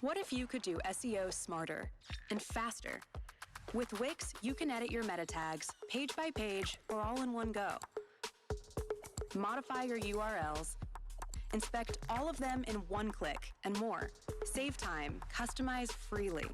What if you could do SEO smarter and faster? With Wix, you can edit your meta tags page by page or all in one go. Modify your URLs, inspect all of them in one click, and more. Save time, customize freely.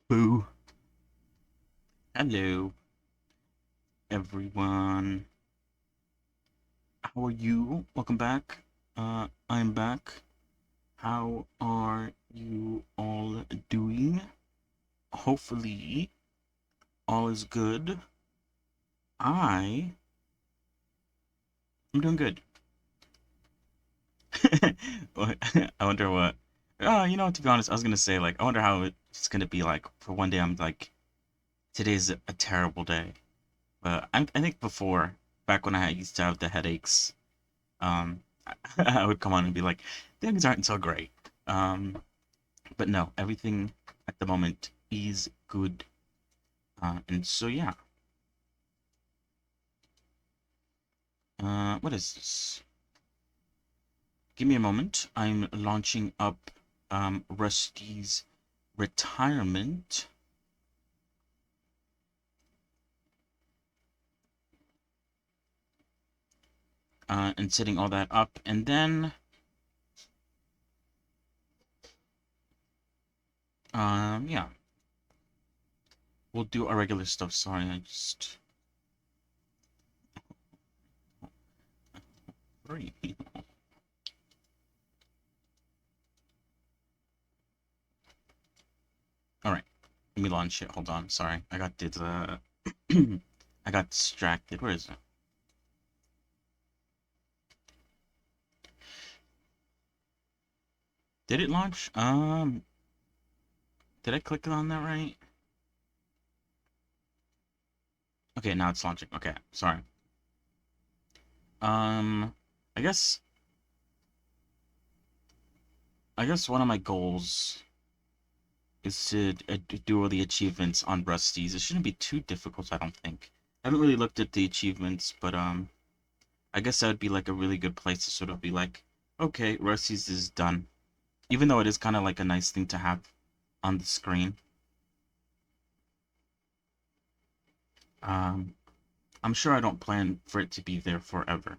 Boo. Hello, everyone. How are you? Welcome back. I'm back. How are you all doing? Hopefully, all is good. I am doing good. I wonder what. Oh, to be honest, I was gonna say like I wonder how it's gonna be like for one day. I'm like, today's a terrible day. But I think before, back when I used to have the headaches, um, I would come on and be like, things aren't so great. But no, everything at the moment is good. And so yeah. What is this? Give me a moment. I'm launching up Rusty's retirement. And setting all that up, and then yeah, we'll do our regular stuff. Sorry, I just three. All right, let me launch it. Hold on. Sorry, I got I got distracted. Where is it? Did it launch? Did I click on that right? Okay, now it's launching. Okay, sorry. Um, I guess one of my goals is to do all the achievements on Rusty's. It shouldn't be too difficult, I don't think. I haven't really looked at the achievements, but I guess that would be like a really good place to sort of be like, okay, Rusty's is done. Even though it is kind of like a nice thing to have on the screen. Um, I'm sure I don't plan for it to be there forever.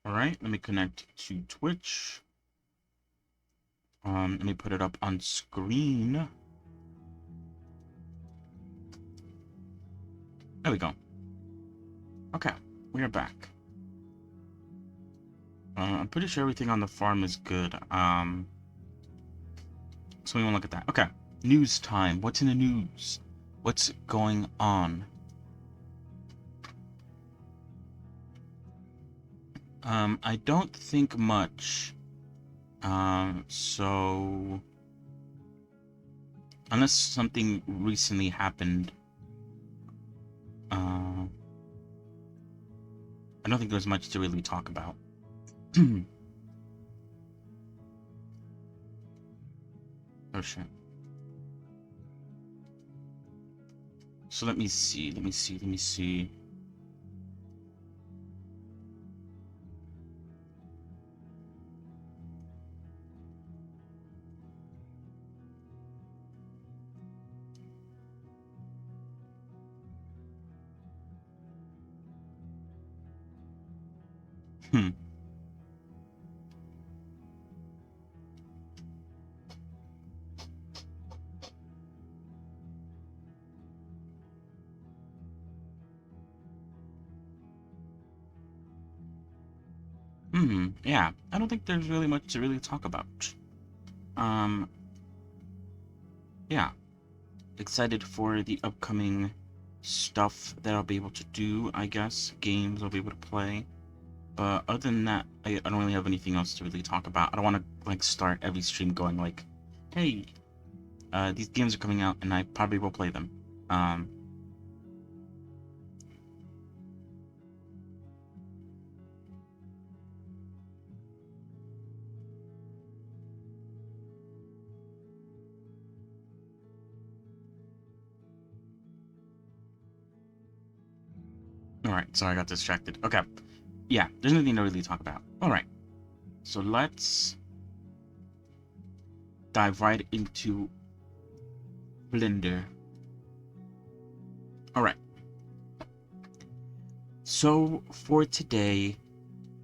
All right, let me connect to Twitch. Let me put it up on screen. There we go. Okay, we are back. I'm pretty sure everything on the farm is good. So we want to look at that. Okay, news time. What's in the news? What's going on? I don't think much. So unless something recently happened, I don't think there's much to really talk about. Oh shit. So let me see. Hmm. Yeah. I don't think there's really much to really talk about. Um. Yeah. Excited for the upcoming stuff that I'll be able to do. I guess games I'll be able to play. But other than that, I don't really have anything else to really talk about. I don't want to like start every stream going like, "Hey, these games are coming out, and I probably will play them." Um, all right, sorry, I got distracted. Okay, yeah, there's nothing to really talk about. All right, so let's dive right into Blender. All right, so for today,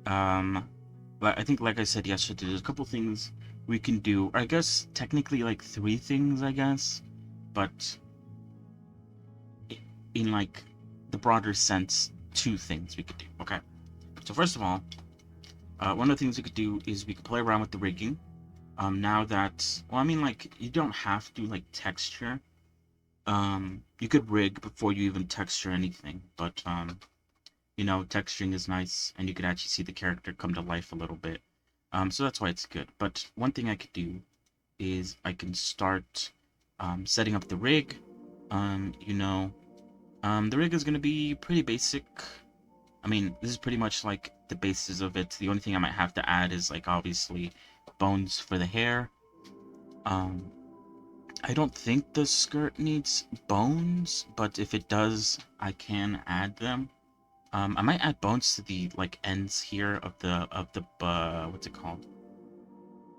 I think, like I said yesterday, there's a couple things we can do. Or I guess technically like three things, I guess, but in like the broader sense, two things we could do. Okay. So first of all, one of the things we could do is we could play around with the rigging. Now that, well, I mean, like, you don't have to like texture. You could rig before you even texture anything, but you know, texturing is nice, and you could actually see the character come to life a little bit. So that's why it's good. But one thing I could do is I can start setting up the rig. You know, the rig is going to be pretty basic. I mean, this is pretty much like the basis of it. The only thing I might have to add is like obviously bones for the hair. Um, I don't think the skirt needs bones, but if it does, I can add them. I might add bones to the like ends here of the what's it called?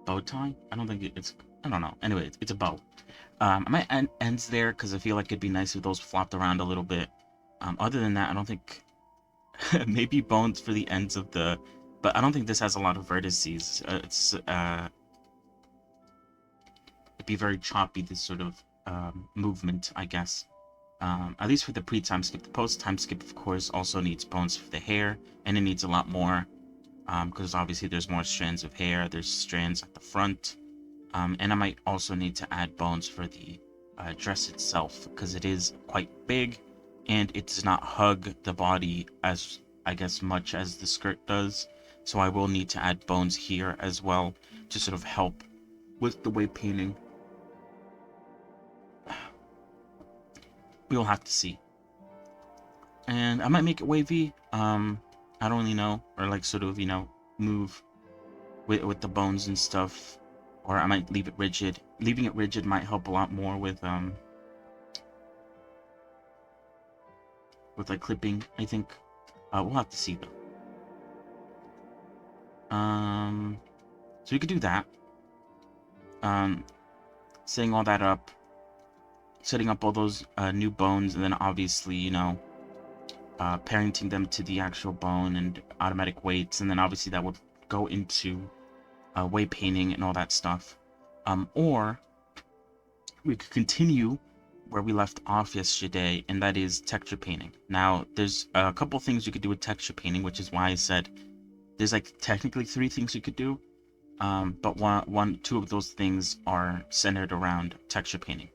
Bow tie? I don't think it's, I don't know. Anyway, it's a bow. I might add ends there because I feel like it'd be nice if those flopped around a little bit. Other than that, I don't think maybe bones for the ends of the, but I don't think this has a lot of vertices. It'd be very choppy, this sort of movement, I guess. At least for the pre-time skip. The post-time skip, of course, also needs bones for the hair, and it needs a lot more, because obviously there's more strands of hair, there's strands at the front, and I might also need to add bones for the dress itself, because it is quite big, and it does not hug the body as, I guess, much as the skirt does, so I will need to add bones here as well, to sort of help with the weight painting. We'll have to see. And I might make it wavy. I don't really know, or like sort of, you know, move with the bones and stuff, or I might leave it rigid. Leaving it rigid might help a lot more with like clipping, I think. We'll have to see though. So we could do that. Um, setting all that up, setting up all those new bones, and then obviously, you know, parenting them to the actual bone and automatic weights, and then obviously that would go into weight painting and all that stuff. Or we could continue where we left off yesterday, and that is texture painting. Now, there's a couple things you could do with texture painting, which is why I said there's like technically three things you could do, but two of those things are centered around texture painting.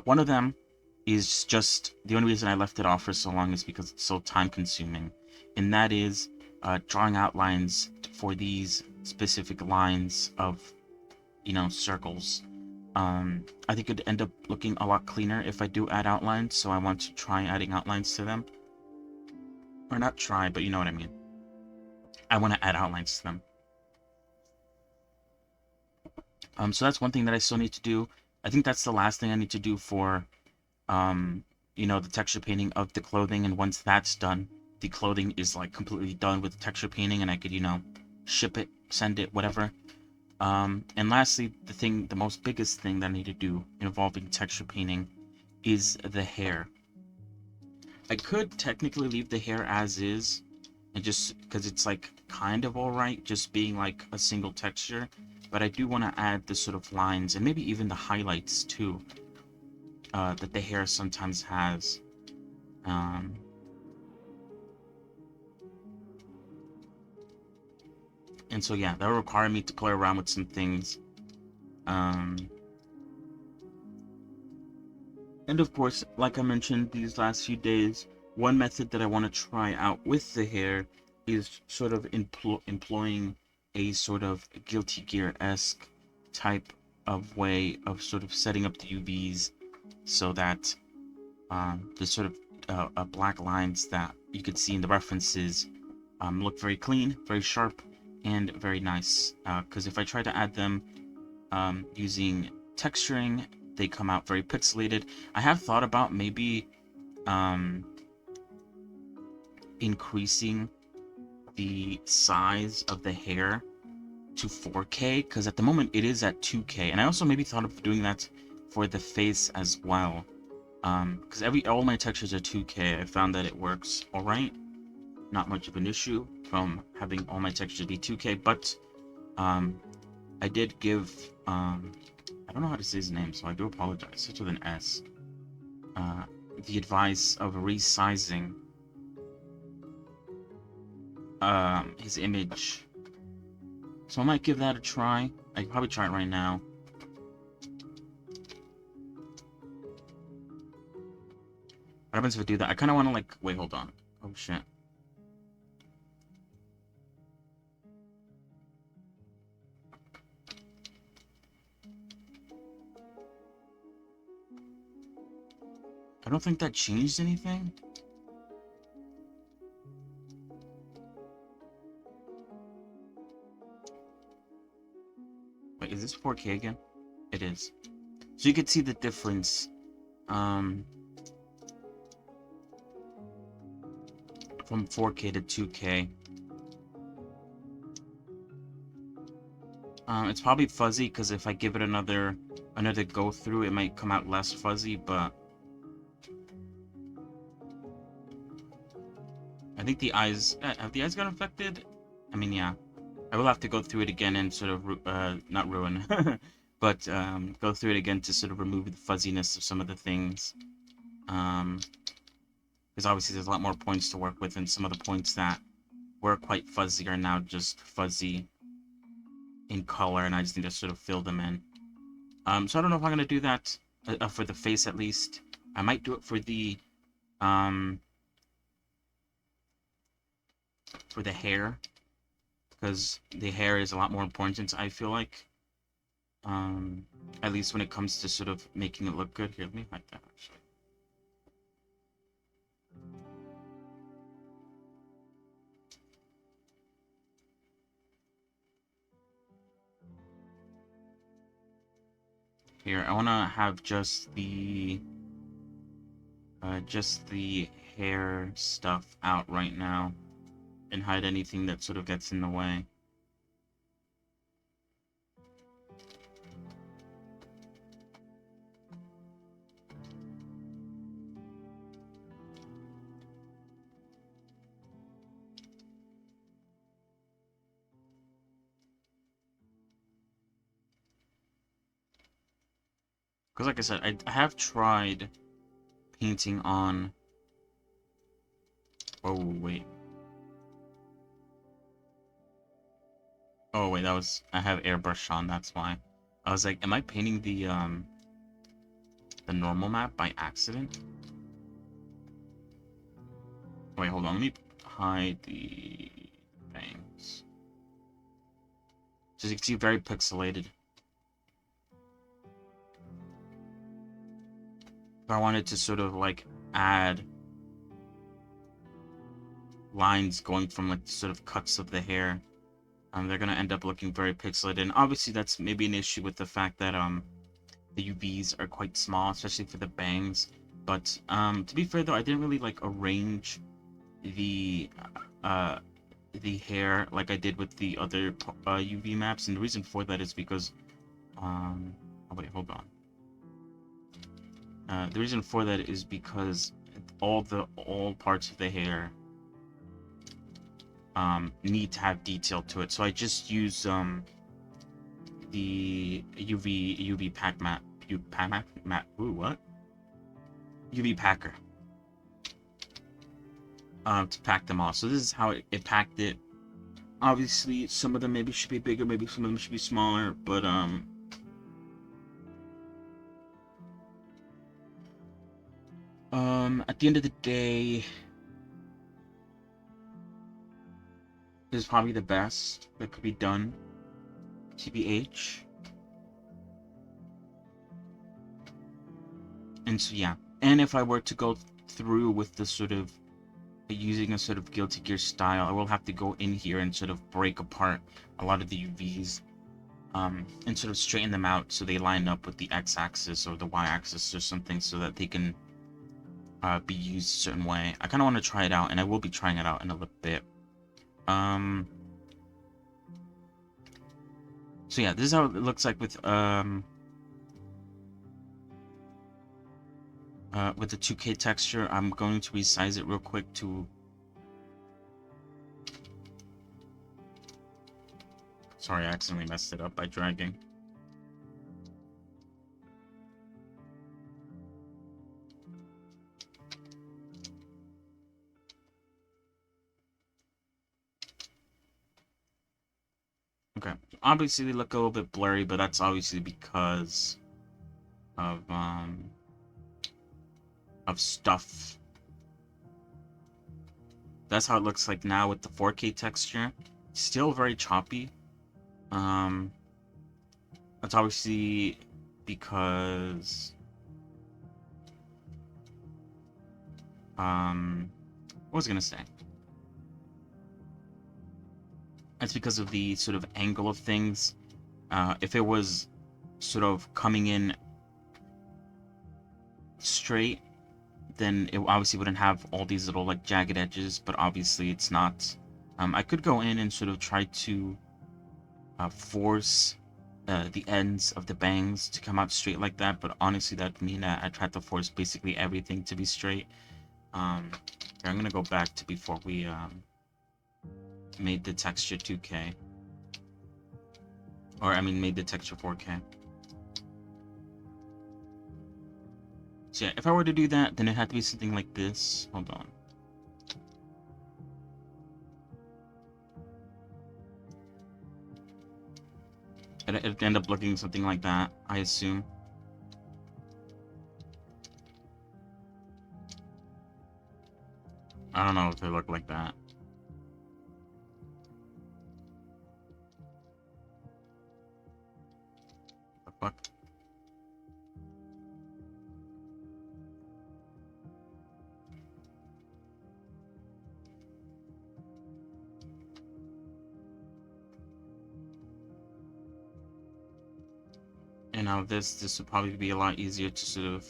One of them is just, the only reason I left it off for so long is because it's so time consuming, and that is drawing outlines for these specific lines of, you know, circles. I think it'd end up looking a lot cleaner if I do add outlines, so I want to try adding outlines to them. Or not try, but you know what I mean. I want to add outlines to them. So that's one thing that I still need to do. I think that's the last thing I need to do for, you know, the texture painting of the clothing, and once that's done, the clothing is like completely done with texture painting, and I could, you know, ship it, send it, whatever. And lastly, the most biggest thing that I need to do involving texture painting is the hair. I could technically leave the hair as is, and just because it's like kind of alright, just being like a single texture, but I do want to add the sort of lines and maybe even the highlights too, that the hair sometimes has. And so yeah, that will require me to play around with some things. And of course, like I mentioned these last few days, one method that I want to try out with the hair is sort of employing a sort of Guilty Gear-esque type of way of sort of setting up the UVs so that the sort of black lines that you could see in the references look very clean, very sharp, and very nice. Because if I try to add them using texturing, they come out very pixelated. I have thought about maybe increasing the size of the hair to 4K, because at the moment it is at 2K, and I also maybe thought of doing that for the face as well, because all my textures are 2K. I found that it works all right. not much of an issue from having all my textures be 2K, but I did give I don't know how to say his name, so I do apologize. It starts with an S. The advice of resizing his image. So I might give that a try. I could probably try it right now. What happens if I do that? I kind of want to like... Wait, hold on. Oh, shit. I don't think that changed anything. Wait, is this 4K again? It is. So you can see the difference. From 4K to 2K. It's probably fuzzy because if I give it another go through, it might come out less fuzzy, but I think the eyes have the eyes got affected? I mean, yeah. I will have to go through it again and sort of not ruin, but go through it again to sort of remove the fuzziness of some of the things. Because obviously there's a lot more points to work with, and some of the points that were quite fuzzy are now just fuzzy in color, and I just need to sort of fill them in. So I don't know if I'm gonna do that for the face at least. I might do it for the hair, because the hair is a lot more important, I feel like. At least when it comes to sort of making it look good. Here, let me hide that actually. Here, I want to have just the hair stuff out right now and hide anything that sort of gets in the way. Because like I said, I have tried painting on... Oh, wait. Oh, wait, that was... I have airbrush on, that's why. I was like, am I painting the normal map by accident? Wait, hold on, let me hide the things. So you can see, very pixelated. If I wanted to sort of like add lines going from like sort of cuts of the hair, they're gonna end up looking very pixelated. And obviously that's maybe an issue with the fact that the UVs are quite small, especially for the bangs. But to be fair though, I didn't really like arrange the hair like I did with the other UV maps, and the reason for that is because oh wait, hold on. The reason for that is because all parts of the hair need to have detail to it. So I just use the UV pack mat. Ooh, what? UV packer. To pack them all. So this is how it packed it. Obviously, some of them maybe should be bigger, maybe some of them should be smaller, but at the end of the day, this is probably the best that could be done. TBH. And so yeah, and if I were to go through with the sort of using a sort of Guilty Gear style, I will have to go in here and sort of break apart a lot of the UVs and sort of straighten them out so they line up with the x-axis or the y-axis or something, so that they can be used a certain way. I kind of want to try it out, and I will be trying it out in a little bit. So yeah, this is how it looks like with the 2K texture. I'm going to resize it real quick to Sorry, I accidentally messed it up by dragging. Okay, obviously they look a little bit blurry, but that's obviously because of stuff. That's how it looks like now with the 4K texture. Still very choppy. Um, that's obviously because what was I gonna say? That's because of the sort of angle of things. If it was sort of coming in straight, then it obviously wouldn't have all these little like jagged edges, but obviously it's not. I could go in and sort of try to force the ends of the bangs to come out straight like that, but honestly that would mean that I tried to force basically everything to be straight. Here, I'm gonna go back to before we made the texture 2K. Or, I mean, made the texture 4K. So yeah, if I were to do that, then it had to be something like this. Hold on. It'd end up looking something like that, I assume. I don't know if they look like that. The fuck? And now this would probably be a lot easier to sort of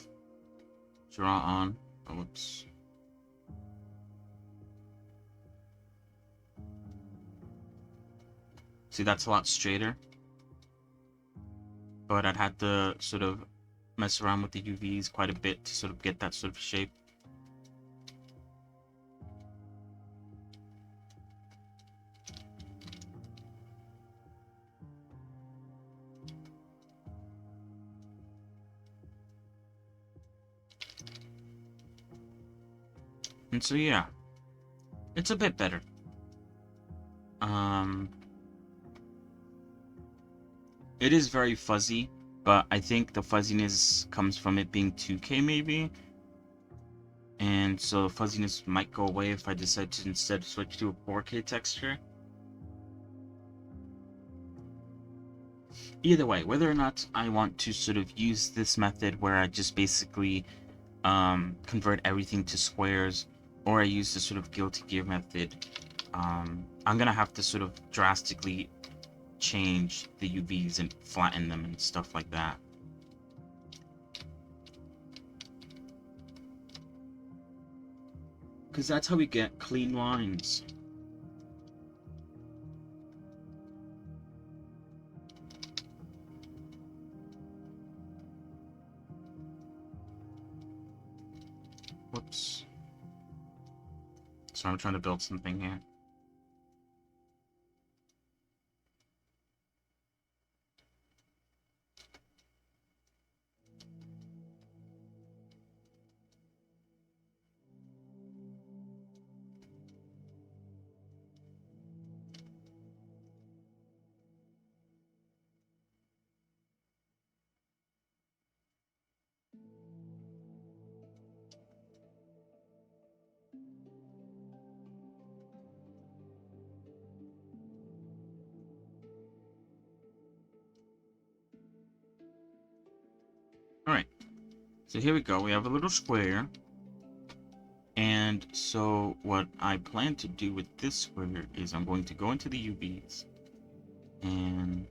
draw on. Oh, whoops. See, that's a lot straighter. But I'd had to sort of mess around with the UVs quite a bit to sort of get that sort of shape. And so yeah, it's a bit better. It is very fuzzy, but I think the fuzziness comes from it being 2K maybe. And so the fuzziness might go away if I decide to instead switch to a 4K texture. Either way, whether or not I want to sort of use this method where I just basically convert everything to squares, or I use the sort of Guilty Gear method, I'm gonna have to sort of drastically change the UVs and flatten them and stuff like that. Because that's how we get clean lines. Whoops. So I'm trying to build something here. Alright, so here we go. We have a little square. And so what I plan to do with this square is I'm going to go into the UVs and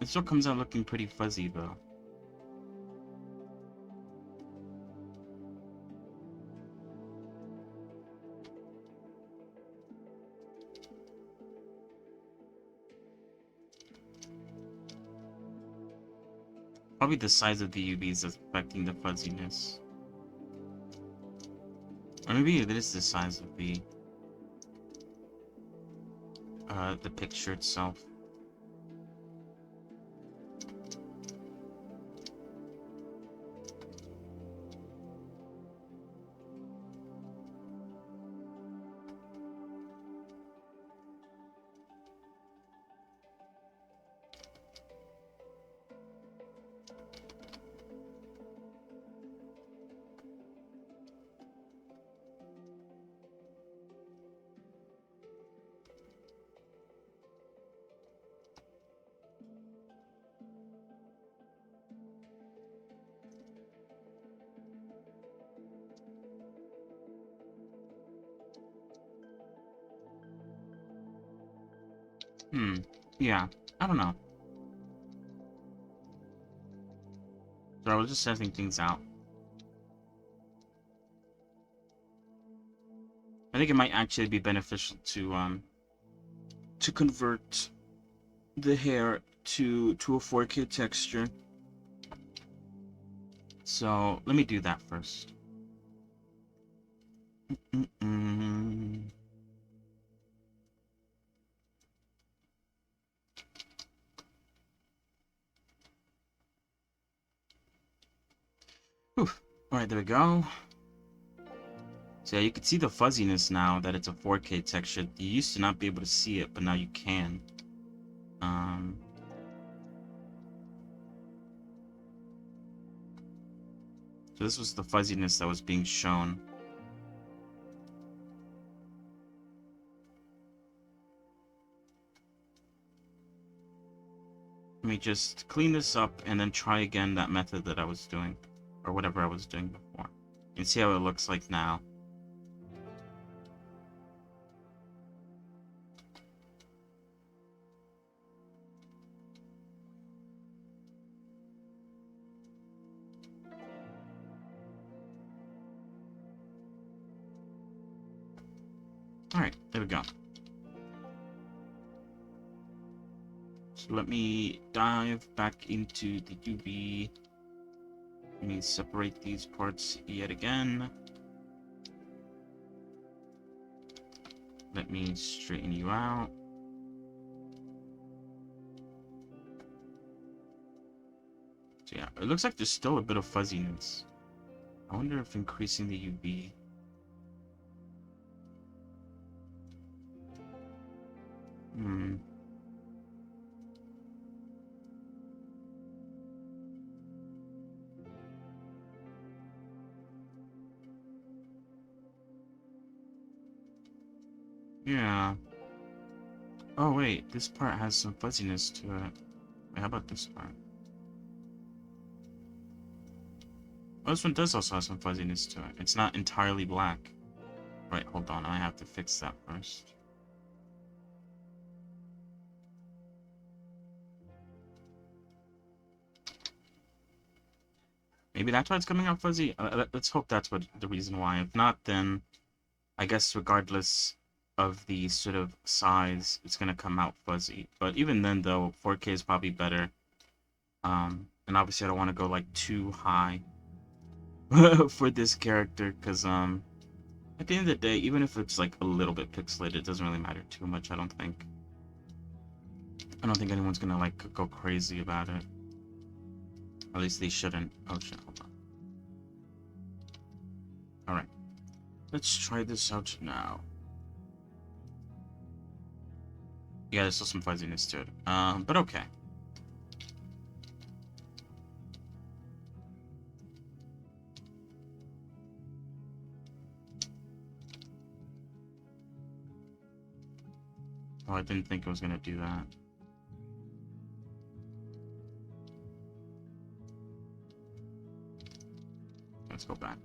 It still comes out looking pretty fuzzy, though. Probably the size of the UVs is affecting the fuzziness. Or maybe it is the size of the picture itself. Yeah, I don't know. So I was just testing things out. I think it might actually be beneficial to convert the hair to a 4K texture. So let me do that first. Alright, there we go. So yeah, you can see the fuzziness now that it's a 4K texture. You used to not be able to see it, but now you can. So this was the fuzziness that was being shown. Let me just clean this up and then try again that method that I was doing. Or whatever I was doing before. And see how it looks like now. Alright, there we go. So let me dive back into the UV. Let me separate these parts yet again. Let me straighten you out. So yeah, it looks like there's still a bit of fuzziness. I wonder if increasing the UV... Yeah. Oh wait, this part has some fuzziness to it. Wait, how about this part? Oh, this one does also have some fuzziness to it. It's not entirely black. Right, hold on, I have to fix that first. Maybe that's why it's coming out fuzzy? Let's hope that's what the reason why. If not, then I guess regardless of the sort of size, it's gonna come out fuzzy. But even then, though, 4K is probably better. And obviously I don't want to go like too high for this character, because at the end of the day, even if it's like a little bit pixelated, it doesn't really matter too much, I don't think. I don't think anyone's gonna like go crazy about it. At least they shouldn't. Oh shit, hold on. Alright. Let's try this out now. Yeah, there's still some fuzziness to it. But okay. Oh, I didn't think it was gonna do that. Let's go back.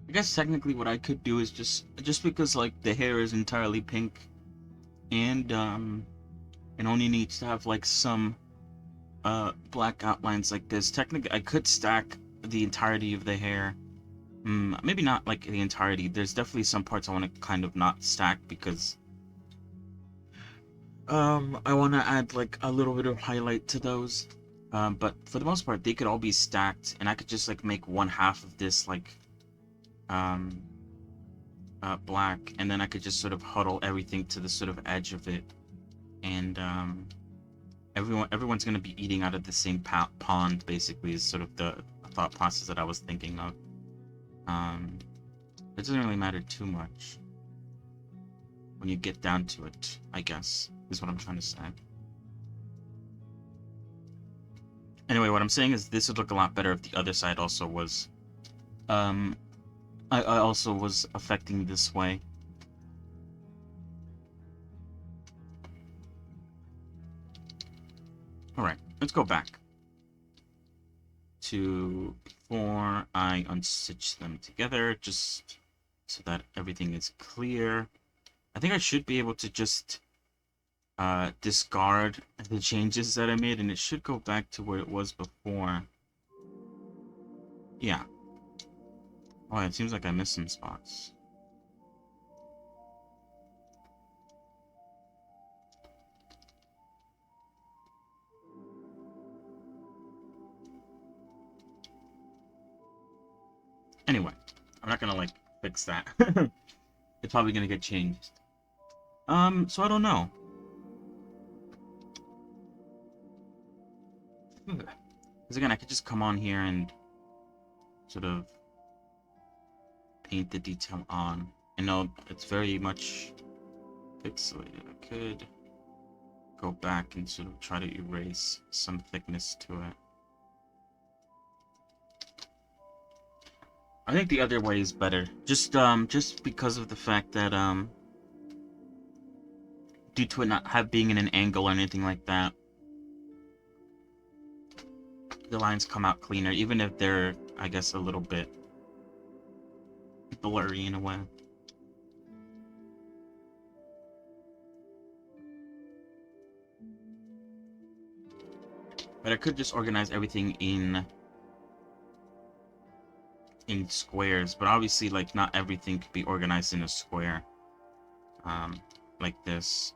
I guess technically what I could do is just because like the hair is entirely pink and it only needs to have like some black outlines like this. Technically, I could stack the entirety of the hair. Maybe not like the entirety. There's definitely some parts I want to kind of not stack because I want to add like a little bit of highlight to those. But for the most part, they could all be stacked, and I could just like make one half of this like um black, and then I could just sort of huddle everything to the sort of edge of it, and everyone's gonna be eating out of the same pond, basically, is sort of the thought process that I was thinking of. Um, it doesn't really matter too much when you get down to it, I guess, is what I'm trying to say. Anyway, what I'm saying is this would look a lot better if the other side also was, um, I also was affecting this way. Alright, let's go back to before I unstitch them together, just so that everything is clear. I think I should be able to just discard the changes that I made, and it should go back to where it was before. Yeah. Oh, it seems like I missed some spots. Anyway, I'm not gonna like fix that. It's probably gonna get changed. So I don't know. Because again, I could just come on here and sort of paint the detail on. I know it's very much pixelated. I could go back and sort of try to erase some thickness to it. I think the other way is better. Just because of the fact that, due to it not being in an angle or anything like that, the lines come out cleaner, even if they're, I guess, a little bit blurry in a way. But I could just organize everything in squares, but obviously, like, not everything could be organized in a square. Like this.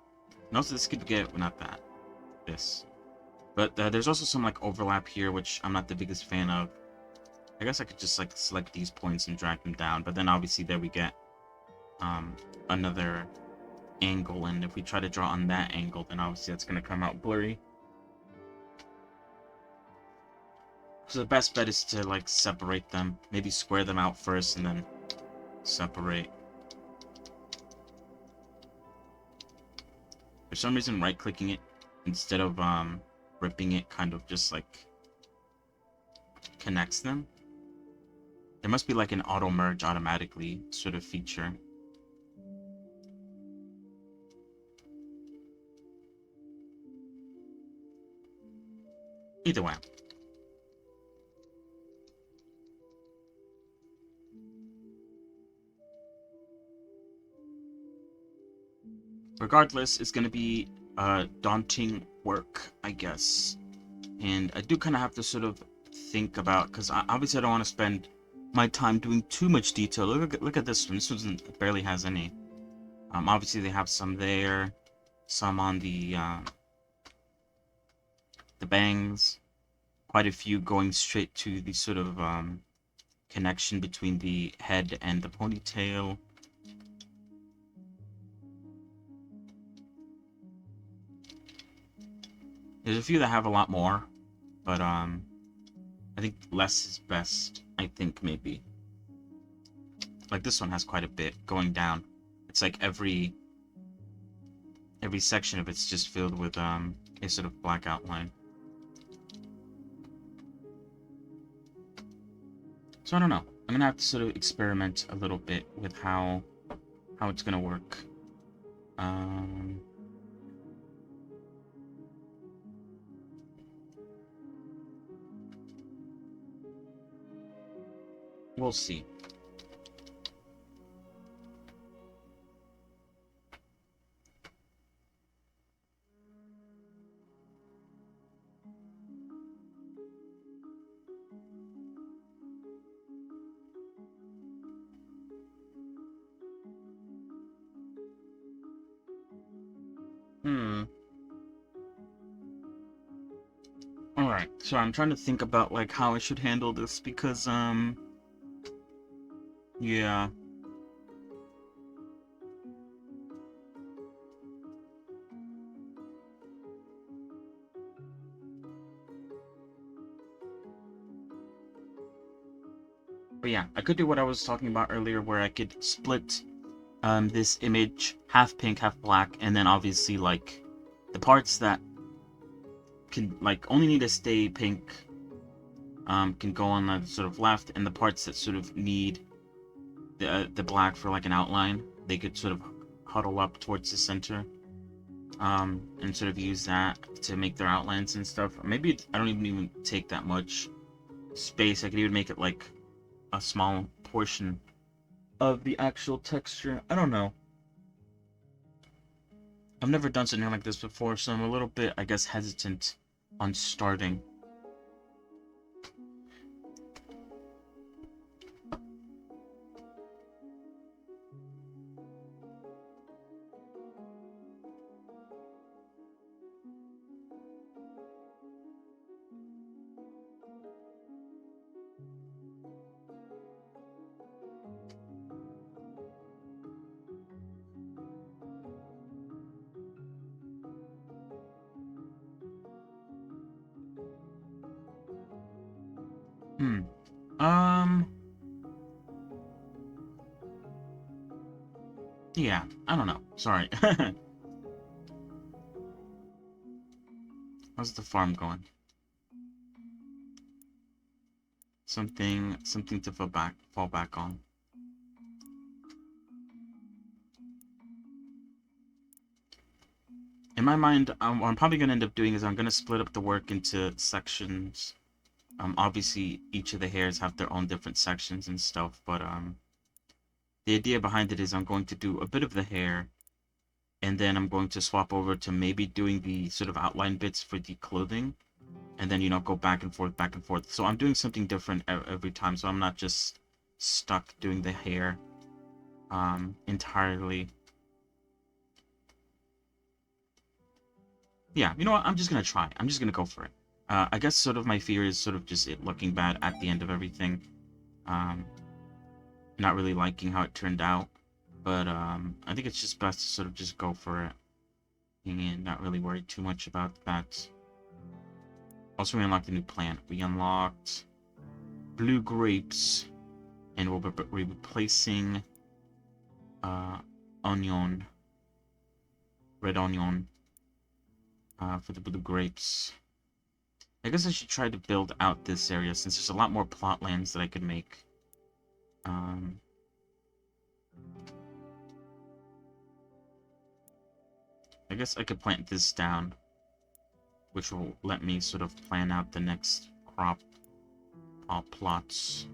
And also this could get, well, not that. This. But there's also some, like, overlap here, which I'm not the biggest fan of. I guess I could just, like, select these points and drag them down, but then obviously there we get, another angle, and if we try to draw on that angle, then obviously that's gonna come out blurry. So the best bet is to, like, separate them. Maybe square them out first, and then separate. For some reason, right-clicking it instead of ripping it kind of just like connects them. There must be like an auto merge automatically sort of feature. Either way. Regardless, it's going to be daunting work, I guess. And I do kind of have to sort of think about, because obviously I don't want to spend my time doing too much detail. Look at this one. This one barely has any. Obviously they have some there, some on the bangs, quite a few going straight to the sort of connection between the head and the ponytail. There's a few that have a lot more, but I think less is best. I think maybe. Like this one has quite a bit going down. It's like every section of it's just filled with a sort of black outline. So I don't know. I'm gonna have to sort of experiment a little bit with how it's gonna work. We'll see. Alright, so I'm trying to think about, like, how I should handle this, because, yeah. But yeah, I could do what I was talking about earlier, where I could split, this image half pink, half black, and then obviously, like, the parts that can, like, only need to stay pink, can go on the sort of left, and the parts that sort of need the black for, like, an outline, they could sort of huddle up towards the center, and sort of use that to make their outlines and stuff. Maybe I don't even take that much space. I could even make it, like, a small portion of the actual texture. I don't know. I've never done something like this before, so I'm a little bit, I guess, hesitant on starting. Hmm. Um. Yeah, I don't know. Sorry. How's the farm going? Something to fall back on. In my mind, what I'm probably gonna end up doing is I'm gonna split up the work into sections. Obviously, each of the hairs have their own different sections and stuff, but the idea behind it is I'm going to do a bit of the hair, and then I'm going to swap over to maybe doing the sort of outline bits for the clothing, and then, you know, go back and forth, back and forth. So I'm doing something different every time, so I'm not just stuck doing the hair entirely. Yeah, you know what? I'm just gonna try. I'm just gonna go for it. I guess sort of my fear is sort of just it looking bad at the end of everything. Um, not really liking how it turned out. But I think it's just best to sort of just go for it and not really worry too much about that. Also, we unlocked a new plant. We unlocked blue grapes, and we'll be replacing onion, red onion, for the blue grapes. I guess I should try to build out this area since there's a lot more plot lands that I could make. I guess I could plant this down, which will let me sort of plan out the next crop plots.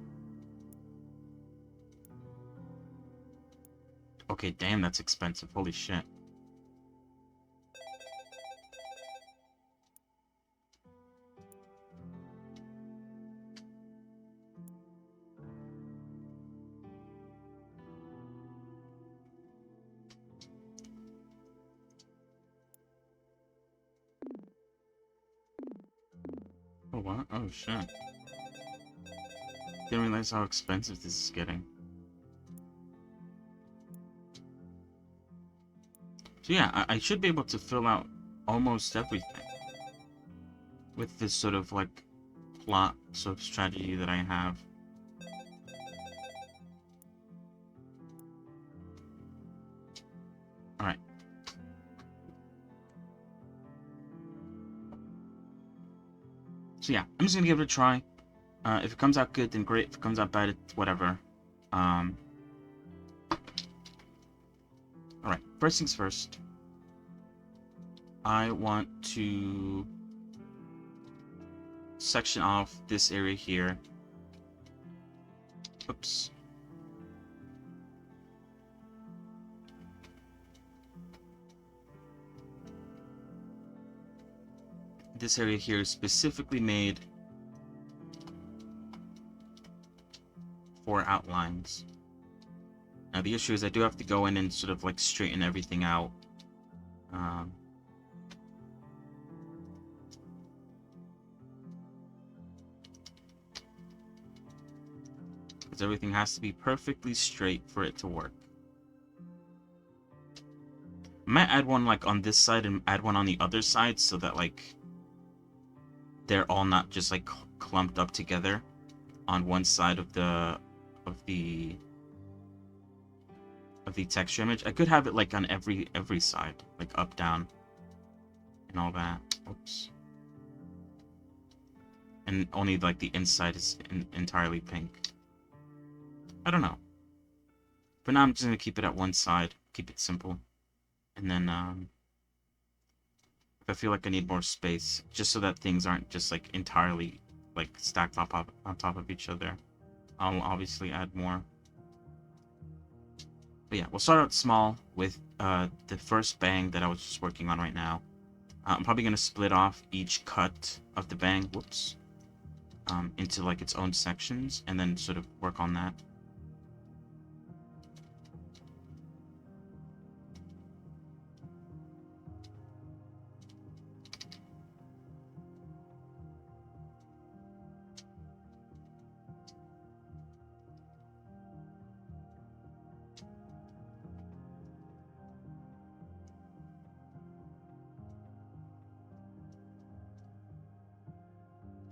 Okay, damn, that's expensive. Holy shit. Oh, what? Oh, shit. Didn't realize how expensive this is getting. So yeah, I should be able to fill out almost everything with this sort of, like, plot sort of strategy that I have. Alright. So yeah, I'm just gonna give it a try. If it comes out good, then great. If it comes out bad, it's whatever. Alright, first things first. I want to section off this area here. Oops. This area here is specifically made for outlines. Now the issue is I do have to go in and sort of like straighten everything out. because everything has to be perfectly straight for it to work. I might add one like on this side and add one on the other side so that like they're all not just like clumped up together on one side of of the the texture image. I could have it like on every side, like up, down, and all that. Oops. And only like the inside is entirely pink. I don't know. For now, I'm just gonna keep it at one side, keep it simple, and then if I feel like I need more space, just so that things aren't just like entirely like stacked on top of each other, I'll obviously add more. But yeah, we'll start out small with the first bang that I was just working on right now. I'm probably gonna split off each cut of the bang, whoops, into like its own sections, and then sort of work on that.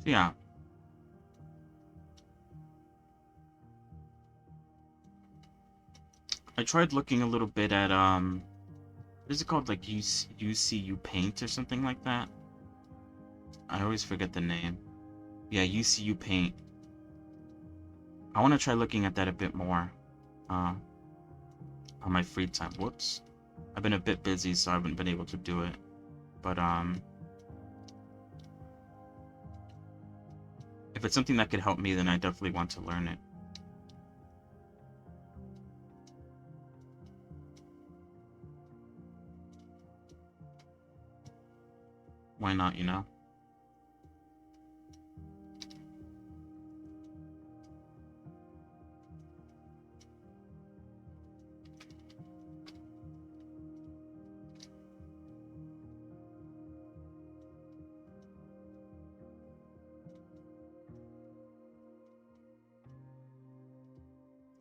So yeah, I tried looking a little bit at what is it called, like UCU Paint or something like that. I always forget the name. Yeah, UCU Paint. I want to try looking at that a bit more on my free time. Whoops. I've been a bit busy, so I haven't been able to do it. But if it's something that could help me, then I definitely want to learn it. Why not, you know?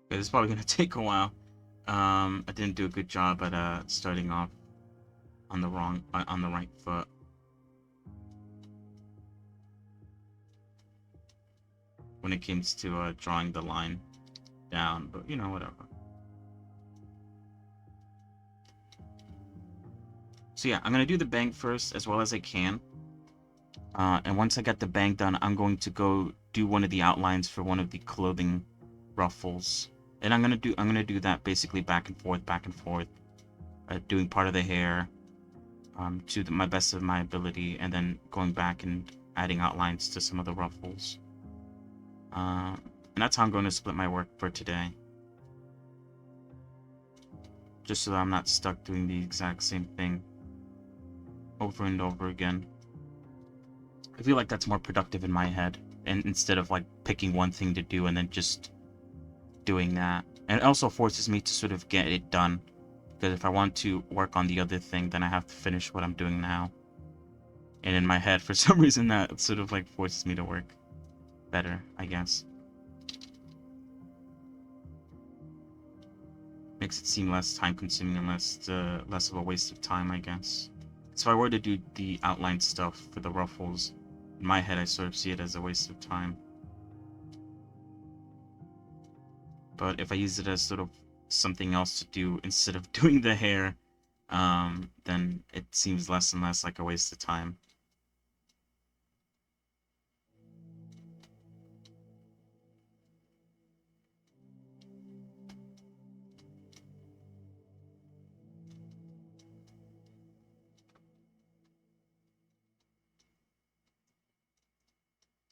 Okay, this is probably gonna take a while. I didn't do a good job at starting off on the right foot. When it comes to drawing the line down, but you know, whatever. So yeah, I'm gonna do the bang first as well as I can. And once I get the bang done, I'm going to go do one of the outlines for one of the clothing ruffles. And I'm gonna do that basically back and forth, doing part of the hair to my best of my ability, and then going back and adding outlines to some of the ruffles. And that's how I'm going to split my work for today. Just so that I'm not stuck doing the exact same thing over and over again. I feel like that's more productive in my head, and instead of like picking one thing to do and then just doing that. And it also forces me to sort of get it done, because if I want to work on the other thing, then I have to finish what I'm doing now. And in my head, for some reason, that sort of like forces me to work better, I guess. Makes it seem less time consuming and less of a waste of time, I guess. So if I were to do the outline stuff for the ruffles, in my head I sort of see it as a waste of time. But if I use it as sort of something else to do instead of doing the hair, then it seems less and less like a waste of time.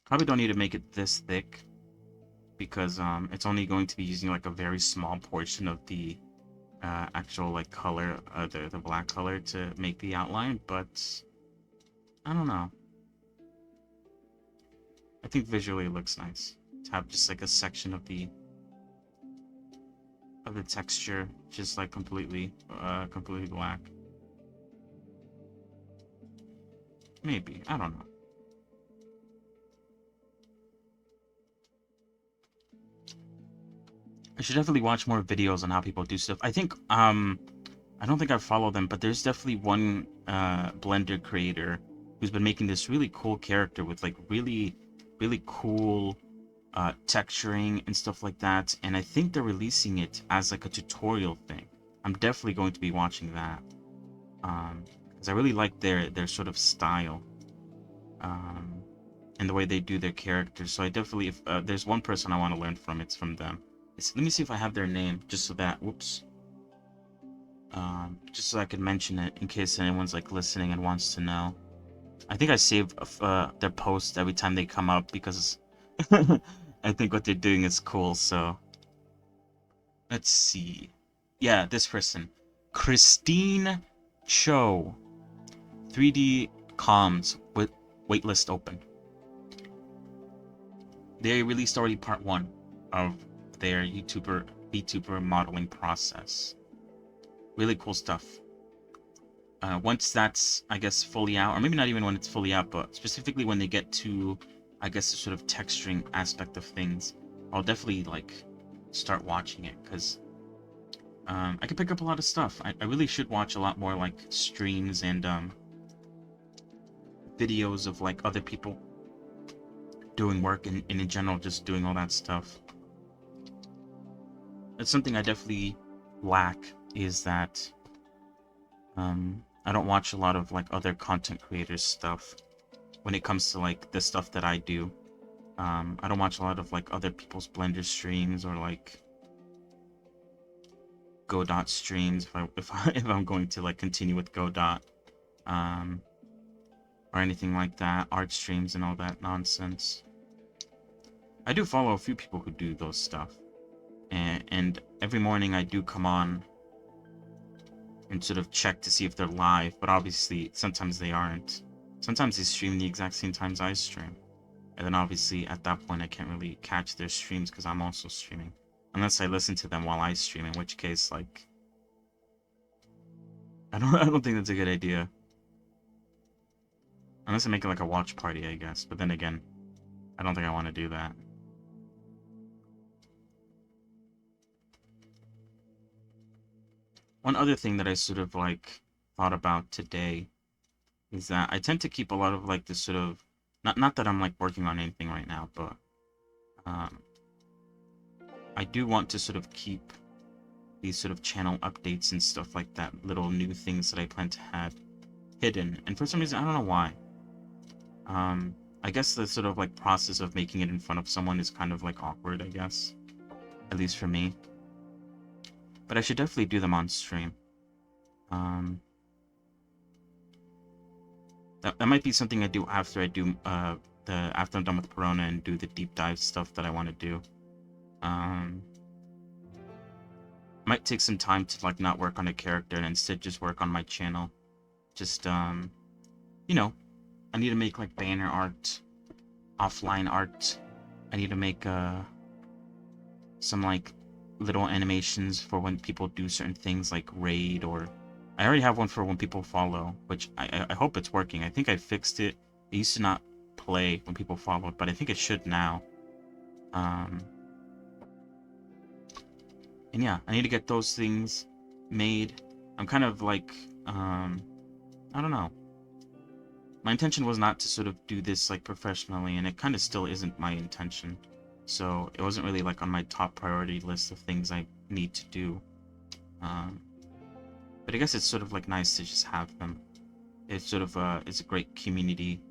Probably don't need to make it this thick, because it's only going to be using like a very small portion of the actual like color, the black color, to make the outline. But I don't know. I think visually it looks nice to have just like a section of the texture just like completely black. Maybe, I don't know. should definitely watch more videos on how people do stuff. I think I don't think I follow them, but there's definitely one Blender creator who's been making this really cool character with like really cool texturing and stuff like that. And I think they're releasing it as like a tutorial thing. I'm definitely going to be watching that because I really like their sort of style um, and the way they do their characters. So I definitely, if there's one person I want to learn from, it's from them. Let me see if I have their name, just so that, whoops, just so I could mention it in case anyone's like listening and wants to know. I think I save their posts every time they come up because I think what they're doing is cool. So let's see. Yeah, this person, Christine Cho, 3D comms with waitlist open. They released already part 1 of their VTuber modeling process. Really cool stuff. Once that's, I guess, fully out, or maybe not even when it's fully out, but specifically when they get to, I guess, the sort of texturing aspect of things, I'll definitely, like, start watching it, because I can pick up a lot of stuff. I really should watch a lot more, like, streams and videos of, like, other people doing work, and in general, just doing all that stuff. It's something I definitely lack, is that I don't watch a lot of like other content creators stuff when it comes to like the stuff that I do. I don't watch a lot of like other people's Blender streams or like Godot streams if I'm going to like continue with Godot, um, or anything like that, art streams and all that nonsense. I do follow a few people who do those stuff, and every morning I do come on and sort of check to see if they're live, but obviously sometimes they aren't. Sometimes they stream the exact same times I stream. And then obviously at that point I can't really catch their streams because I'm also streaming. Unless I listen to them while I stream, in which case like I don't think that's a good idea. Unless I make it like a watch party, I guess. But then again, I don't think I want to do that. One other thing that I sort of like thought about today is that I tend to keep a lot of like this sort of not that I'm like working on anything right now, but um, I do want to sort of keep these sort of channel updates and stuff like that, little new things that I plan to have hidden. And for some reason, I don't know why. I guess the sort of like process of making it in front of someone is kind of like awkward, I guess. At least for me. But I should definitely do them on stream. Um, that might be something I do after I do after I'm done with Perona and do the deep dive stuff that I want to do. Might take some time to like not work on a character and instead just work on my channel. Just you know, I need to make like banner art, offline art. I need to make some like little animations for when people do certain things like raid, or I already have one for when people follow, which I hope it's working. I think I fixed it. It used to not play when people followed, but I think it should now. And yeah, I need to get those things made. I'm kind of like, I don't know. My intention was not to sort of do this like professionally, and it kind of still isn't my intention. So it wasn't really like on my top priority list of things I need to do. But I guess it's sort of like nice to just have them. It's sort of it's a great community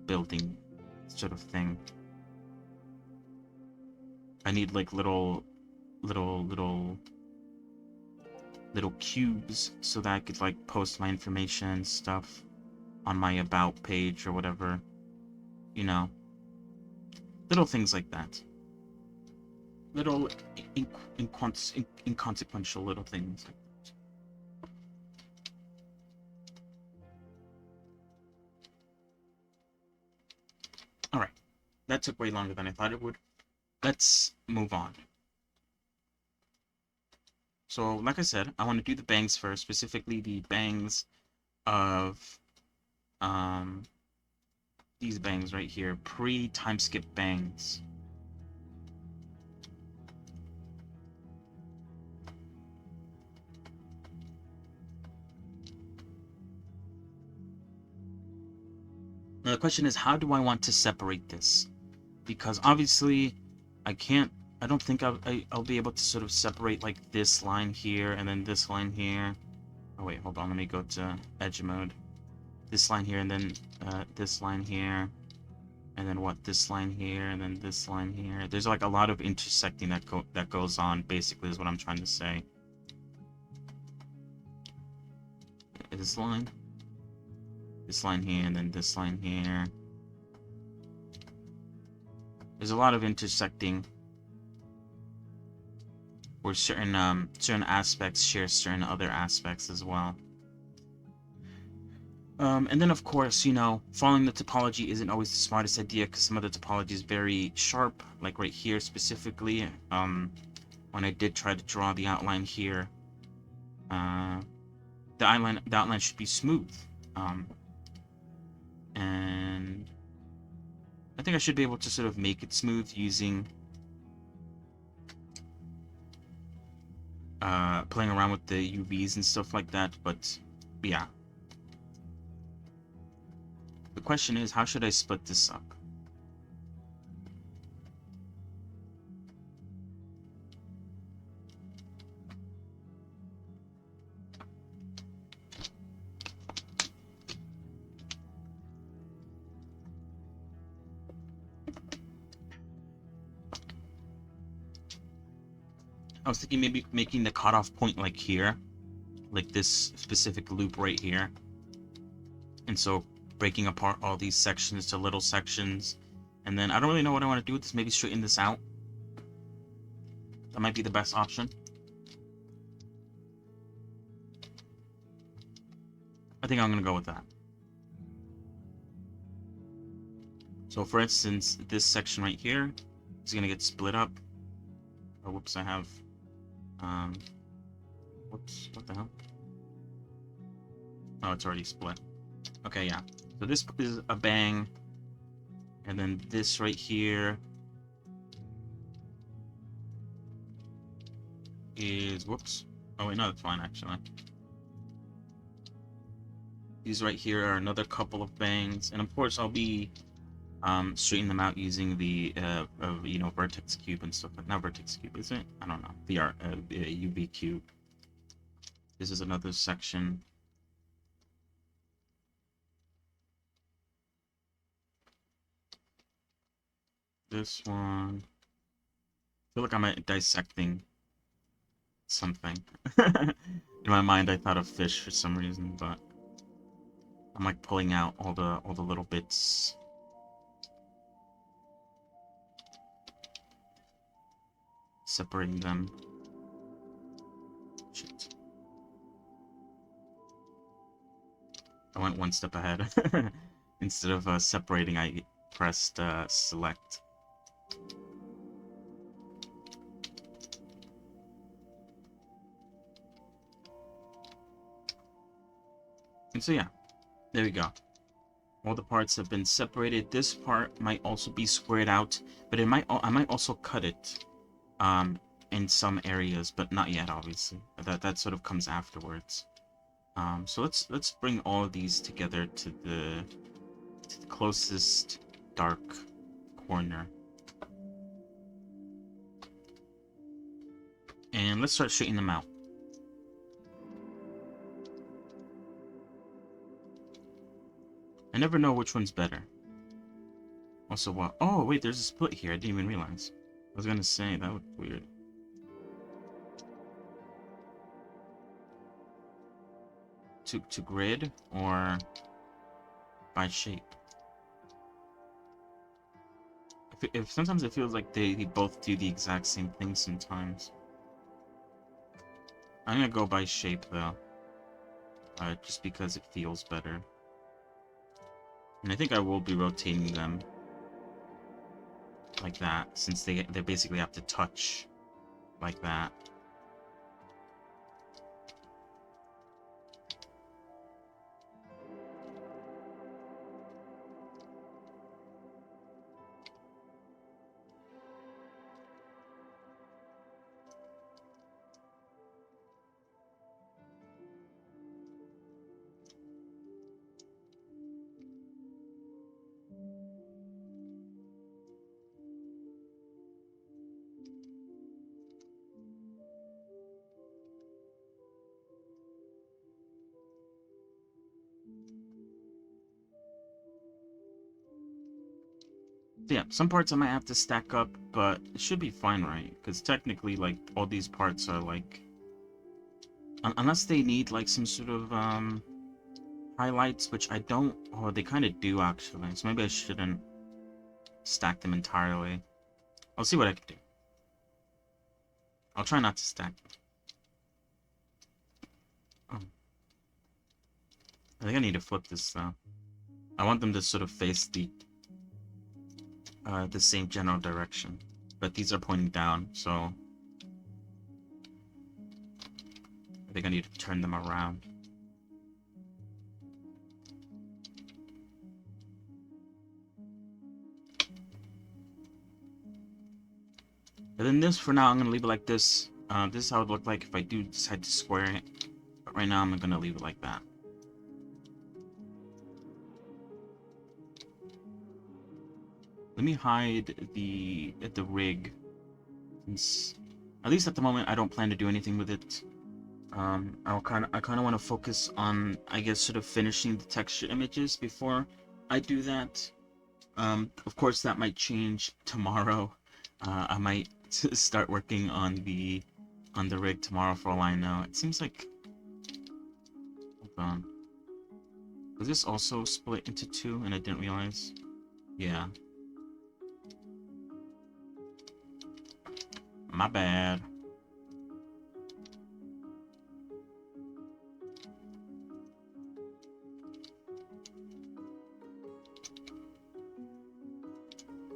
building sort of thing. I need like little cubes so that I could like post my information and stuff on my about page or whatever, you know, little things like that, little inconsequential little things like that. All right, that took way longer than I thought it would. Let's move on. So like I said, I want to do the bangs first, specifically the bangs of these bangs right here, pre-time skip bangs. Now the question is, how do I want to separate this? Because obviously, I can't. I don't think I'll be able to sort of separate like this line here and then this line here. Oh wait, hold on. Let me go to edge mode. This line here and then this line here. And then what? This line here and then this line here. There's like a lot of intersecting that goes on, basically, is what I'm trying to say. This line here, and then this line here. There's a lot of intersecting where certain aspects share certain other aspects as well. And then, of course, you know, following the topology isn't always the smartest idea because some of the topology is very sharp, like right here specifically. When I did try to draw the outline here, the outline should be smooth. And I think I should be able to sort of make it smooth using playing around with the UVs and stuff like that, but yeah. The question is, how should I split this up? I was thinking maybe making the cutoff point like here, like this specific loop right here. And so breaking apart all these sections to little sections. And then I don't really know what I want to do with this. Maybe straighten this out. That might be the best option. I think I'm going to go with that. So for instance, this section right here is going to get split up. Oh, whoops, I have... whoops, what the hell? Oh, it's already split. Okay, yeah. So this is a bang. And then this right here is... whoops. Oh, wait, no, that's fine, actually. These right here are another couple of bangs. And of course, I'll be straightening them out using the, you know, vertex cube and stuff. Not vertex cube, is it? I don't know. UV cube. This is another section. This one. I feel like I'm dissecting something. In my mind, I thought of fish for some reason, but I'm like pulling out all the little bits. Separating them. Shit. I went one step ahead. Instead of separating, I pressed select. And so yeah, there we go. All the parts have been separated. This part might also be squared out, but I might also cut it in some areas, but not yet, obviously. That sort of comes afterwards. So let's bring all of these together to the closest dark corner. And let's start straightening them out. I never know which one's better. Also, what? Oh, wait, there's a split here. I didn't even realize. I was gonna say, that would be weird. To grid or by shape? If sometimes it feels like they both do the exact same thing sometimes. I'm gonna go by shape though. Just because it feels better. And I think I will be rotating them like that, since they basically have to touch like that. So yeah, some parts I might have to stack up, but it should be fine, right? Because technically, like, all these parts are, like... unless they need, like, some sort of, highlights, which I don't... Oh, they kind of do, actually. So maybe I shouldn't stack them entirely. I'll see what I can do. I'll try not to stack them. Oh, I think I need to flip this, though. I want them to sort of face the same general direction. But these are pointing down, so... I think I need to turn them around. And then this, for now, I'm going to leave it like this. This is how it would look like if I do decide to square it. But right now, I'm going to leave it like that. Let me hide the rig. Since, at least at the moment, I don't plan to do anything with it. I kind of want to focus on, I guess, sort of finishing the texture images before I do that. Of course, that might change tomorrow. I might start working on the rig tomorrow for all I know. It seems like... Hold on. Was this also split into two and I didn't realize? Yeah. My bad.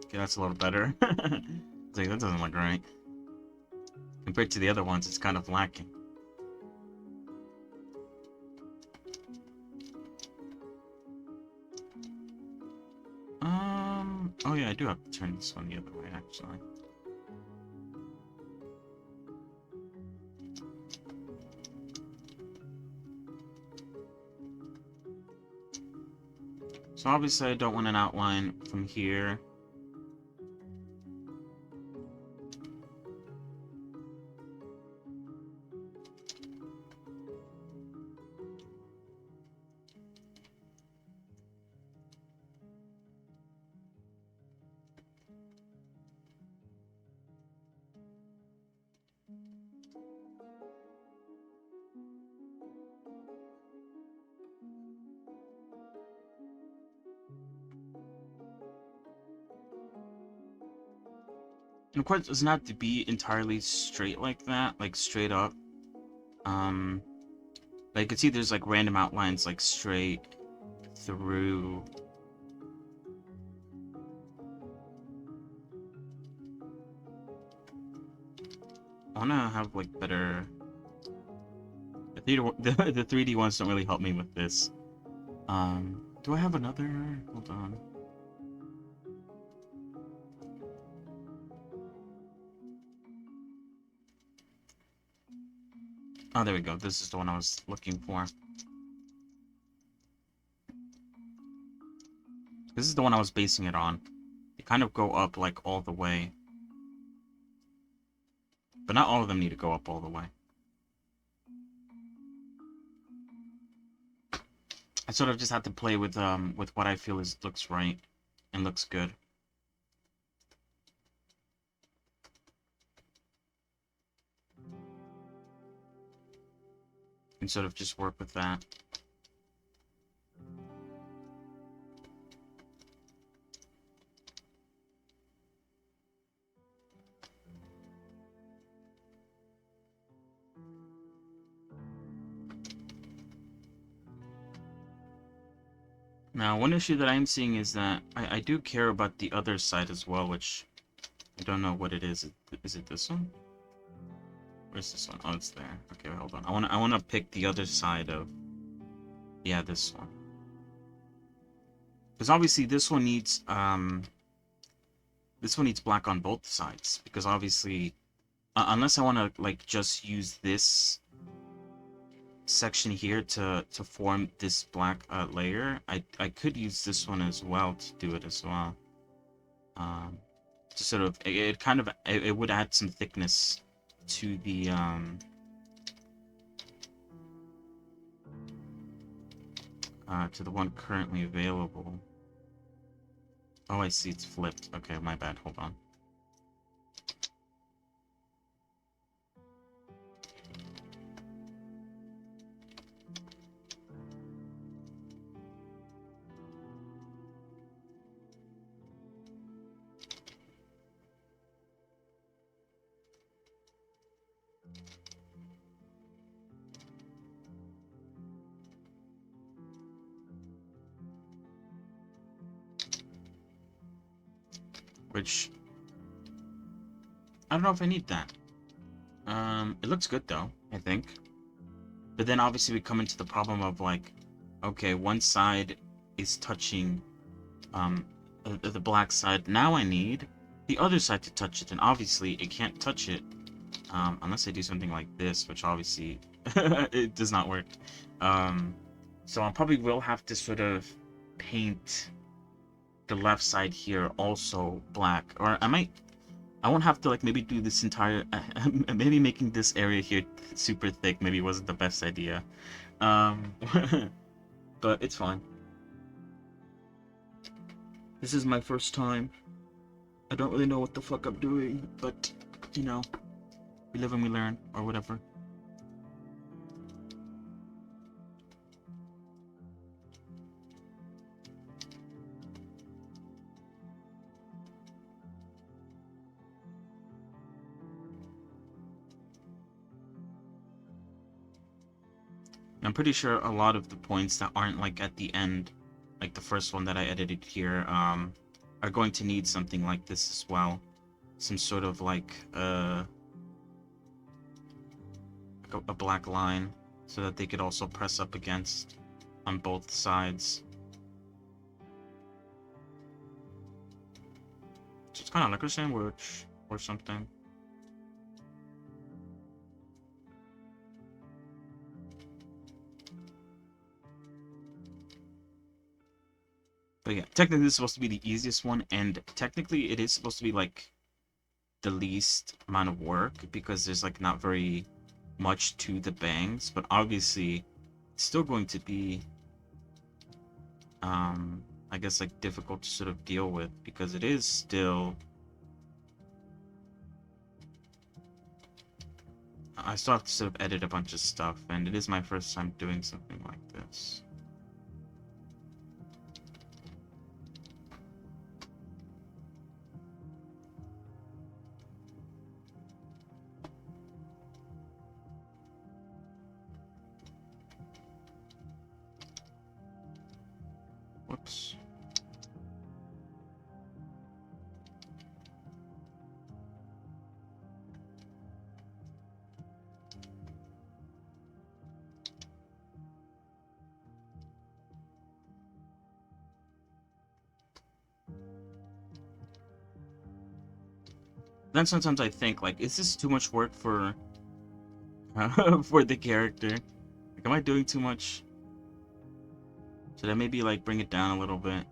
Okay, that's a little better. It's like, that doesn't look right. Compared to the other ones, it's kind of lacking. Oh yeah, I do have to turn this one the other way, actually. So obviously I don't want an outline from here. And of course, it doesn't have to be entirely straight like that, like straight up. Like you can see there's like random outlines like straight through. I wanna have like better... The 3D ones don't really help me with this. Do I have another? Hold on. Oh, there we go. This is the one I was looking for. This is the one I was basing it on. They kind of go up like all the way. But not all of them need to go up all the way. I sort of just have to play with what I feel looks right and looks good. And sort of just work with that. Now, one issue that I'm seeing is that I do care about the other side as well, which I don't know what it is. Is it this one? Where's this one? Oh, it's there. Okay, hold on. I wanna pick the other side of... Yeah, this one. Because obviously this one needs black on both sides. Because obviously, unless I wanna like just use this section here to form this black layer, I could use this one as well to do it as well. To sort of it would add some thickness to the one currently available. Oh, I see, it's flipped. Okay, my bad, hold on. Which, I don't know if I need that. It looks good though, I think. But then obviously we come into the problem of like, okay, one side is touching the black side. Now I need the other side to touch it, and obviously it can't touch it unless I do something like this, which obviously it does not work. So I probably will have to sort of paint the left side here also black, or I won't have to like maybe do this entire maybe making this area here super thick maybe wasn't the best idea. Um, but it's fine. This is my first time. I don't really know what the fuck I'm doing, but you know, we live and we learn, or whatever. I'm pretty sure a lot of the points that aren't like at the end, like the first one that I edited here, are going to need something like this as well. Some sort of like a black line so that they could also press up against on both sides. So it's kind of like a sandwich or something. But yeah, technically this is supposed to be the easiest one, and technically it is supposed to be like the least amount of work because there's like not very much to the bangs, but obviously it's still going to be I guess like difficult to sort of deal with because it is still I still have to sort of edit a bunch of stuff, and it is my first time doing something like this. Whoops. Then sometimes I think like, is this too much work for for the character? Like, am I doing too much? Should I maybe like bring it down a little bit?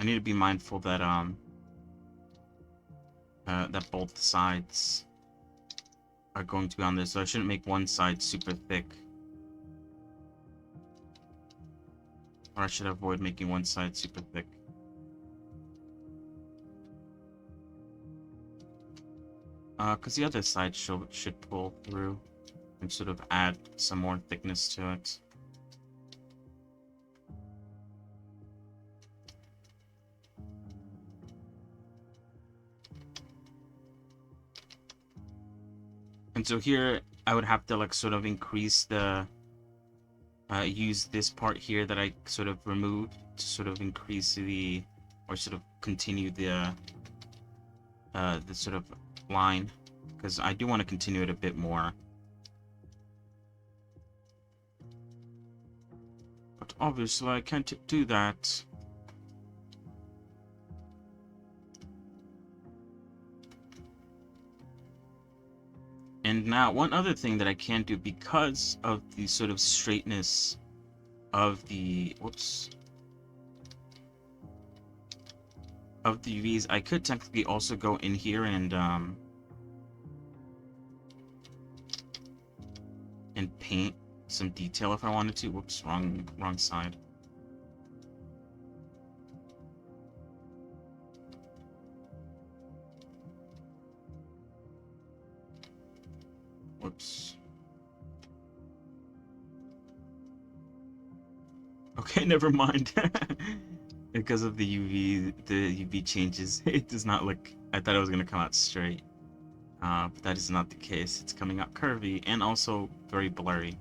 I need to be mindful that that both sides are going to be on this, so I shouldn't make one side super thick. Or I should avoid making one side super thick. Because the other side should pull through and sort of add some more thickness to it. And so here, I would have to like sort of increase the, use this part here that I sort of removed to sort of increase the, or sort of continue the sort of line, because I do want to continue it a bit more. But obviously I can't do that. And now, one other thing that I can do because of the sort of straightness of the, whoops. of the UVs. I could technically also go in here and paint some detail if I wanted to. Whoops, wrong side. Whoops. Okay, never mind. Because of the UV changes, it does not look. I thought it was gonna come out straight, but that is not the case. It's coming out curvy and also very blurry.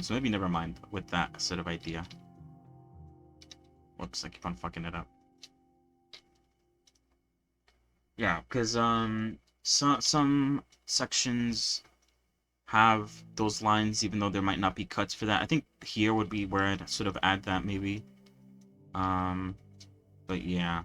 So maybe never mind with that sort of idea. Whoops, I keep on fucking it up. Yeah, because some sections have those lines, even though there might not be cuts for that. I think here would be where I'd sort of add that maybe. Um, but yeah.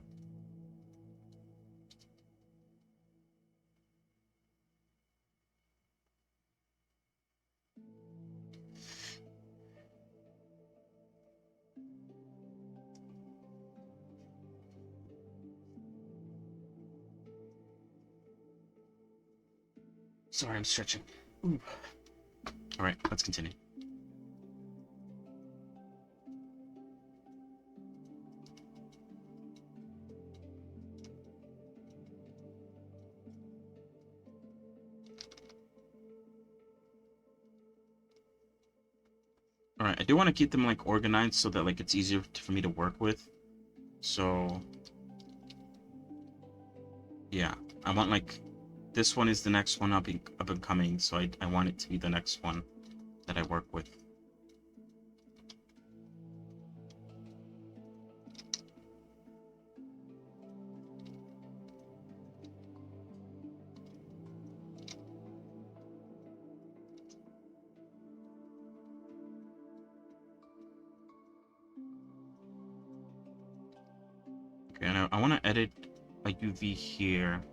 Sorry, I'm stretching. Ooh. All right, let's continue. All right, I do want to keep them like organized so that like it's easier for me to work with. So yeah, I want like this one is the next one up and coming, so I want it to be the next one that I work with. Okay, and I want to edit a UV here.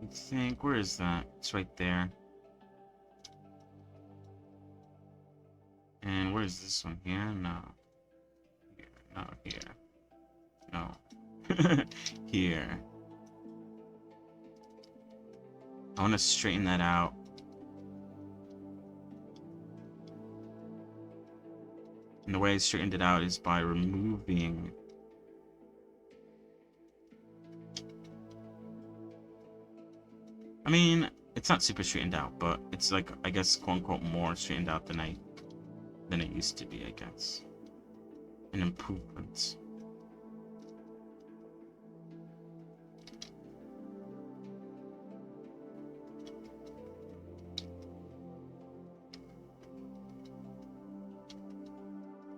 I think, where is that? It's right there. And where is this one here? No. Here. No, here. No. Here. I want to straighten that out. And the way I straightened it out is by removing... I mean, it's not super straightened out, but it's like, I guess, quote-unquote, more straightened out than it used to be, I guess. An improvement.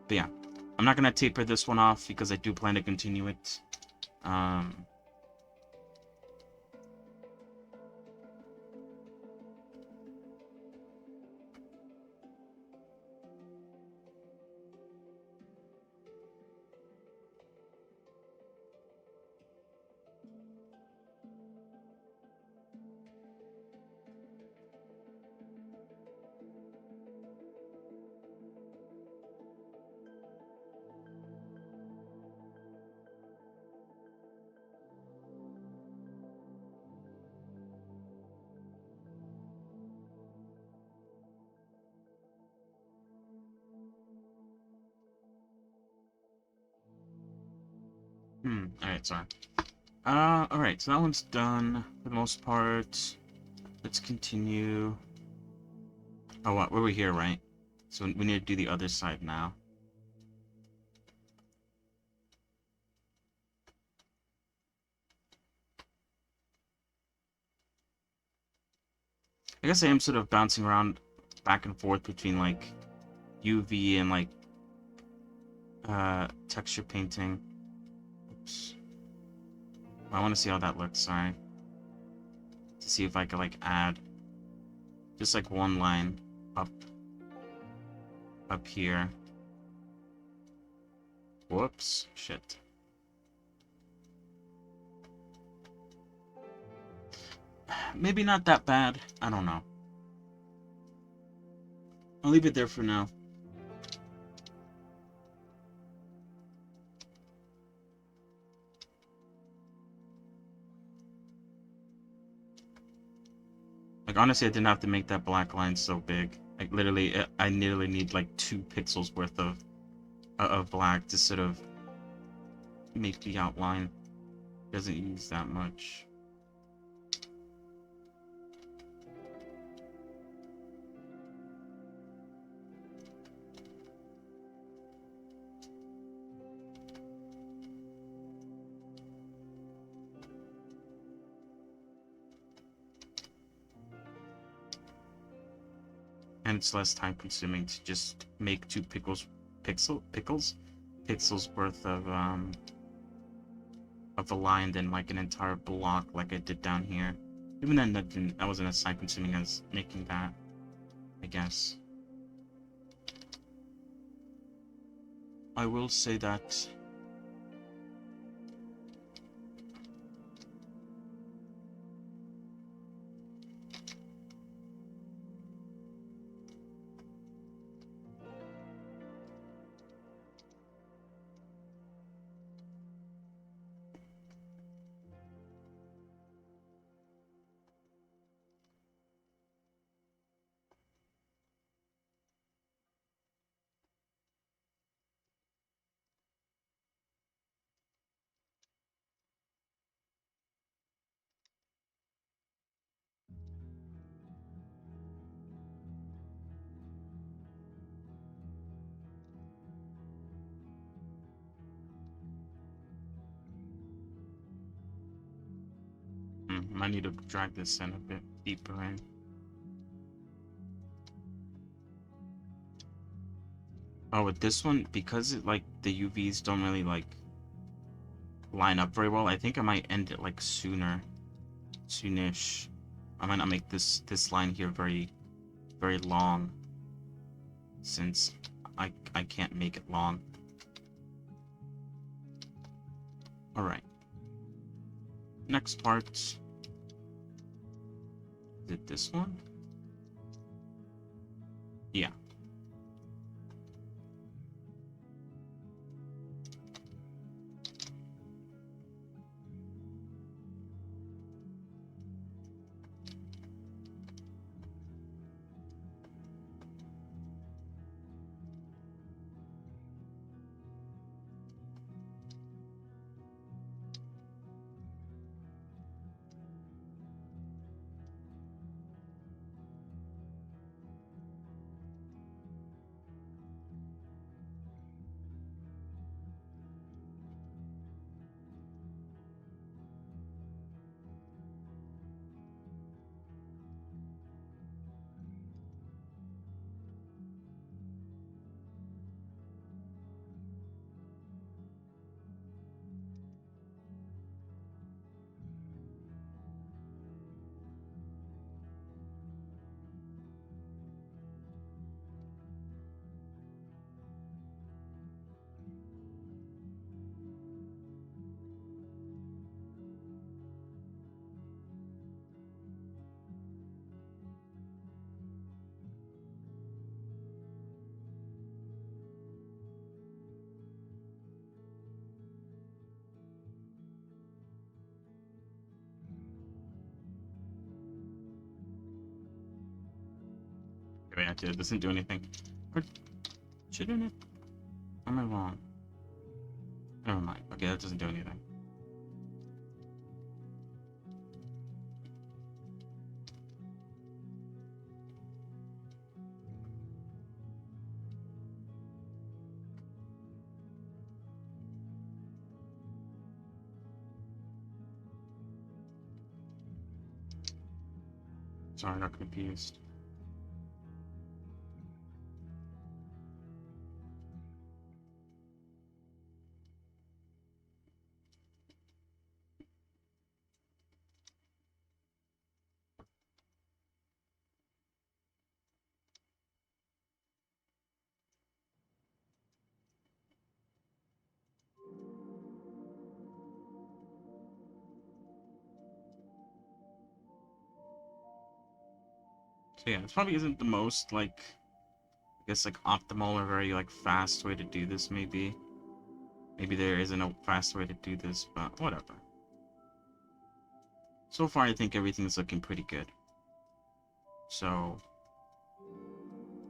But yeah, I'm not gonna taper this one off because I do plan to continue it. Alright, sorry. Alright, so that one's done for the most part. Let's continue. Oh, what? We're here, right? So we need to do the other side now. I guess I am sort of bouncing around back and forth between like UV and like texture painting. Oops. I want to see how that looks, sorry. To see if I could like add just like one line up here. Whoops, shit. Maybe not that bad. I don't know. I'll leave it there for now. Like, honestly, I didn't have to make that black line so big. Like, literally, I nearly need like 2 pixels worth of black to sort of make the outline. Doesn't use that much. And it's less time consuming to just make 2 pixels worth of a line than like an entire block like I did down here. Even then, that wasn't as time consuming as making that, I guess. I will say that I need to drag this in a bit deeper in. Oh, with this one, because it, like the UVs don't really like line up very well, I think I might end it like soonish. I might not make this line here very long, since I can't make it long. All right. Next part. Is it this one? Yeah. Wait, actually, it doesn't do anything. Or shouldn't it? Am I wrong? Never mind. Okay, that doesn't do anything. Sorry, I got confused. So yeah, this probably isn't the most like, I guess, like optimal or very like fast way to do this. Maybe there isn't a fast way to do this, but whatever. So far, I think everything's looking pretty good. So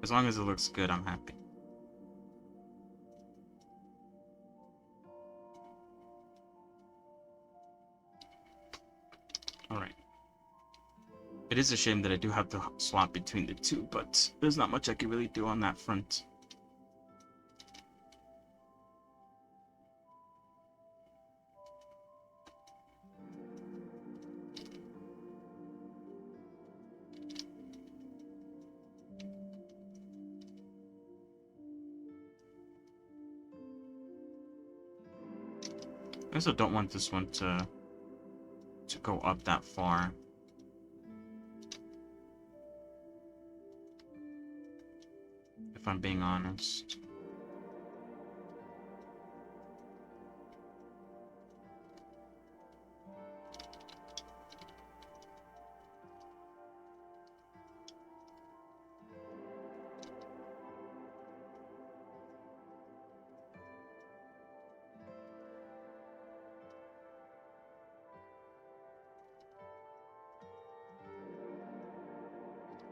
as long as it looks good, I'm happy. Alright. It is a shame that I do have to swap between the two, but there's not much I can really do on that front. I also don't want this one to go up that far. If I'm being honest.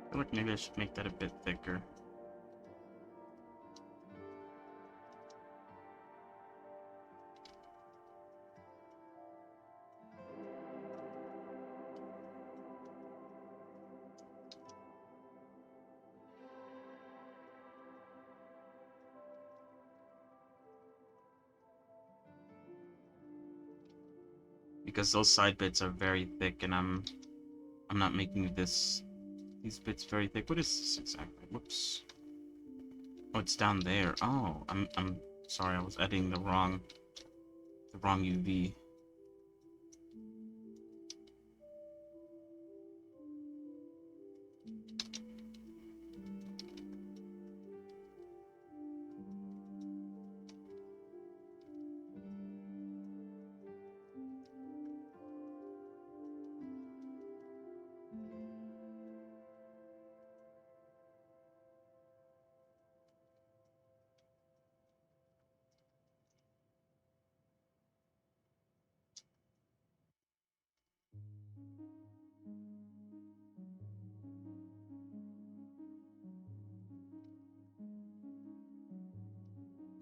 I feel like maybe I should make that a bit thicker. Because those side bits are very thick, and I'm not making these bits very thick. What is this exactly? Whoops. Oh, it's down there. Oh, I'm sorry, I was editing the wrong UV.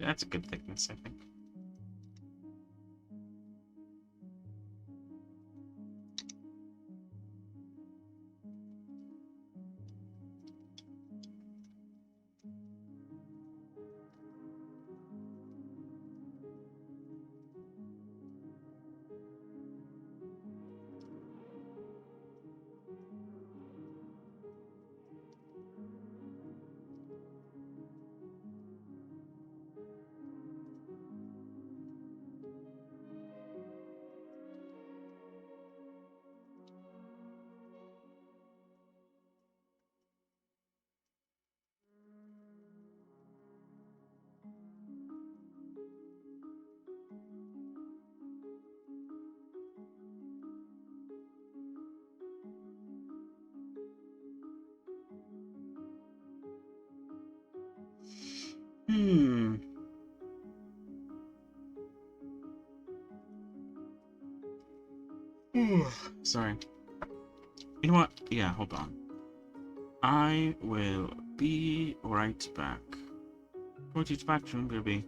That's a good thickness, I think. Hmm. Sorry. You know what? Yeah, hold on. I will be right back. What is back from baby?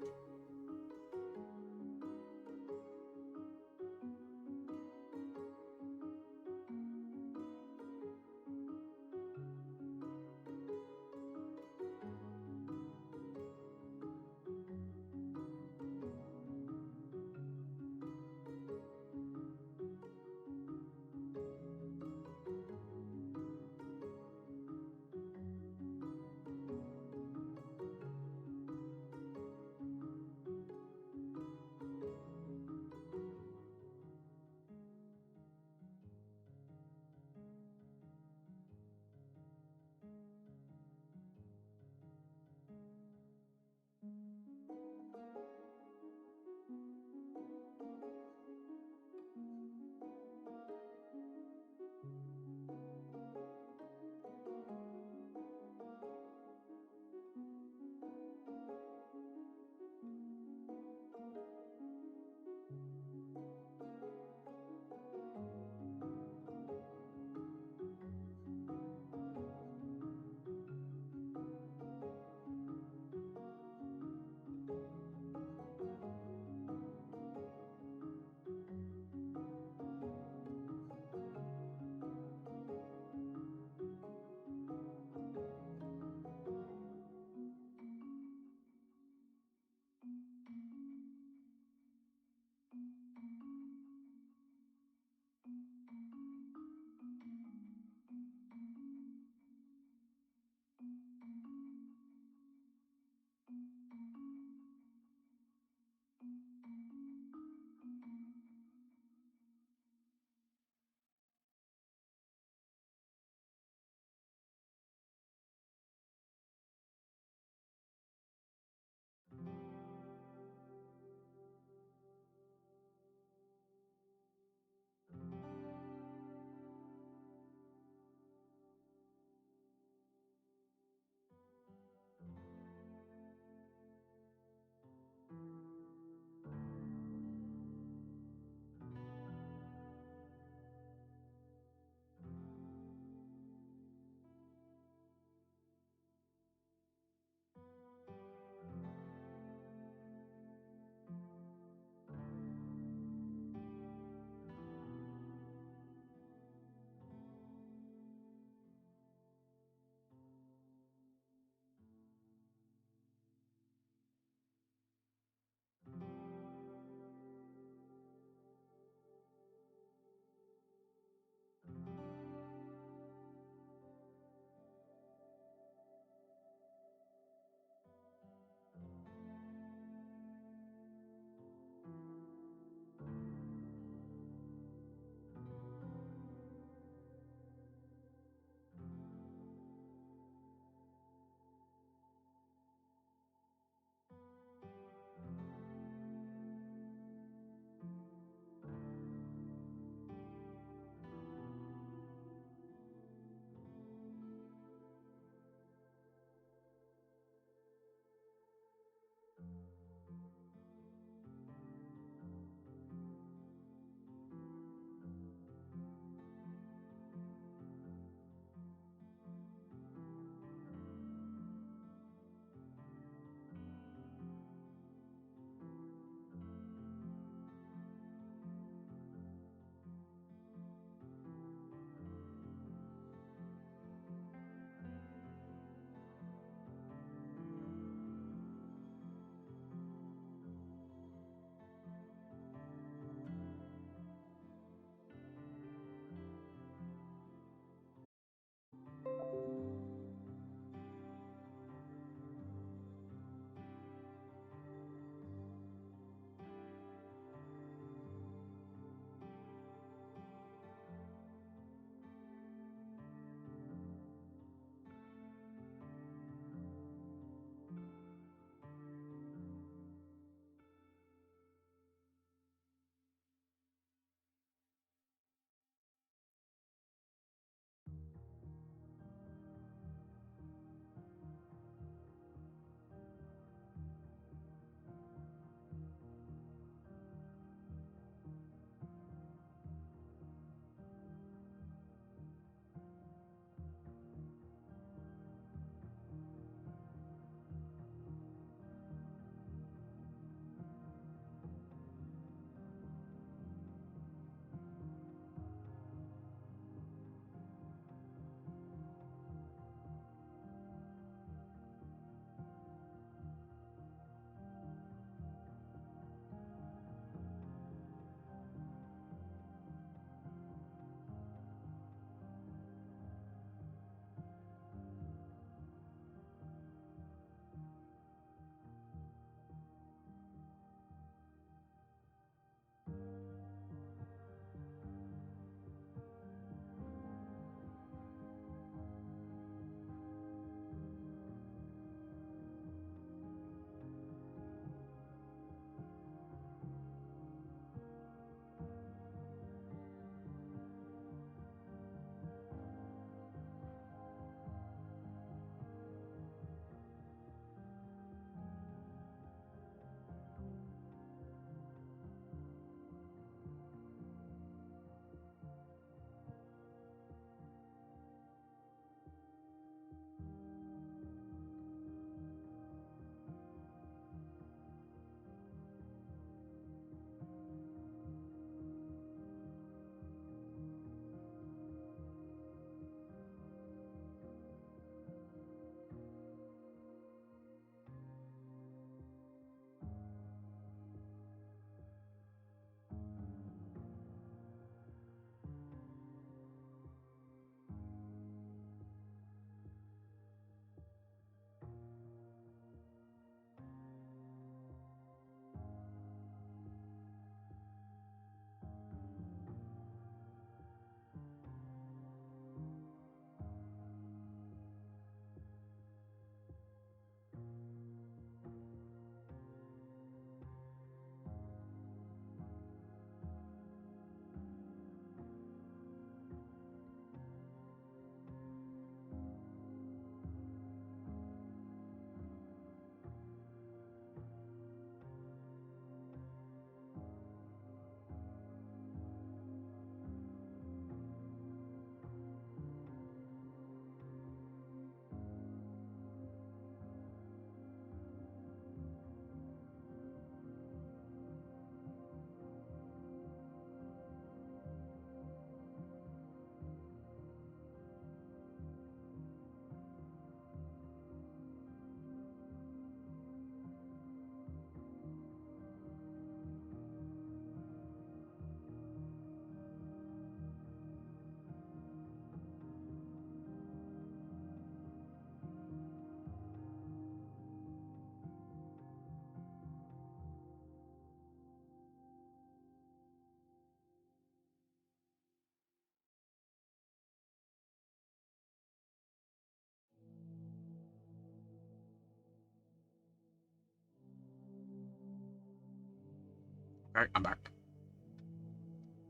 Alright, I'm back.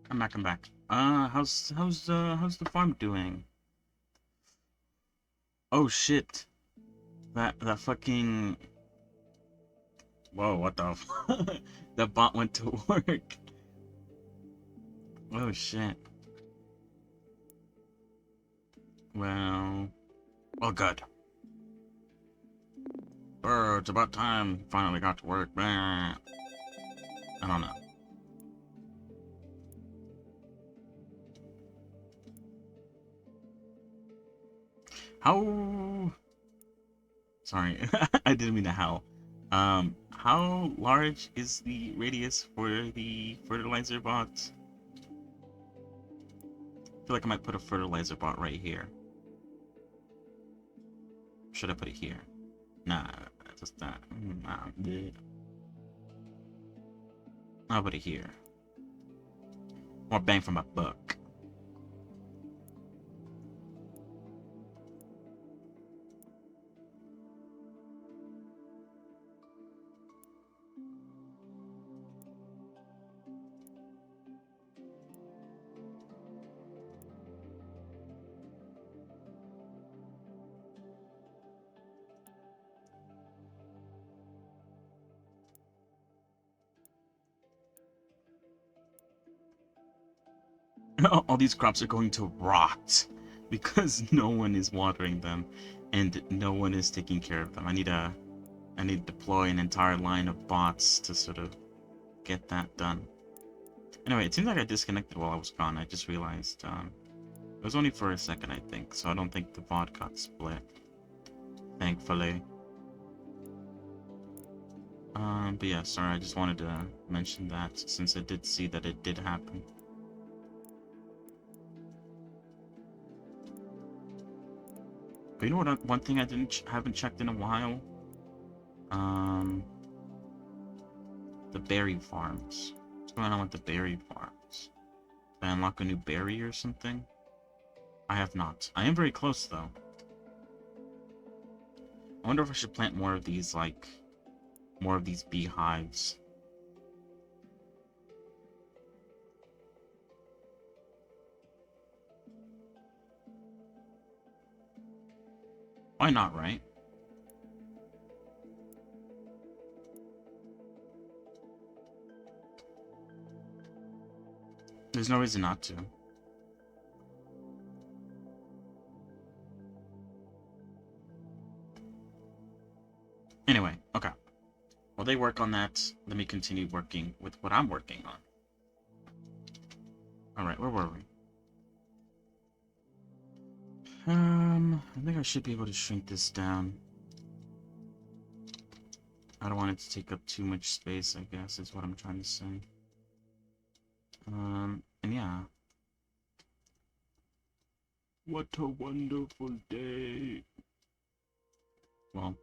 I'm back. How's the farm doing? Oh shit. That fucking whoa, what the the bot went to work. Oh shit. Well, well good. It's about time finally got to work. I don't know. How sorry, I didn't mean to howl. How large is the radius for the fertilizer bot? I feel like I might put a fertilizer bot right here. Should I put it here? Nah, just that. Nah, I'll put it here. More bang for my buck. All these crops are going to rot because no one is watering them and no one is taking care of them. I need to deploy an entire line of bots to sort of get that done. Anyway, it seems like I disconnected while I was gone. I just realized it was only for a second, I think, so I don't think the VOD got split. Thankfully. But yeah, sorry, I just wanted to mention that since I did see that it did happen. But you know what? One thing I haven't checked in a while. The berry farms. What's going on with the berry farms? Did I unlock a new berry or something? I have not. I am very close though. I wonder if I should plant more of these, like, more of these beehives. Why not, right? There's no reason not to. Anyway, okay. While they work on that, let me continue working with what I'm working on. Alright, where were we? I think I should be able to shrink this down. I don't want it to take up too much space, I guess, is what I'm trying to say. And yeah. What a wonderful day. Well.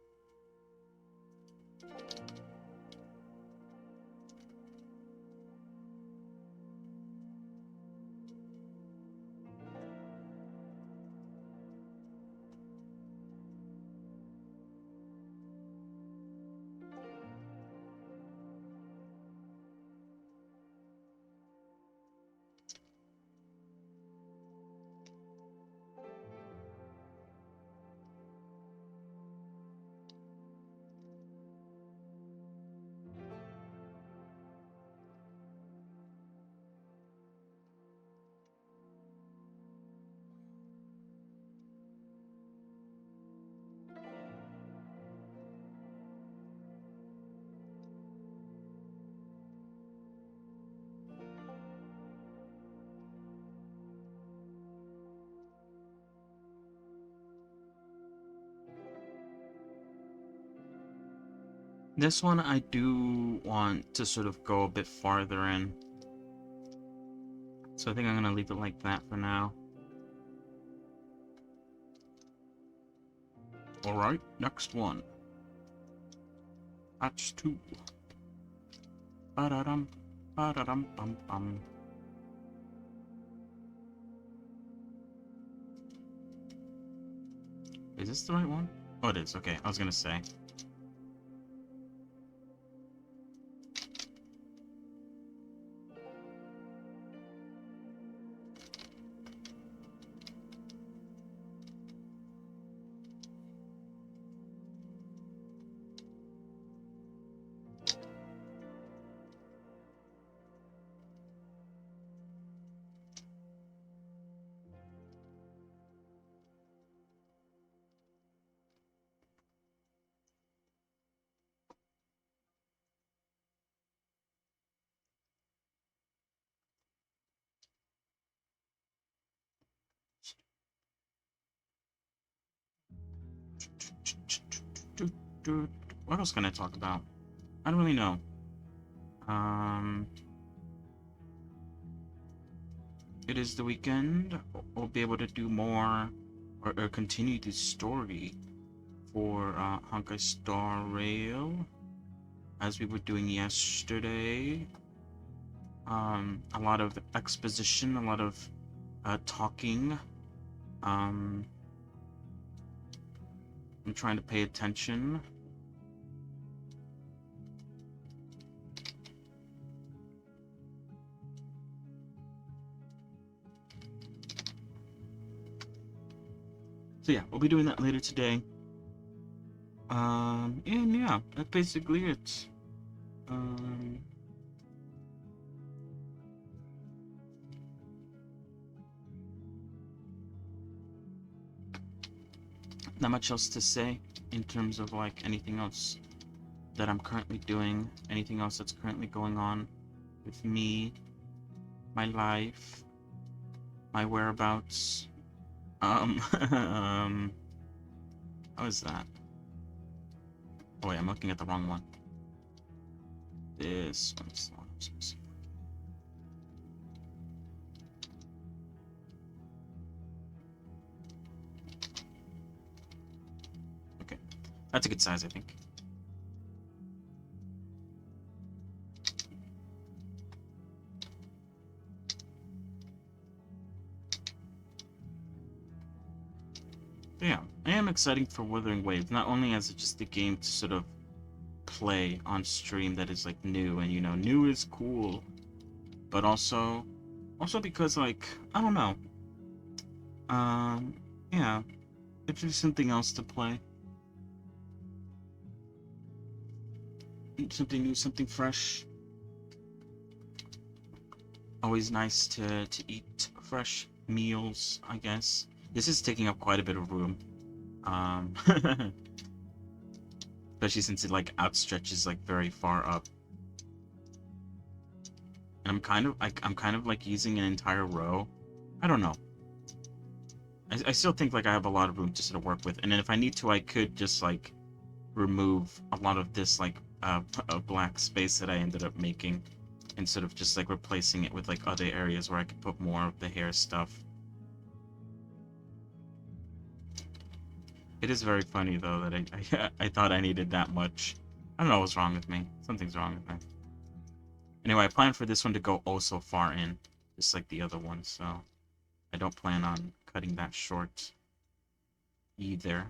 This one I do want to sort of go a bit farther in. So I think I'm going to leave it like that for now. Alright, next one. Hatch 2. Ba-da-dum, ba-da-dum, bum, bum. Is this the right one? Oh, it is. Okay, I was going to say. What else can I talk about? I don't really know. It is the weekend. We'll be able to do more or continue the story for Honkai Star Rail as we were doing yesterday. A lot of exposition, a lot of talking. I'm trying to pay attention. So yeah, we'll be doing that later today. And yeah, that's basically it. Not much else to say in terms of like anything else that I'm currently doing, anything else that's currently going on with me, my life, my whereabouts. How is that? Oh wait, I'm looking at the wrong one. This one's okay. That's a good size, I think. Yeah, I am excited for Wuthering Waves, not only as just a game to sort of play on stream that is like new, and you know, new is cool, but also because like, I don't know, yeah, it's just something else to play, something new, something fresh. Always nice to eat fresh meals, I guess. This is taking up quite a bit of room. Especially since it like outstretches like very far up. And I'm kind of like using an entire row. I don't know. I still think like I have a lot of room to sort of work with, and then if I need to, I could just like remove a lot of this like black space that I ended up making, instead of just like replacing it with like other areas where I could put more of the hair stuff. It is very funny though that I thought I needed that much. I don't know what's wrong with me. Something's wrong with me. Anyway, I plan for this one to go oh so far in, just like the other one, so I don't plan on cutting that short either.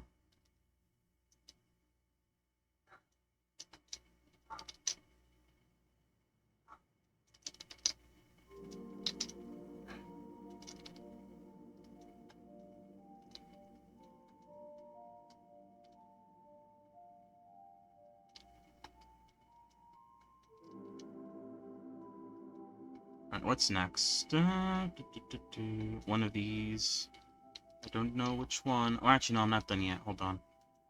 Alright, what's next? One of these. I don't know which one. Oh, actually, no, I'm not done yet. Hold on.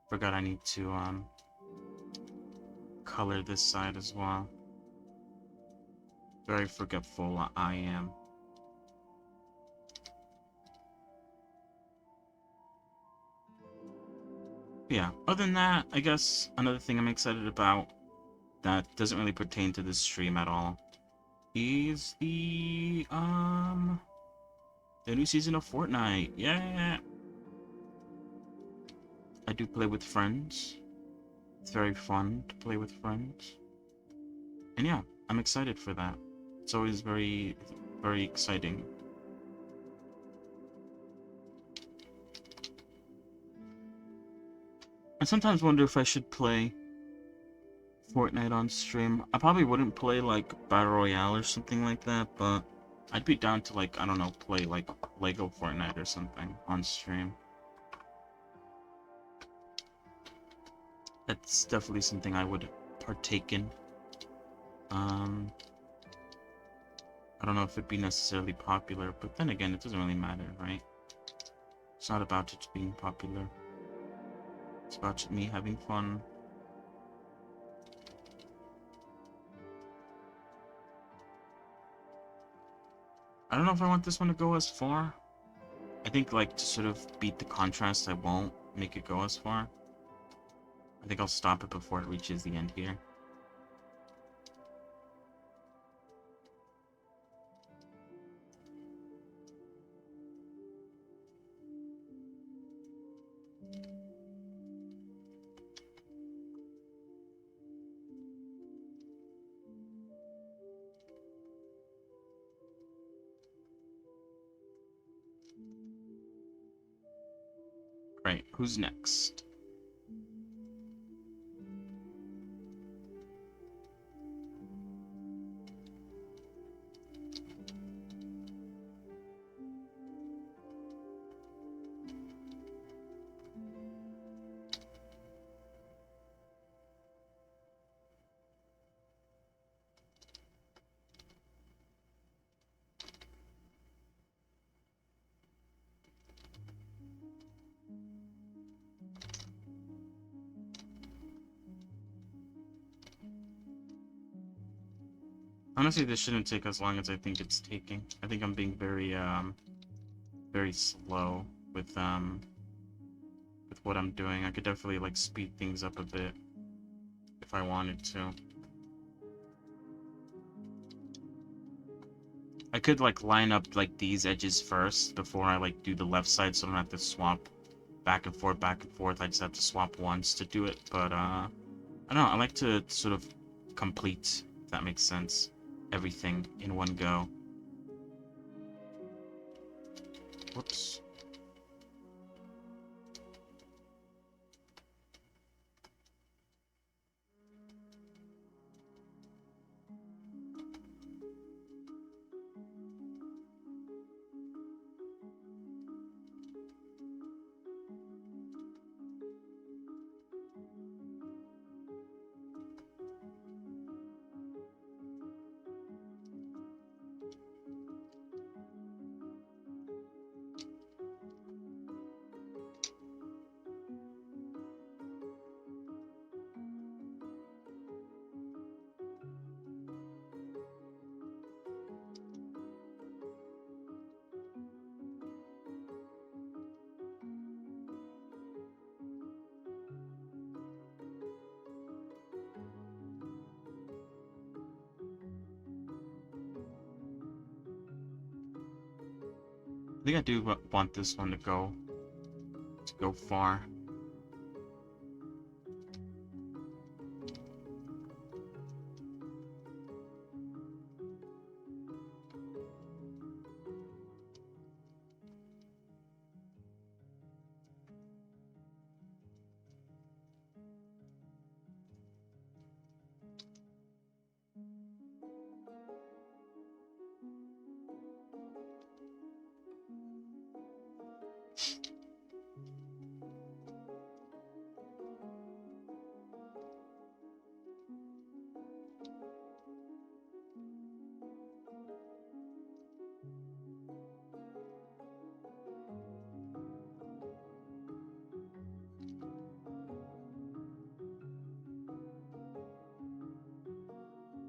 Forgot I need to, color this side as well. Very forgetful I am. Yeah, other than that, I guess another thing I'm excited about that doesn't really pertain to this stream at all is the new season of Fortnite. Yeah, I do play with friends. It's very fun to play with friends, and yeah, I'm excited for that. It's always very, very exciting. I sometimes wonder if I should play Fortnite on stream. I probably wouldn't play like Battle Royale or something like that, but I'd be down to like, I don't know, play like Lego Fortnite or something on stream. That's definitely something I would partake in. I don't know if it'd be necessarily popular, but then again, it doesn't really matter, right? It's not about it being popular. It's about me having fun. I don't know if I want this one to go as far. I think, like, to sort of beat the contrast, I won't. make it go as far. I think I'll stop it before it reaches the end here. Right, who's next? Honestly, this shouldn't take as long as I think it's taking. I think I'm being very slow with what I'm doing. I could definitely like speed things up a bit if I wanted to. I could like line up like these edges first before I like do the left side, so I don't have to swap back and forth, back and forth. I just have to swap once to do it. But I don't know. I like to sort of complete, if that makes sense, everything in one go. Whoops. I think I do want this one to go far.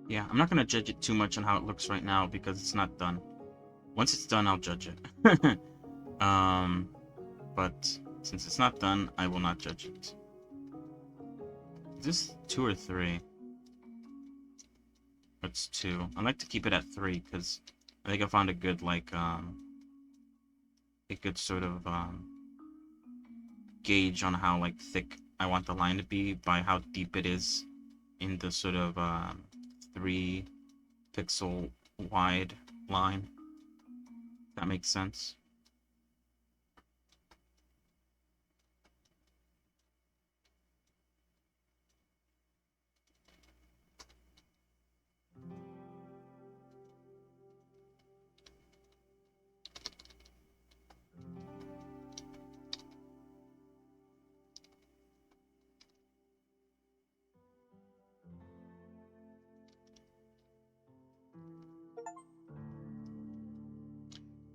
Yeah, I'm not gonna judge it too much on how it looks right now because it's not done. Once it's done, I'll judge it. But since it's not done, I will not judge it. Is this 2 or 3? It's 2. I like to keep it at 3 because I think I found a good a good sort of gauge on how like thick I want the line to be by how deep it is in the sort of 3 pixel wide line. If that makes sense.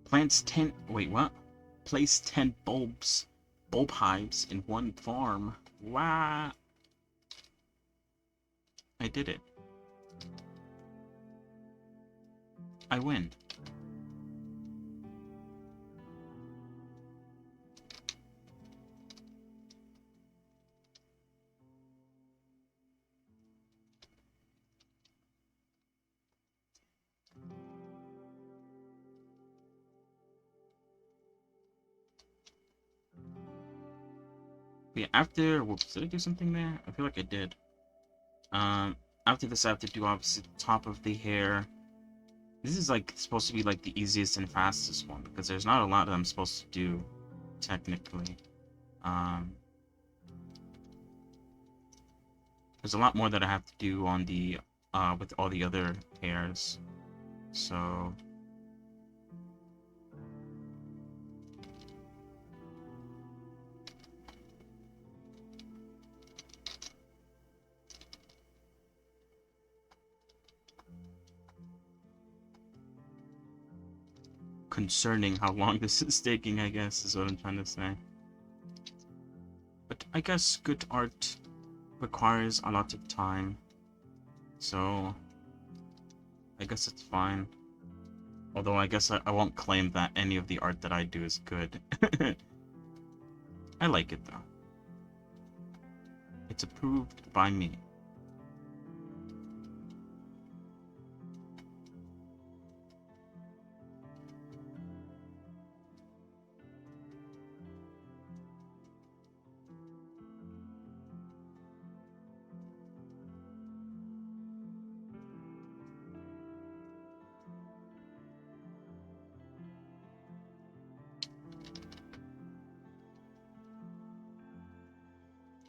Plants 10. Wait, what? Place 10 bulb hives in one farm. Wow. I did it. I win. Yeah, after, whoops, did I do something there? I feel like I did. Um, After this, I have to do obviously the top of the hair. This is like supposed to be like the easiest and fastest one because there's not a lot that I'm supposed to do technically. Um, there's a lot more that I have to do on the with all the other hairs. So concerning how long this is taking, I guess, is what I'm trying to say. But I guess good art requires a lot of time, so I guess it's fine. Although I guess I won't claim that any of the art that I do is good. I like it though. It's approved by me.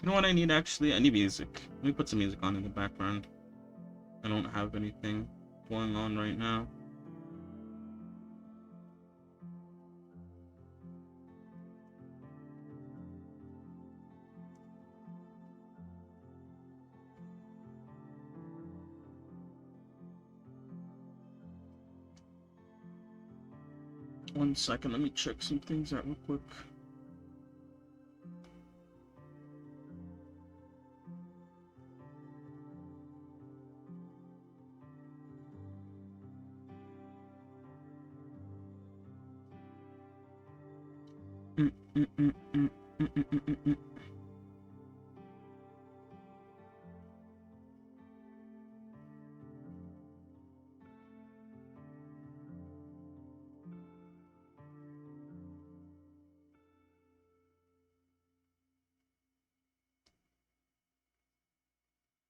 You know what I need actually? I need music. Let me put some music on in the background. I don't have anything going on right now. One second, let me check some things out real quick. Mm, mm, mm, mm, mm, mm, mm, mm, mm.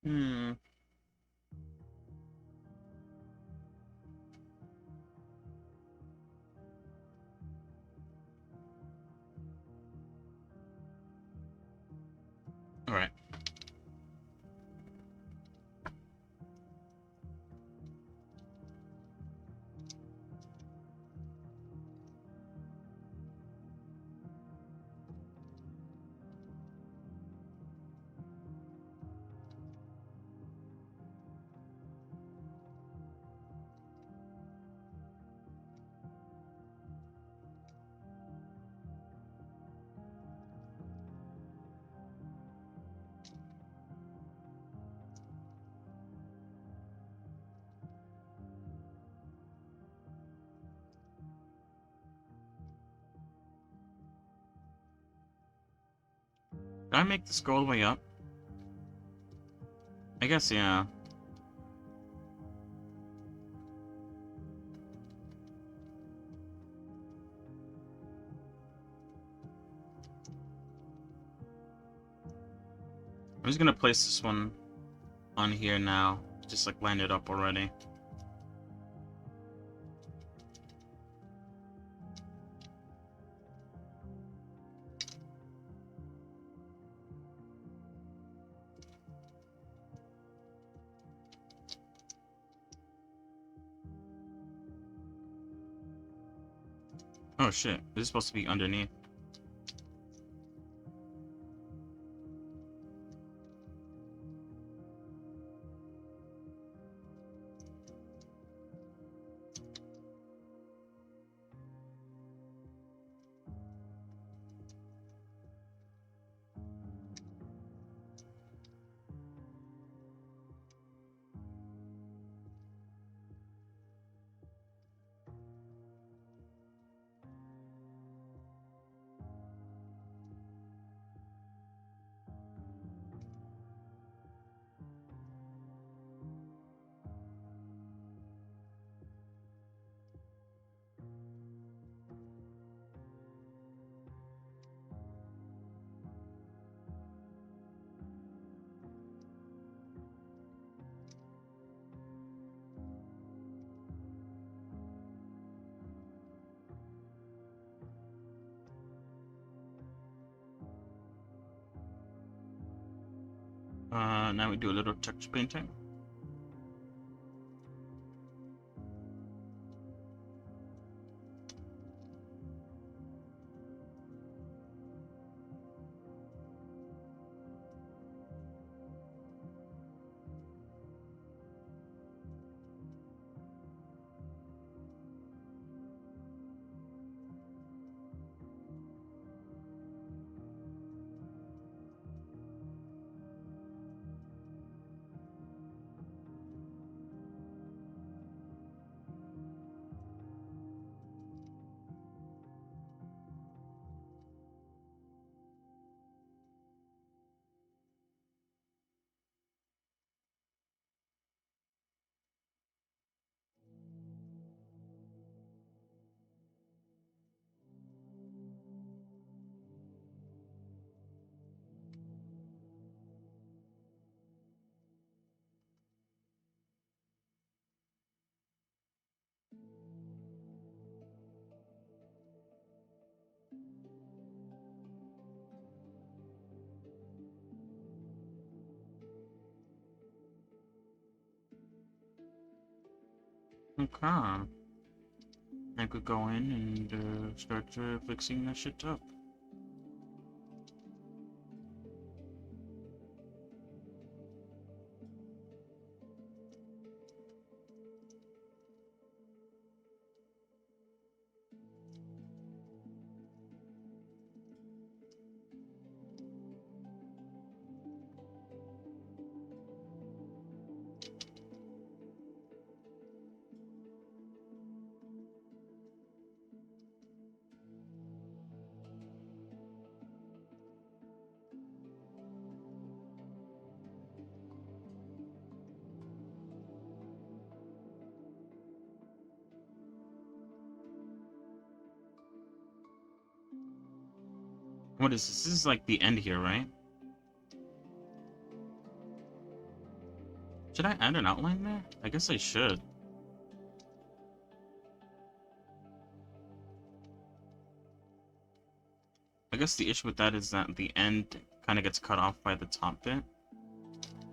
Hmm. All right. Did I make this go all the way up? I guess, yeah. I'm just gonna place this one on here now. Just like line it up already. Oh shit, this is supposed to be underneath. Now we do a little texture painting. Okay. I could go in and start fixing that shit up. What is this? This is like the end here, right? Should I add an outline there? I guess I should. I guess the issue with that is that the end kind of gets cut off by the top bit.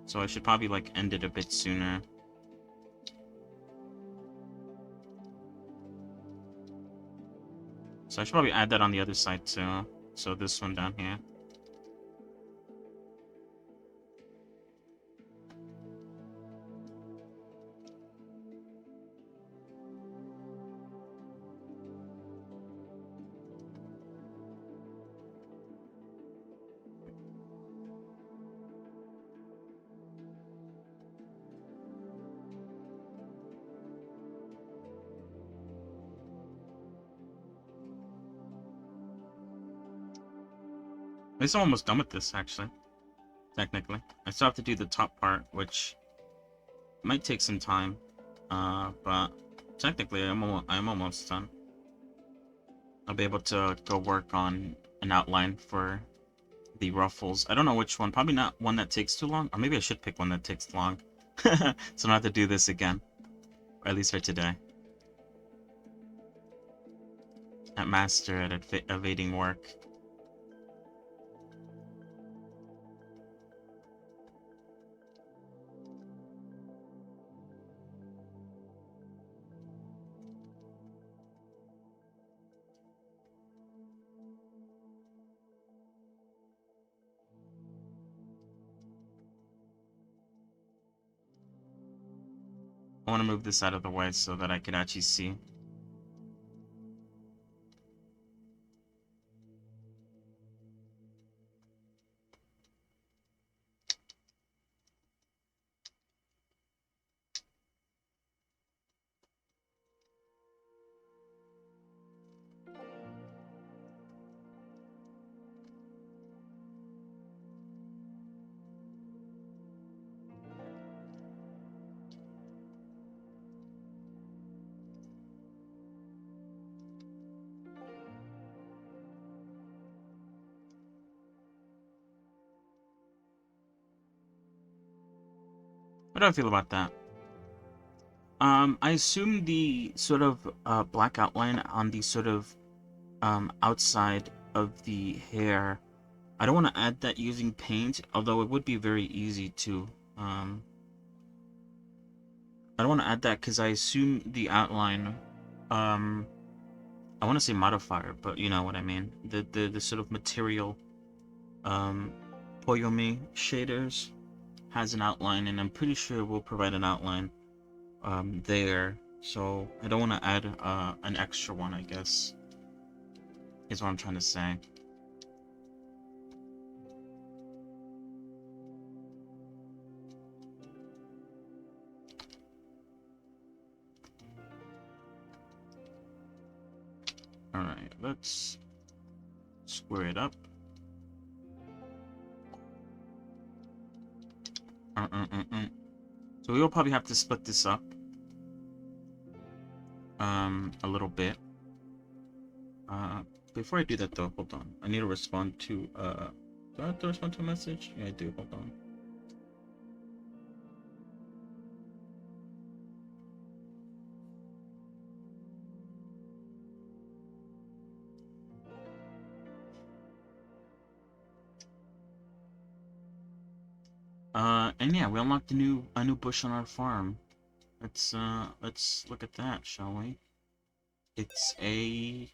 So I should probably like end it a bit sooner. So I should probably add that on the other side too. So this one down here. At least I'm almost done with this actually. Technically. I still have to do the top part, which might take some time. But technically I'm almost done. I'll be able to go work on an outline for the ruffles. I don't know which one. Probably not one that takes too long. Or maybe I should pick one that takes long. So I don't have to do this again. Or at least for today. At master at evading work. I want to move this out of the way so that I can actually see. What do I feel about that? I assume the sort of black outline on the sort of outside of the hair I don't want to add that using paint, although it would be very easy to. I don't want to add that because I assume the outline, um, I want to say modifier, but you know what I mean. The sort of material, um, Poyomi shaders has an outline, and I'm pretty sure we'll provide an outline, there. So I don't want to add, an extra one, I guess, is what I'm trying to say. Alright, let's square it up. So we will probably have to split this up, a little bit. Before I do that though, hold on. I need to respond to, do I have to respond to a message? Yeah, I do. Hold on. And yeah, we unlocked a new bush on our farm. Let's look at that, shall we? It's a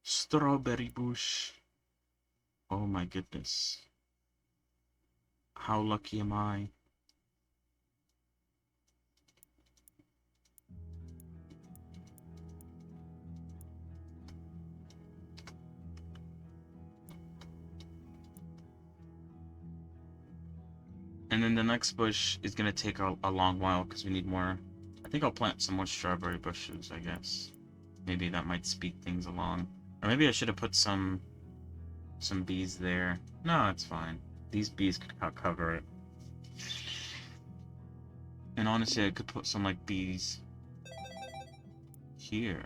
strawberry bush. Oh my goodness. How lucky am I? And then the next bush is gonna take a long while because we need more. I think I'll plant some more strawberry bushes, I guess. Maybe that might speed things along. Or maybe I should have put some bees there. No, it's fine. These bees could cover it. And honestly, I could put some like bees here.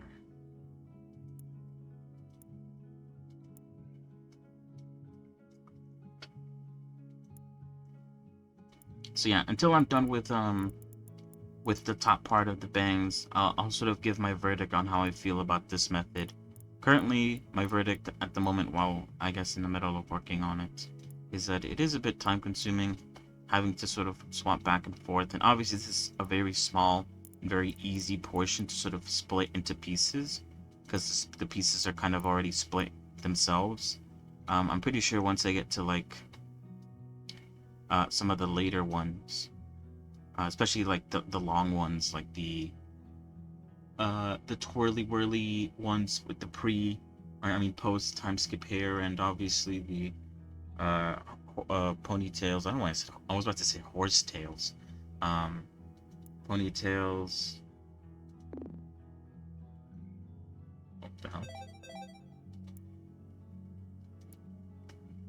So yeah, until I'm done with the top part of the bangs, I'll sort of give my verdict on how I feel about this method. Currently, my verdict at the moment, while I guess in the middle of working on it, is that it is a bit time consuming, having to sort of swap back and forth. And obviously, this is a very small and very easy portion to sort of split into pieces, because the pieces are kind of already split themselves. I'm pretty sure once I get to like, some of the later ones, especially like the long ones, like the twirly whirly ones with the or I mean post time skip hair, and obviously the uh, ponytails. I don't know why I was about to say horse tails. Um, Ponytails. What the hell?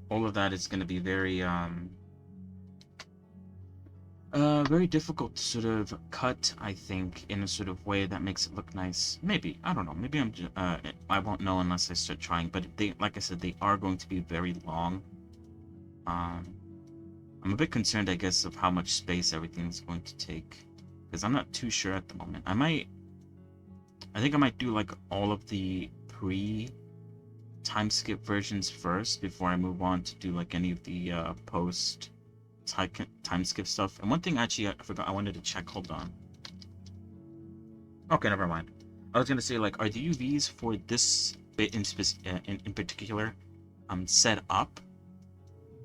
All of that is going to be very difficult to sort of cut, I think, in a sort of way that makes it look nice. Maybe, I don't know. Maybe I won't know unless I start trying. But they, like I said, they are going to be very long. Um, I'm a bit concerned, I guess, of how much space everything's going to take, because I'm not too sure at the moment. I think I might do like all of the time skip versions first before I move on to do like any of the post time skip stuff. And one thing actually I forgot I wanted to check. Hold on. Okay, never mind. I was gonna say, like, are the UVs for this bit in particular set up?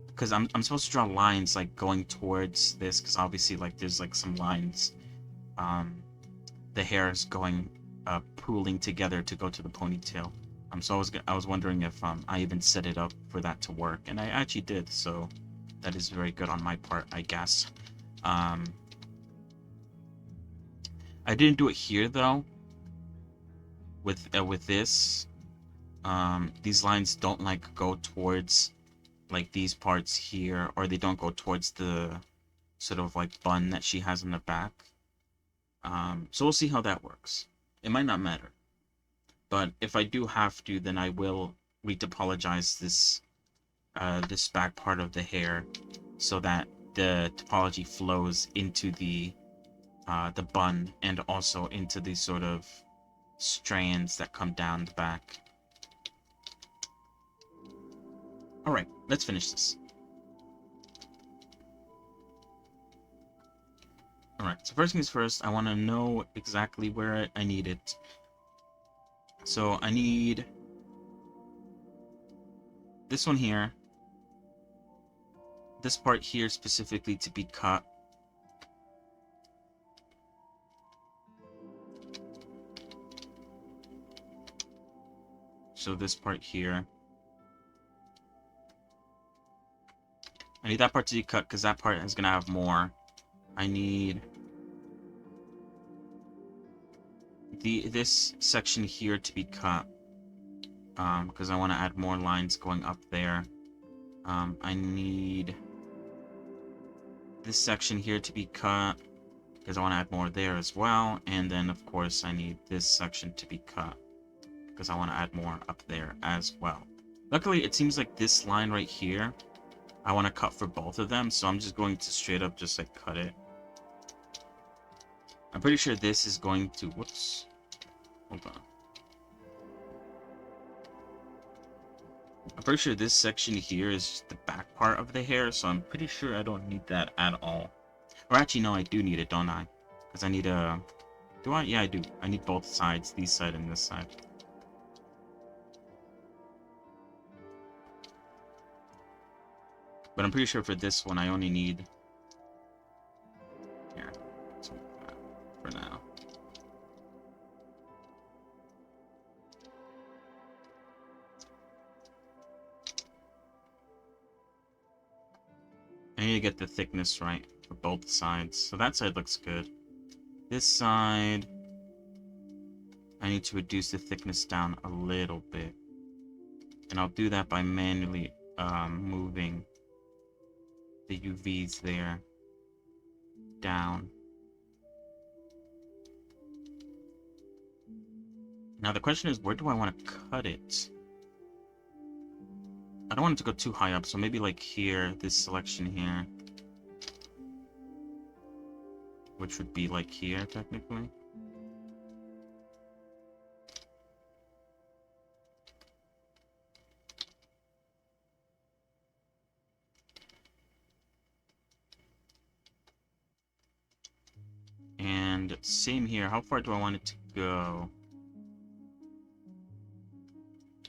Because I'm supposed to draw lines like going towards this, because obviously like there's like some lines, um the hair is going, pooling together to go to the ponytail. So I was wondering if I even set it up for that to work, and I actually did. So that is very good on my part, I guess. Um, I didn't do it here though. With this, these lines don't like go towards like these parts here, or they don't go towards the sort of like bun that she has in the back. So we'll see how that works. It might not matter, but if I do have to, then I will retopologize this back part of the hair so that the topology flows into the bun and also into the sort of strands that come down the back. Alright, let's finish this. Alright, so first things first, I want to know exactly where I need it. So I need this one here, this part here specifically to be cut. So this part here. I need that part to be cut because that part is going to have more. I need this section here to be cut because I want to add more lines going up there. I need this section here to be cut because I want to add more there as well. And then, of course, I need this section to be cut because I want to add more up there as well. Luckily, it seems like this line right here, I want to cut for both of them. So I'm just going to straight up just like cut it. I'm pretty sure this is going to... Whoops. Hold on. I'm pretty sure this section here is just the back part of the hair, so I'm pretty sure I don't need that at all. Or actually, no, I do need it, don't I? Because I need a... Do I? Yeah, I do. I need both sides, this side and this side. But I'm pretty sure for this one, I only need... Here, let's move that for now. I need to get the thickness right for both sides. So that side looks good. This side, I need to reduce the thickness down a little bit. And I'll do that by manually moving the UVs there down. Now the question is, where do I want to cut it? I don't want it to go too high up, so maybe like here, this selection here. Which would be like here, technically. And same here, how far do I want it to go?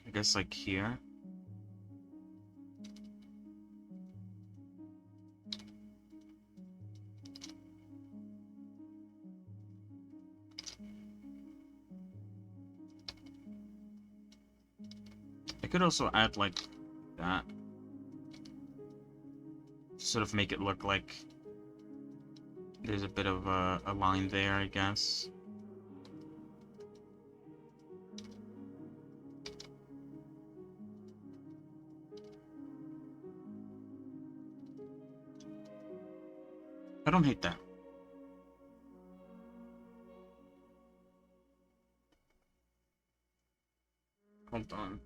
I guess like here. I could also add like that. Sort of make it look like there's a bit of a line there, I guess. I don't hate that. Hold on.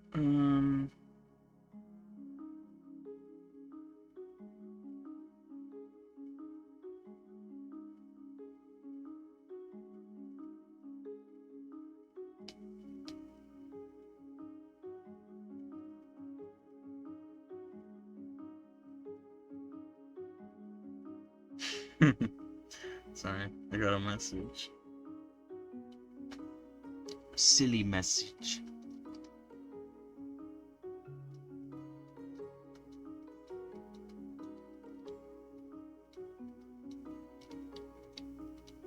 Sorry, I got a message. Silly message.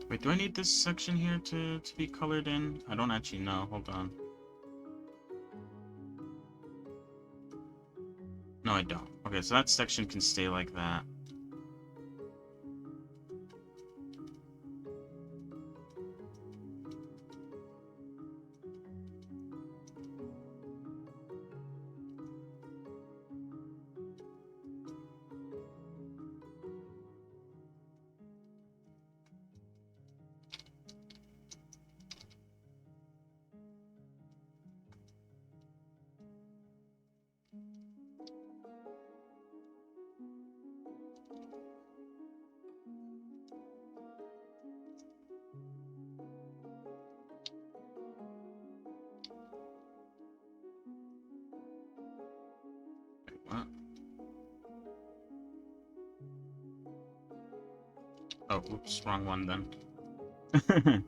Wait, do I need this section here to be colored in? I don't actually know. Hold on. No, I don't. Okay, so that section can stay like that. Oh, oops, wrong one then.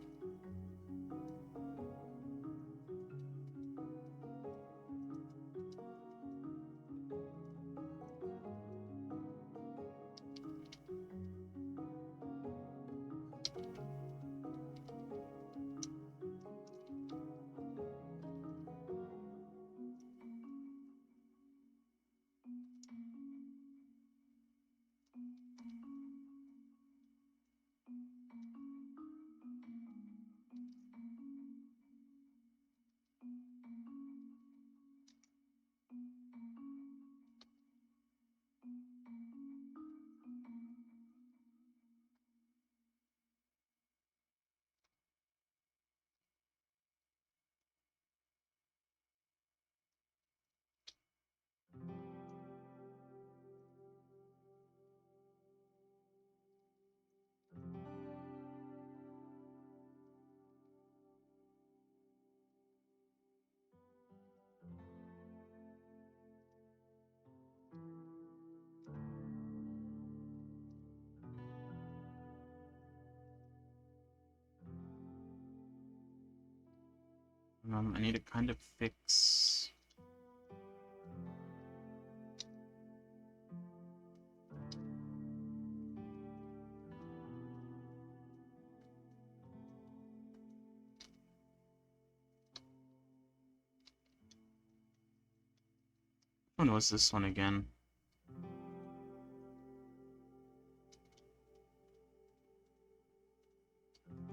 I need to kind of fix. When was this one again?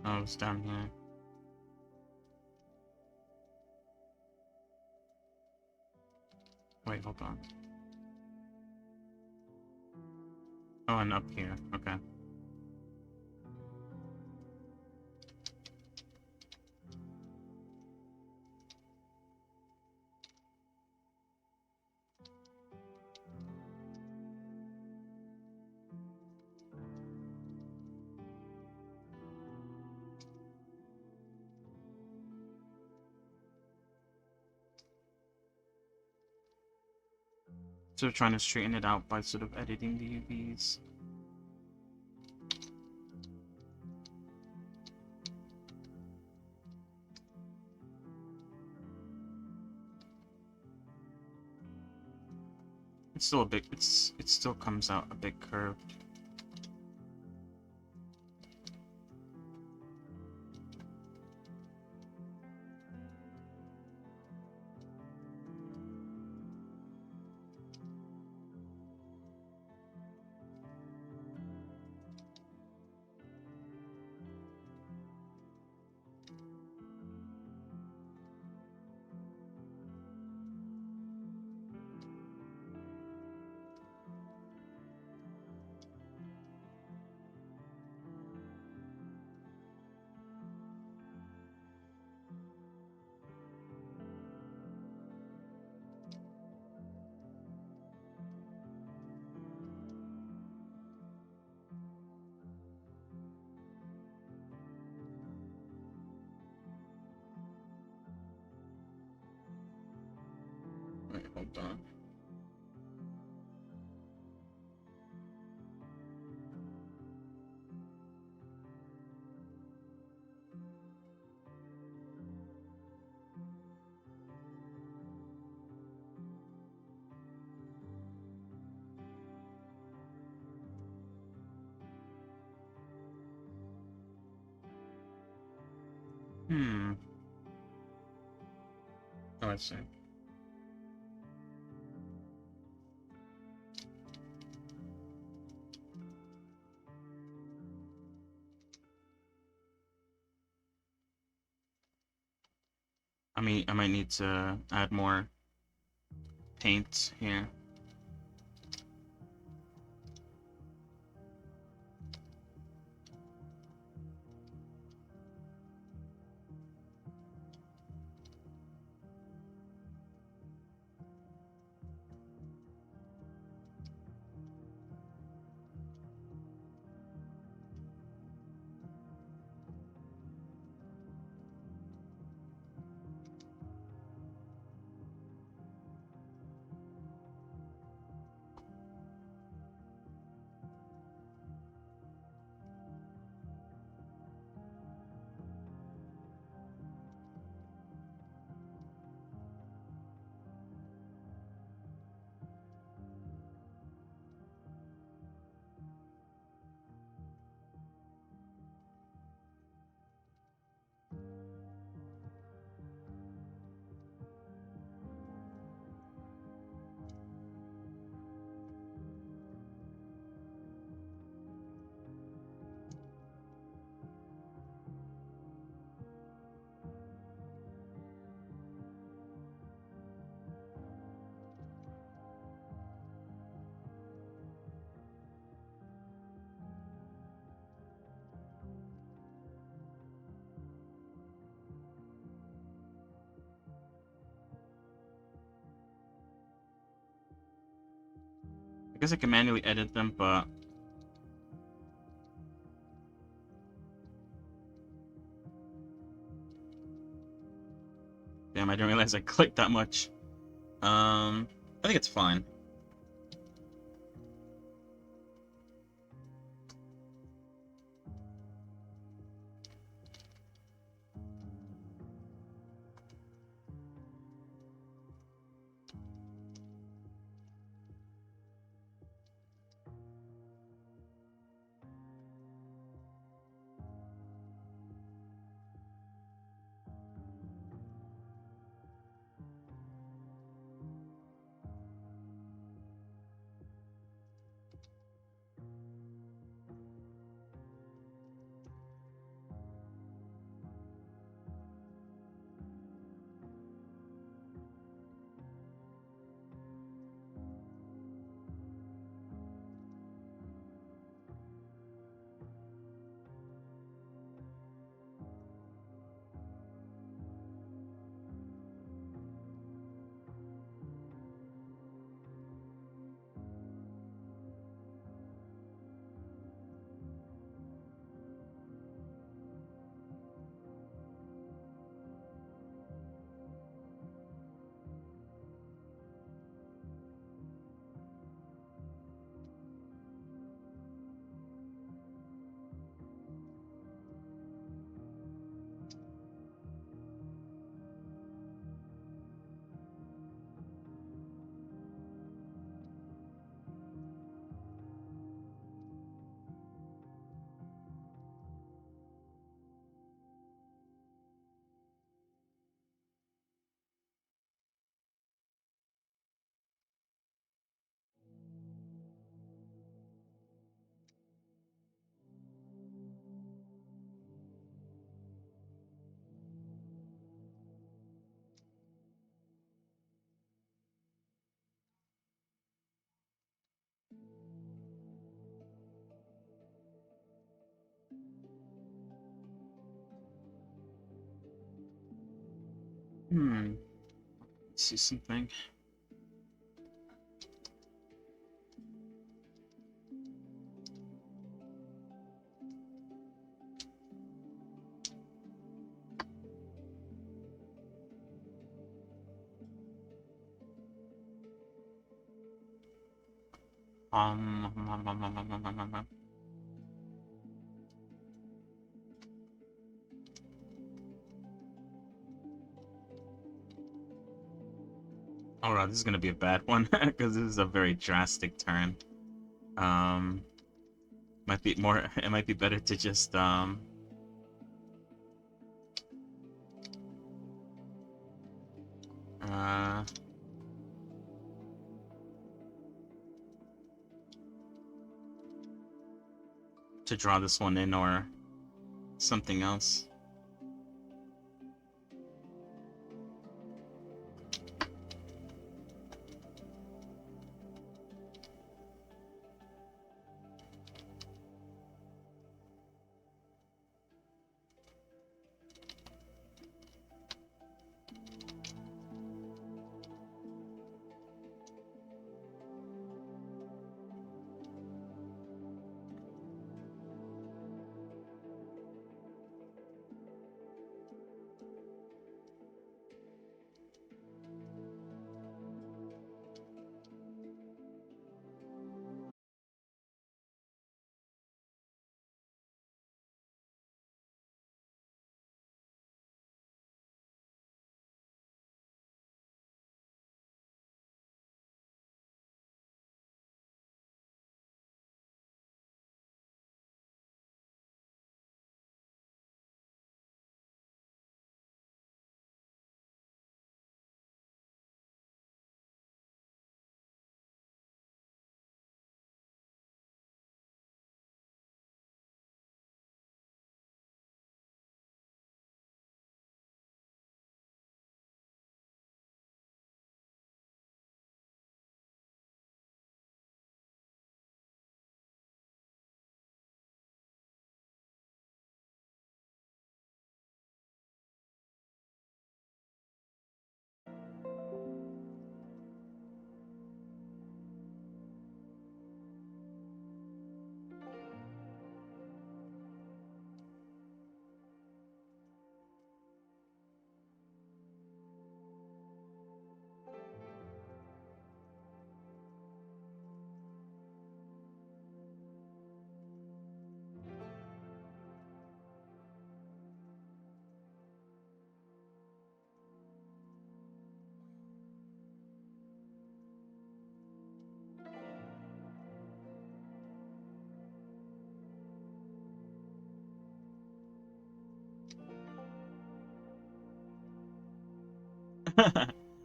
Oh, it's down here. Wait, hold on. Oh, and up here. Okay. So trying to straighten it out by sort of editing the UVs. It's still a bit. It still comes out a bit curved. Wait, hold on. Hmm. Oh, I see. I might need to add more paint here. guess I can manually edit them, but damn, I didn't realize I clicked that much. I think it's fine. Let's see something. Um, um, um, um, um, um, um, um. Oh, wow, this is gonna be a bad one because this is a very drastic turn. Um, might be more. It might be better to just uh to draw this one in or something else.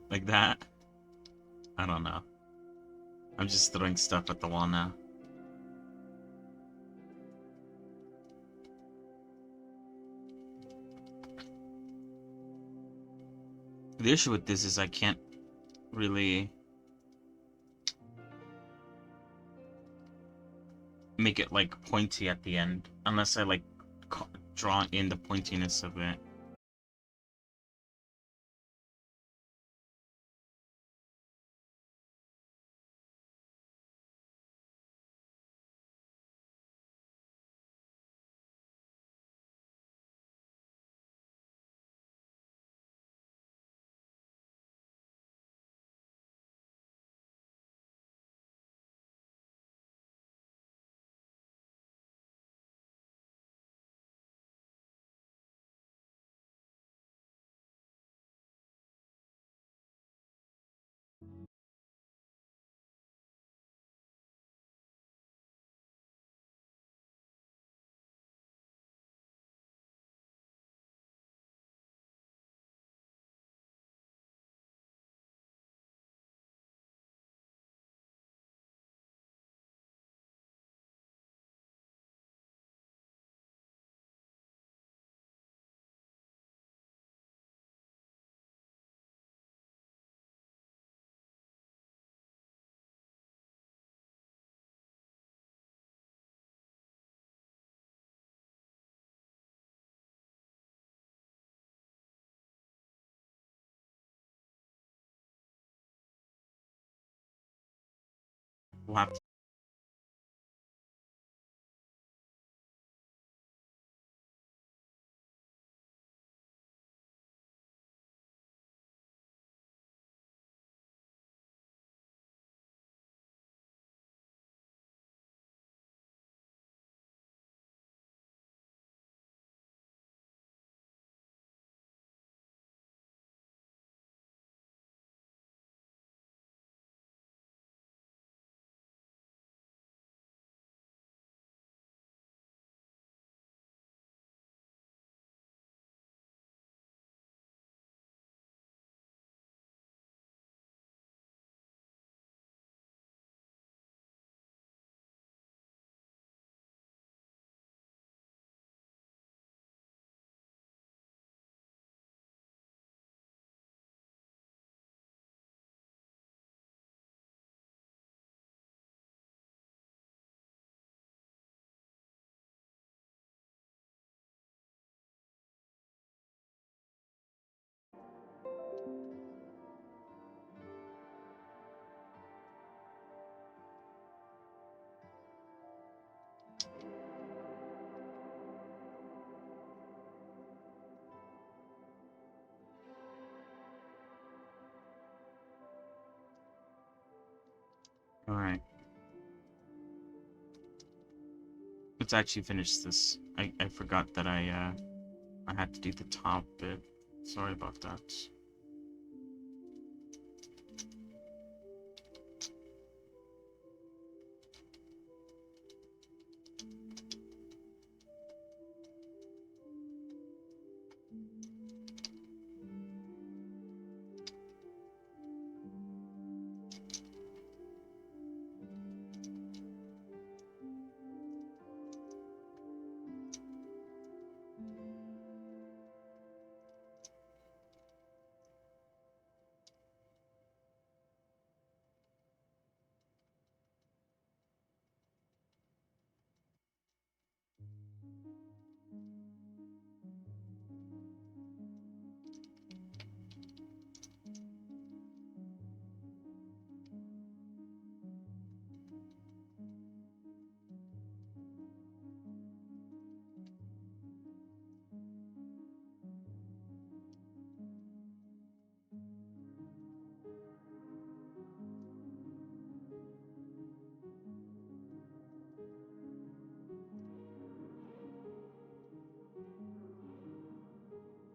Like that. I don't know. I'm just throwing stuff at the wall now. The issue with this is I can't really make it like pointy at the end unless I like draw in the pointiness of it. We'll have to. All right. Let's actually finish this. I forgot that I had to do the top bit. Sorry about that.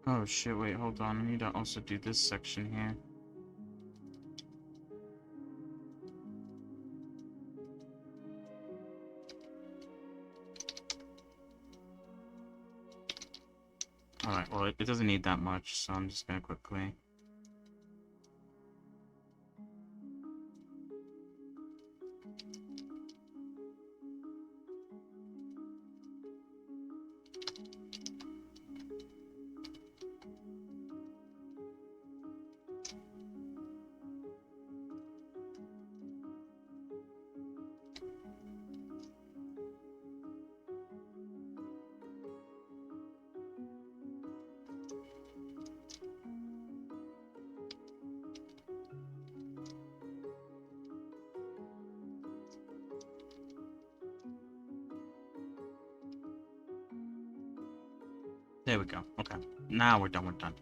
Oh shit, wait, hold on. I need to also do this section here. Alright, well, it doesn't need that much, so I'm just gonna quickly There we go. Okay. Now we're done. We're done.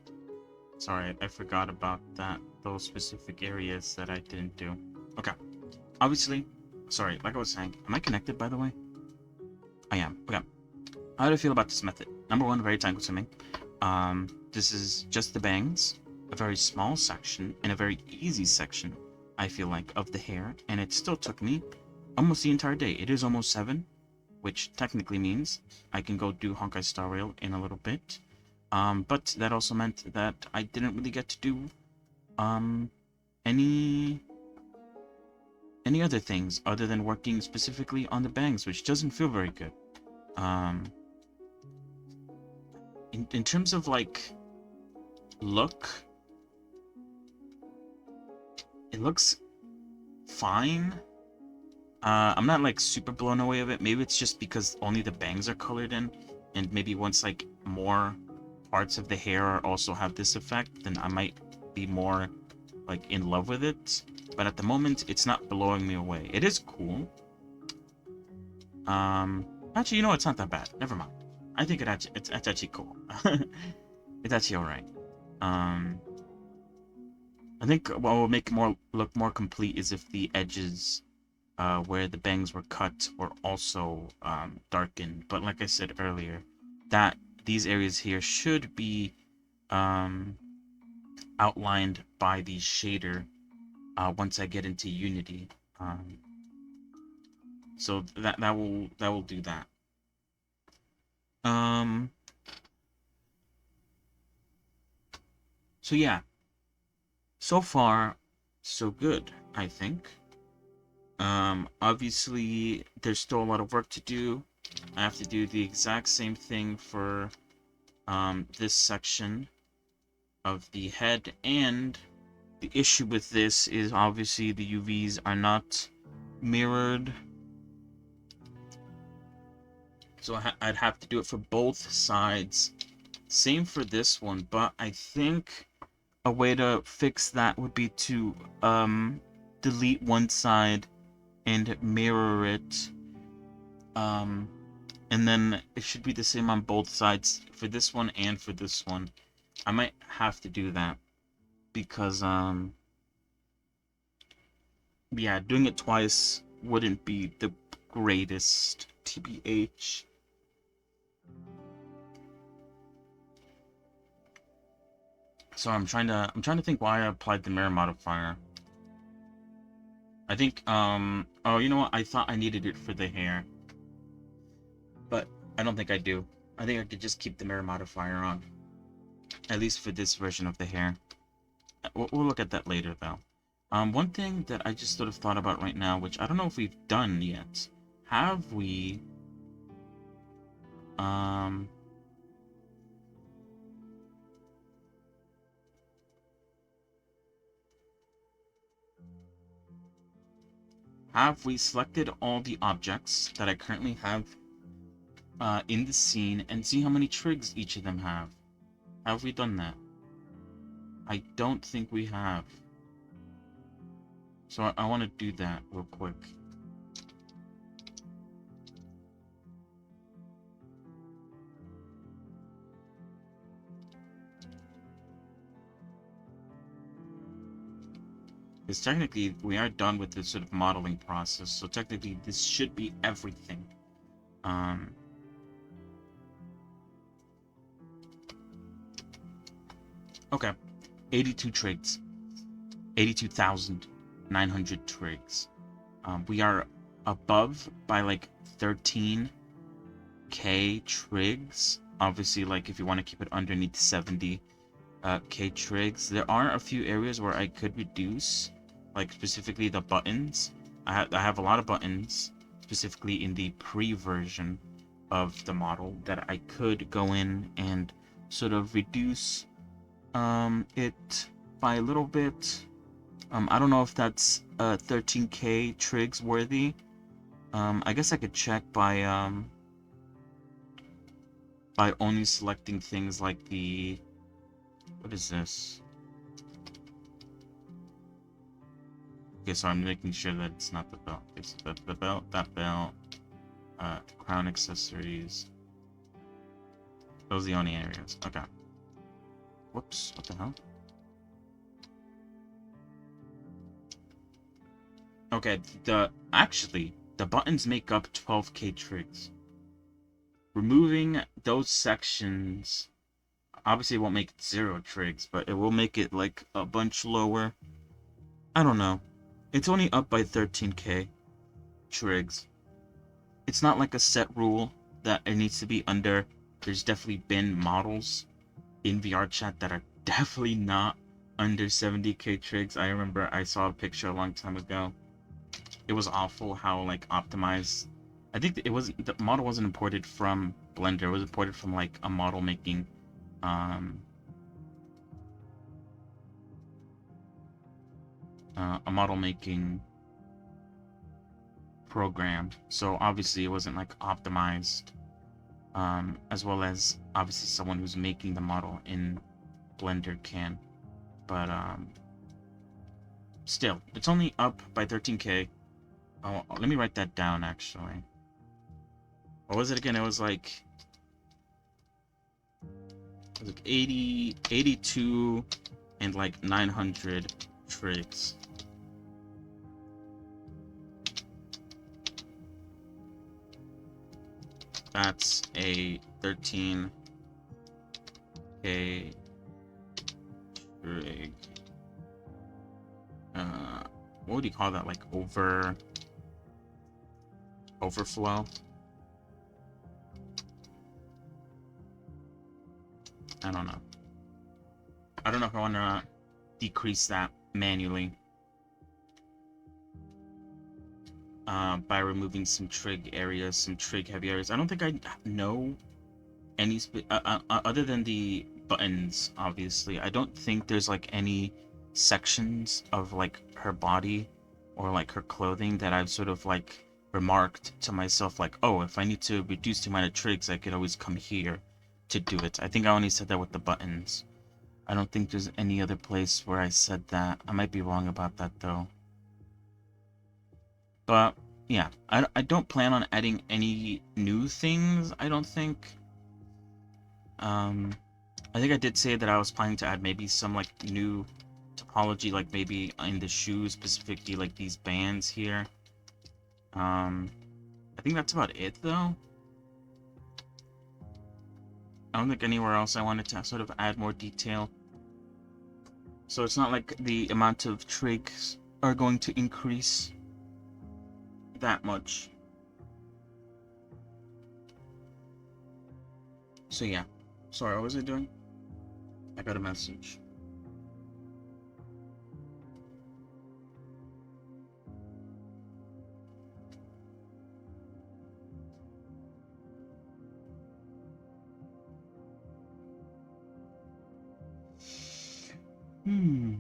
Sorry, I forgot about that. Those specific areas that I didn't do. Okay. Obviously, sorry, like I was saying, am I connected, by the way? I am. Okay. How do I feel about this method? Number one, very time consuming. This is just the bangs, a very small section, and a very easy section, I feel like, of the hair, and it still took me almost the entire day. It is almost 7, which technically means I can go do Honkai Star Rail in a little bit. But that also meant that I didn't really get to do any other things other than working specifically on the bangs, which doesn't feel very good. In terms of like look, it looks fine. I'm not like super blown away of it. Maybe it's just because only the bangs are colored in, and maybe once like more parts of the hair also have this effect, then I might be more like in love with it. But at the moment, it's not blowing me away. It is cool. Actually, you know, it's not that bad. Never mind. I think it's actually cool. It's actually alright. I think what will make it look more complete is if the edges where the bangs were cut were also darkened. But like I said earlier, that these areas here should be outlined by the shader once I get into Unity. So that will do that. So yeah, so far so good, I think. Obviously there's still a lot of work to do. I have to do the exact same thing for this section of the head, and the issue with this is obviously the UVs are not mirrored, so I'd have to do it for both sides. Same for this one, but I think a way to fix that would be to delete one side and mirror it, and then it should be the same on both sides for this one and for this one. I might have to do that because yeah, doing it twice wouldn't be the greatest, TBH. So I'm trying to think why I applied the mirror modifier. I think oh, you know what? I thought I needed it for the hair, but I don't think I do. I think I could just keep the mirror modifier on, at least for this version of the hair. We'll look at that later though. One thing that I just sort of thought about right now, which I don't know if we've done yet. Have we selected all the objects that I currently have in the scene and see how many trigs each of them have? Have we done that? I don't think we have. So I want to do that real quick. Because technically we are done with this sort of modeling process, so technically this should be everything. Okay, 82 trigs, 82,900 trigs. We are above by like 13k trigs. Obviously, like if you want to keep it underneath 70 k trigs, there are a few areas where I could reduce, like specifically the buttons. I have a lot of buttons, specifically in the pre-version of the model, that I could go in and sort of reduce it by a little bit. I don't know if that's 13k trigs worthy. I guess I could check by only selecting things like the, what is this? Okay, so I'm making sure that it's not the belt. Okay, so the belt, that belt, crown accessories. Those are the only areas. Okay. Whoops. What the hell? Okay, the buttons make up 12k trigs. Removing those sections obviously won't make it 0 trigs, but it will make it like a bunch lower. I don't know. It's only up by 13k trigs. It's not like a set rule that it needs to be under. There's definitely been models in VR chat that are definitely not under 70k trigs. I remember I saw a picture a long time ago. It was awful how like optimized. I think the model wasn't imported from Blender. It was imported from like a model making um a model making program. So obviously it wasn't like optimized, as well as obviously someone who's making the model in Blender can. But still, it's only up by 13k. Oh, let me write that down actually. What was it again? It was like 80, 82, and like 900 trigs. That's a 13k trig. What would you call that? Like overflow? I don't know. I don't know if I want to decrease that manually by removing some trig areas, some trig heavy areas. I don't think I know any other than the buttons, obviously. I don't think there's like any sections of like her body or like her clothing that I've sort of like remarked to myself like, oh, if I need to reduce the amount of trigs, I could always come here to do it. I think I only said that with the buttons. I don't think there's any other place where I said that. I might be wrong about that though. But yeah, I don't plan on adding any new things, I don't think. I think I did say that I was planning to add maybe some like new topology, like maybe in the shoes, specifically like these bands here. I think that's about it though. I don't think anywhere else I wanted to sort of add more detail. So it's not like the amount of trigs are going to increase that much. So yeah. Sorry, what was I doing? I got a message. Hmm.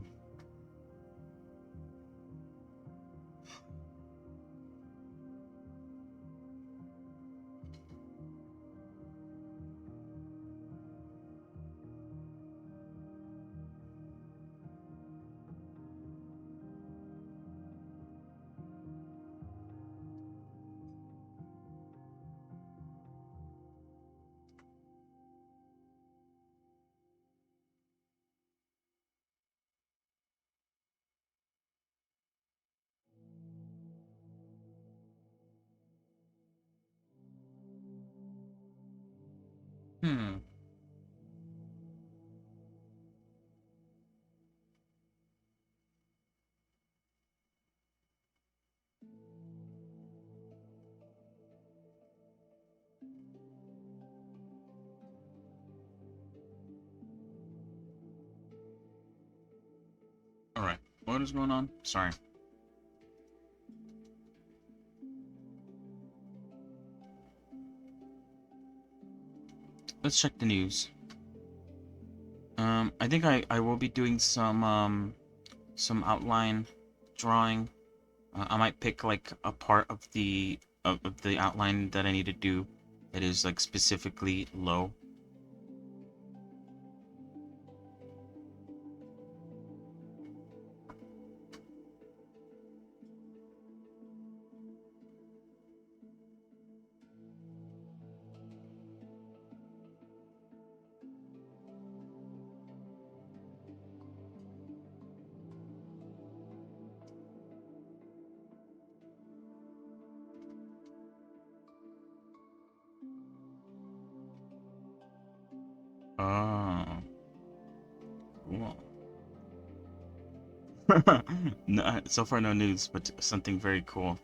Hmm. Alright. What is going on? Sorry. Let's check the news. I think I will be doing some outline drawing. I might pick like a part of the outline that I need to do that is like specifically low. Cool. No, so far no news, but something very cool.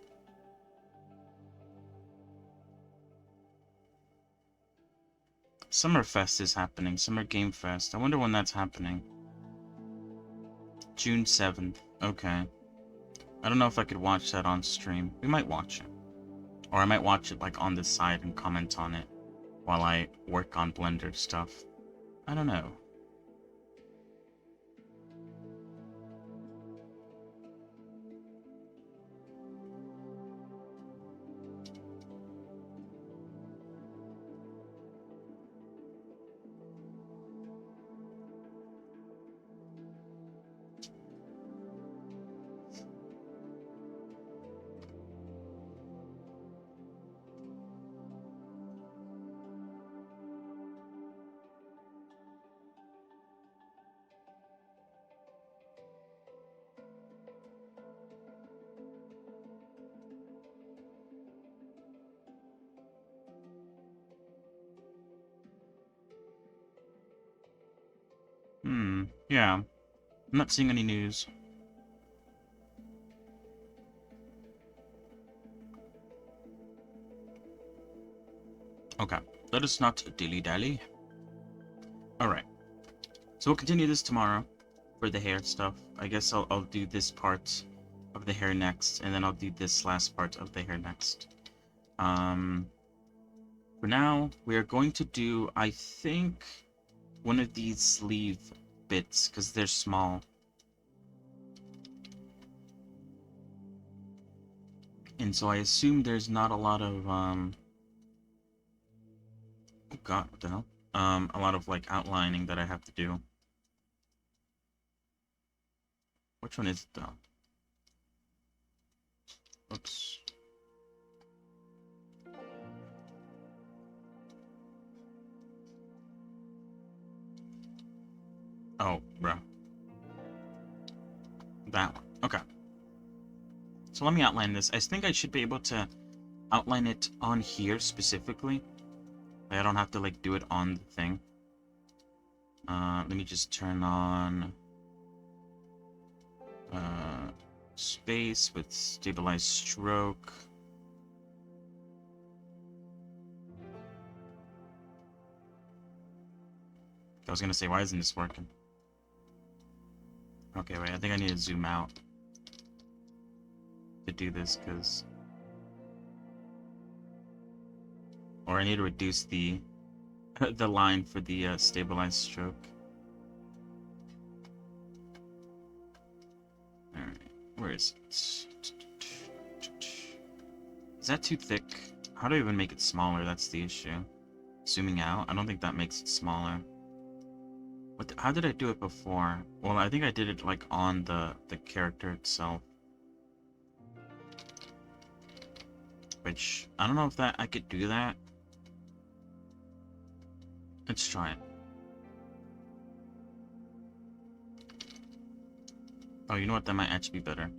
Summerfest is happening. Summer Game Fest. I wonder when that's happening. June 7th. Okay. I don't know if I could watch that on stream. We might watch it. Or I might watch it like on the side and comment on it while I work on Blender stuff. I don't know. Yeah. I'm not seeing any news. Okay. Let us not dilly-dally. Alright. So we'll continue this tomorrow for the hair stuff. I guess I'll do this part of the hair next, and then I'll do this last part of the hair next. For now, we are going to do, I think, one of these sleeve bits, because they're small. And so I assume there's not a lot of, oh god, what the hell? A lot of, like, outlining that I have to do. Which one is it, though? Oops. Oh, bro. That one. Okay. So let me outline this. I think I should be able to outline it on here specifically. I don't have to, like, do it on the thing. Let me just turn on space with stabilized stroke. I was gonna say, why isn't this working? Okay, wait, I think I need to zoom out to do this, because... Or I need to reduce the the line for the stabilized stroke. Alright, where is it? Is that too thick? How do I even make it smaller? That's the issue. Zooming out? I don't think that makes it smaller. How did I do it before? Well, I think I did it like on the character itself. Which, I don't know if I could do that. Let's try it. Oh, you know what? That might actually be better.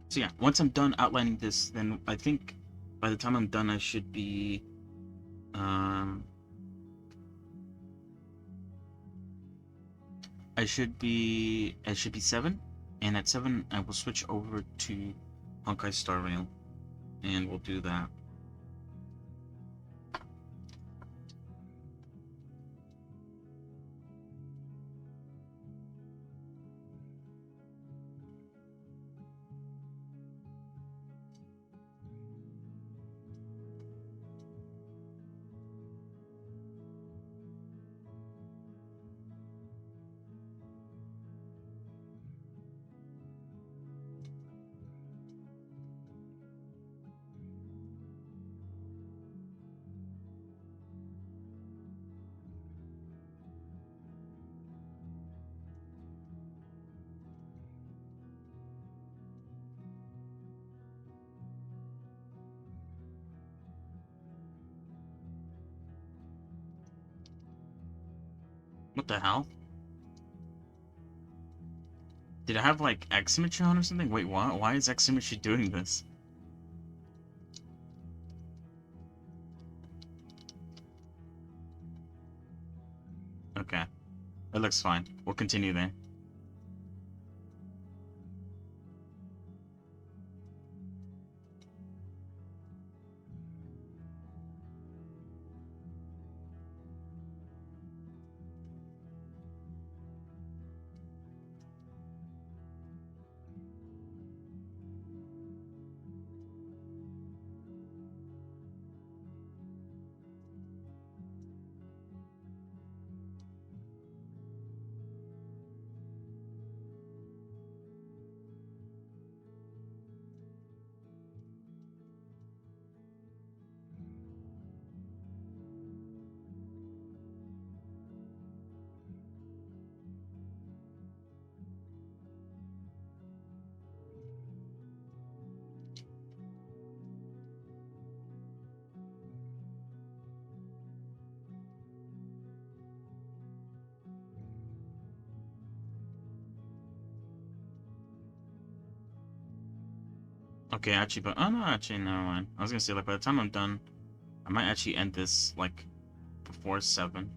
So yeah, once I'm done outlining this, then I think by the time I'm done, I should be, I should be 7, and at 7 I will switch over to Honkai Star Rail, and we'll do that. What the hell? Did I have, like, X-Symmetry on or something? Wait, what? Why is X-Symmetry doing this? Okay. It looks fine. We'll continue there. Okay, actually, but oh no, actually, never mind. I was gonna say, like, by the time I'm done, I might actually end this, like, before 7.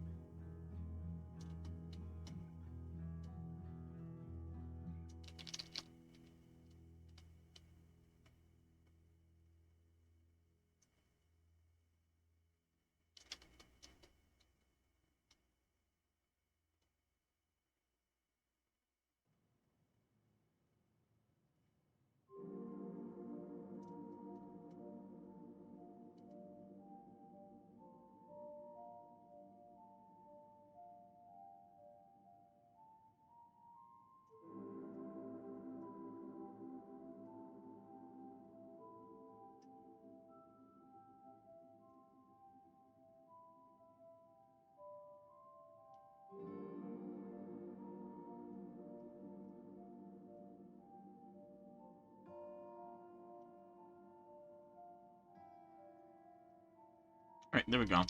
Alright, there we go.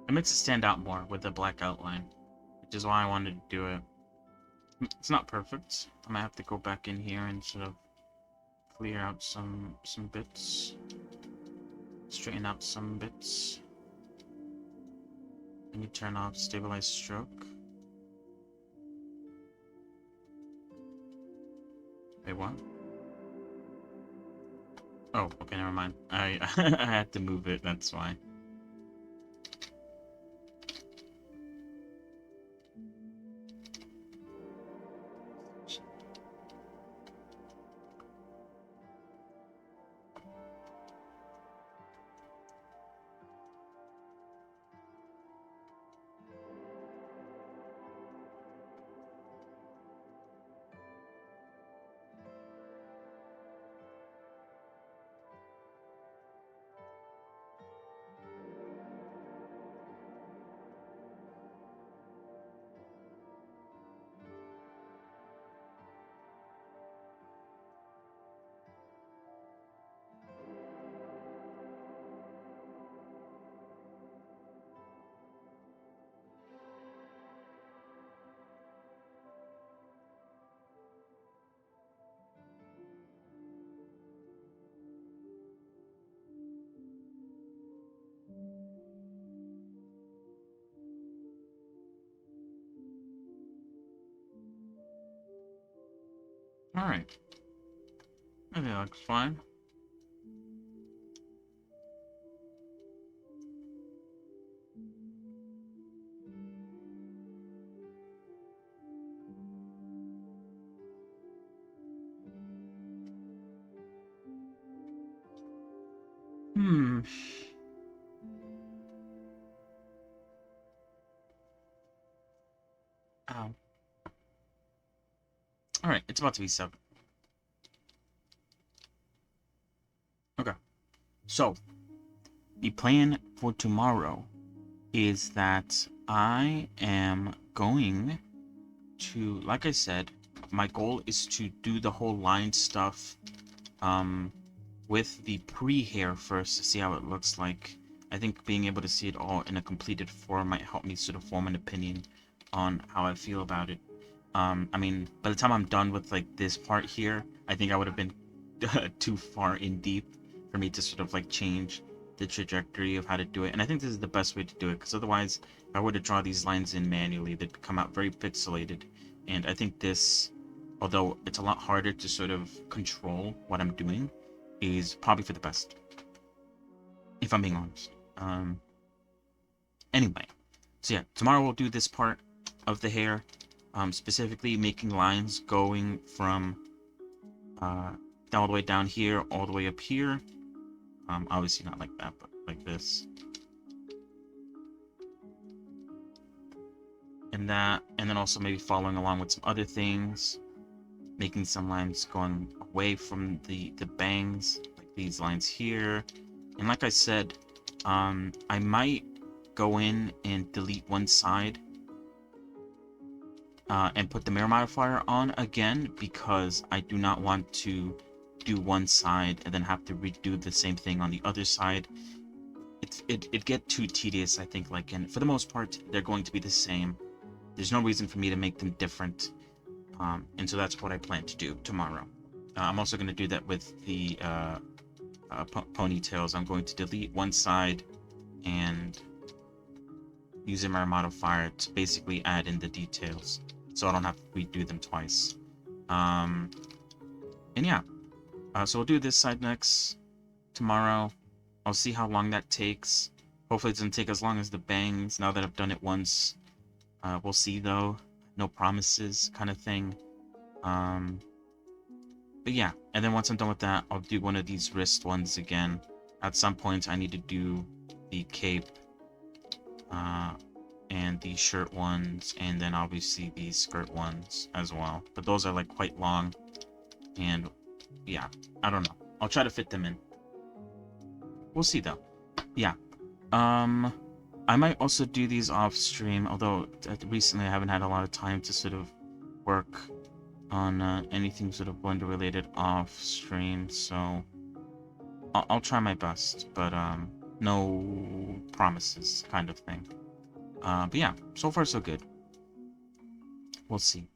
It makes it stand out more with the black outline, which is why I wanted to do it. It's not perfect. I might have to go back in here and sort of clear out some bits, straighten out some bits. And you turn off stabilize stroke. Wait, what? Oh, okay, never mind. I I had to move it, that's why. Alright. I think that looks fine. Hmm. Ow. Alright, it's about to be 7. Okay. So, the plan for tomorrow is that I am going to, like I said, my goal is to do the whole line stuff with the pre-hair first to see how it looks like. I think being able to see it all in a completed form might help me sort of form an opinion on how I feel about it. I mean, by the time I'm done with like this part here, I think I would have been too far in deep for me to sort of like change the trajectory of how to do it. And I think this is the best way to do it, because otherwise, if I were to draw these lines in manually, they'd come out very pixelated. And I think this, although it's a lot harder to sort of control what I'm doing, is probably for the best, if I'm being honest. Anyway, so yeah, tomorrow we'll do this part of the hair, specifically making lines going from all the way down here, all the way up here. Obviously not like that, but like this. And that, and then also maybe following along with some other things, making some lines going away from the bangs, like these lines here. And like I said, I might go in and delete one side and put the mirror modifier on again, because I do not want to do one side and then have to redo the same thing on the other side. It'd get too tedious, I think. Like, and for the most part, they're going to be the same. There's no reason for me to make them different. And so that's what I plan to do tomorrow. I'm also going to do that with the ponytails. I'm going to delete one side and use a mirror modifier to basically add in the details, so I don't have to redo them twice. And yeah, so we'll do this side next tomorrow. I'll see how long that takes. Hopefully it doesn't take as long as the bangs, now that I've done it once. We'll see though. No promises kind of thing. But yeah, and then once I'm done with that, I'll do one of these wrist ones again. At some point, I need to do the cape, and the shirt ones, and then obviously the skirt ones as well. But those are like quite long, and yeah, I don't know. I'll try to fit them in. We'll see though. Yeah. I might also do these off stream, although recently I haven't had a lot of time to sort of work on anything sort of Blender related off stream, so I'll try my best, but no promises kind of thing. But yeah, so far so good. We'll see.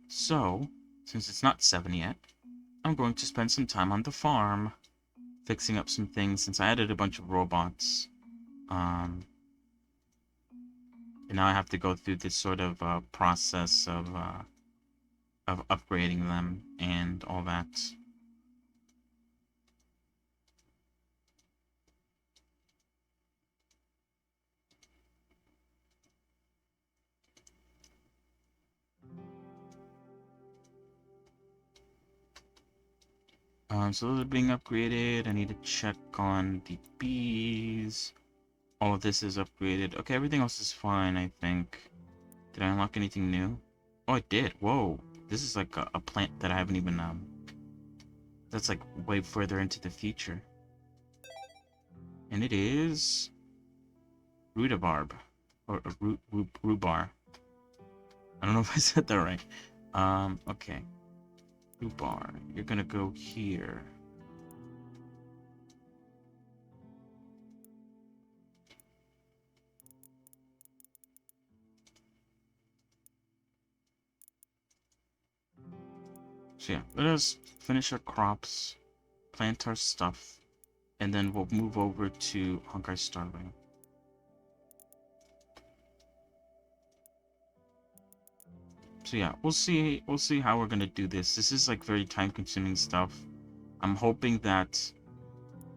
So, since it's not 7 yet, I'm going to spend some time on the farm, fixing up some things, since I added a bunch of robots. And now I have to go through this sort of process of upgrading them and all that. So those are being upgraded. I need to check on the bees. All of this is upgraded. Okay, everything else is fine, I think. Did I unlock anything new? Oh, I did. Whoa. This is like a plant that I haven't even, that's like way further into the future. And it is rutabarb. Or rhubarb. I don't know if I said that right. Okay. Rhubarb. You're gonna go here. So yeah, let us finish our crops, plant our stuff, and then we'll move over to Honkai Star Rail. So yeah, we'll see how we're gonna do this. This is like very time-consuming stuff. I'm hoping that,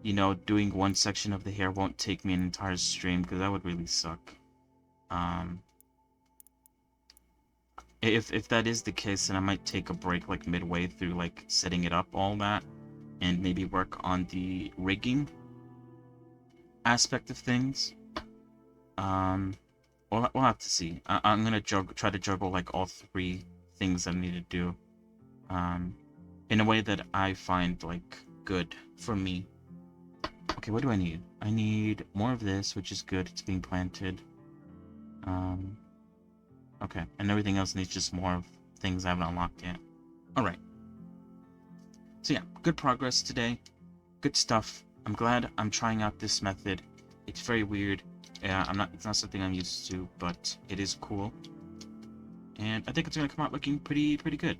you know, doing one section of the hair won't take me an entire stream, because that would really suck. If that is the case, then I might take a break like midway through like setting it up, all that, and maybe work on the rigging aspect of things. We'll have to see. I'm gonna try to juggle like all three things that I need to do, in a way that I find like good for me. Okay, what do I need? I need more of this, which is good. It's being planted. Okay, and everything else needs just more of things I haven't unlocked yet. Alright. So yeah, good progress today. Good stuff. I'm glad I'm trying out this method. It's very weird. Yeah, it's not something I'm used to, but it is cool. And I think it's gonna come out looking pretty good.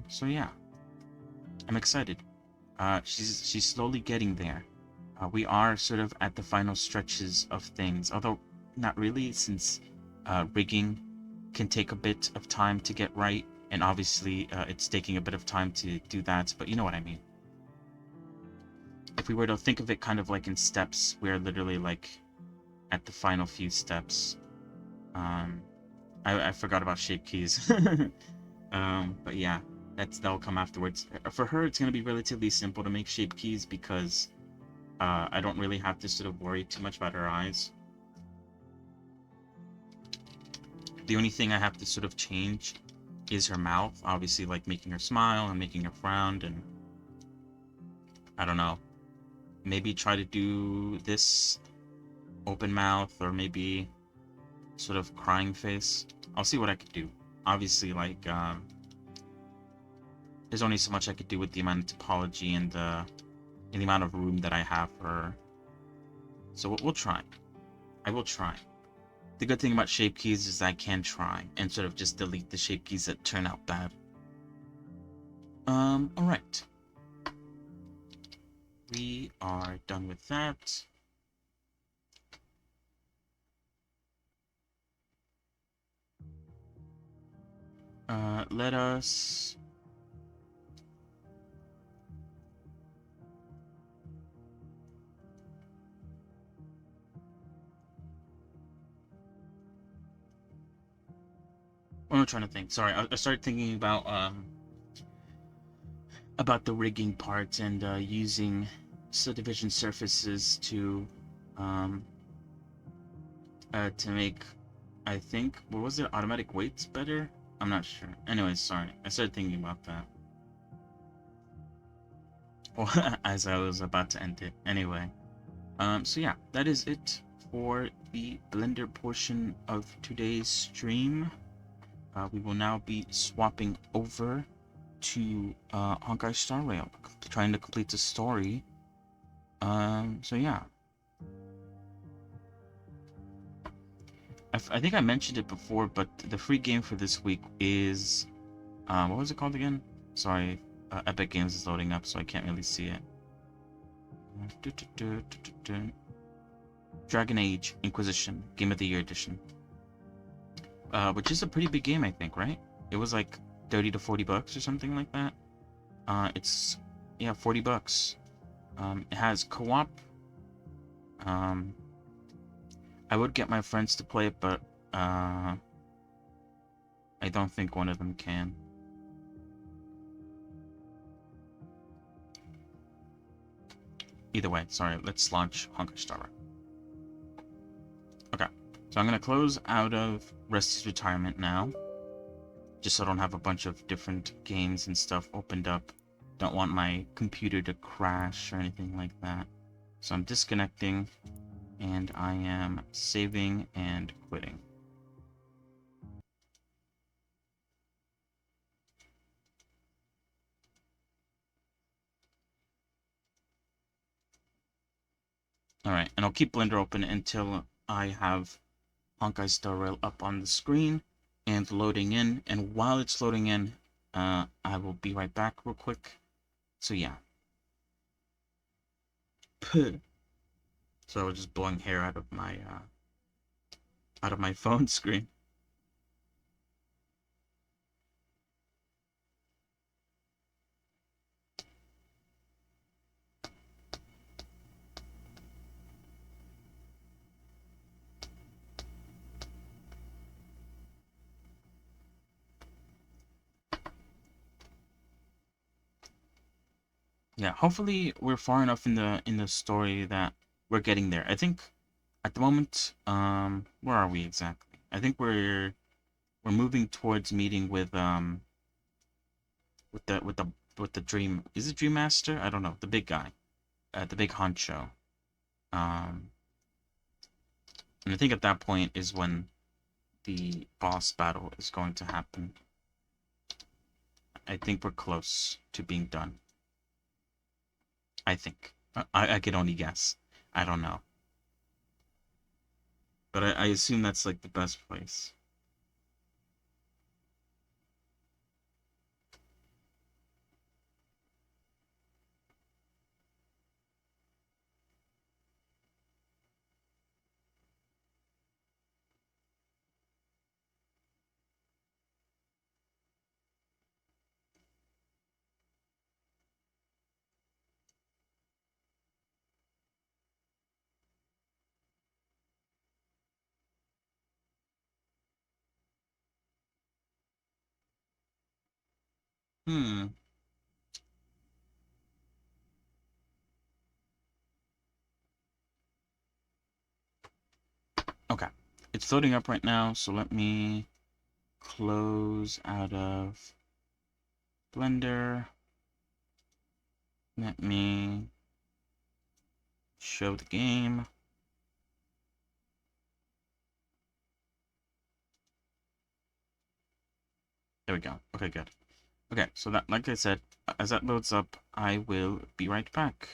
So yeah, I'm excited. She's slowly getting there. We are sort of at the final stretches of things, although not really, since rigging can take a bit of time to get right, and obviously it's taking a bit of time to do that, but you know what I mean. If we were to think of it kind of like in steps, we're literally like at the final few steps. Um, I forgot about shape keys. But yeah, that'll come afterwards. For her, it's gonna be relatively simple to make shape keys because I don't really have to sort of worry too much about her eyes. The only thing I have to sort of change is her mouth. Obviously, like making her smile and making her frown, and I don't know. Maybe try to do this open mouth, or maybe sort of crying face. I'll see what I could do. Obviously, like there's only so much I could do with the amount of topology and the amount of room that I have for her. So we'll try. I will try. The good thing about shape keys is I can try and sort of just delete the shape keys that turn out bad. Alright. We are done with that. Let us... What am I trying to think? Sorry, I started thinking about the rigging part and using subdivision surfaces um, to make, I think, what was it, automatic weights better? I'm not sure. Anyways, sorry. I started thinking about that. Well, as I was about to end it. Anyway. So yeah, that is it for the Blender portion of today's stream. We will now be swapping over to Honkai Star Rail, trying to complete the story. So yeah. I think I mentioned it before, but the free game for this week is... what was it called again? Sorry, Epic Games is loading up, so I can't really see it. Dragon Age Inquisition, Game of the Year Edition. Which is a pretty big game, I think, right? It was like 30 to 40 bucks or something like that. It's, yeah, 40 bucks. It has co-op. I would get my friends to play it, but I don't think one of them can. Either way, sorry, let's launch Honkai Star Rail. Okay, so I'm gonna close out of Rusty's retirement now, just so I don't have a bunch of different games and stuff opened up. Don't want my computer to crash or anything like that. So I'm disconnecting, and I am saving and quitting. Alright, and I'll keep Blender open until I have Honkai Star Rail up on the screen and loading in. And while it's loading in, I will be right back real quick. So yeah. Puh. So I was just blowing hair out of my phone screen. Yeah, hopefully we're far enough in the story that we're getting there. I think at the moment, where are we exactly? I think we're moving towards meeting with the dream. Is it Dream Master? I don't know. The big guy, the big honcho. Um, and I think at that point is when the boss battle is going to happen. I think we're close to being done. I think. I could only guess. I don't know, but I assume that's like the best place. Hmm. Okay. It's loading up right now, so let me close out of Blender. Let me show the game. There we go. Okay, good. Okay, so that, like I said, as that loads up, I will be right back.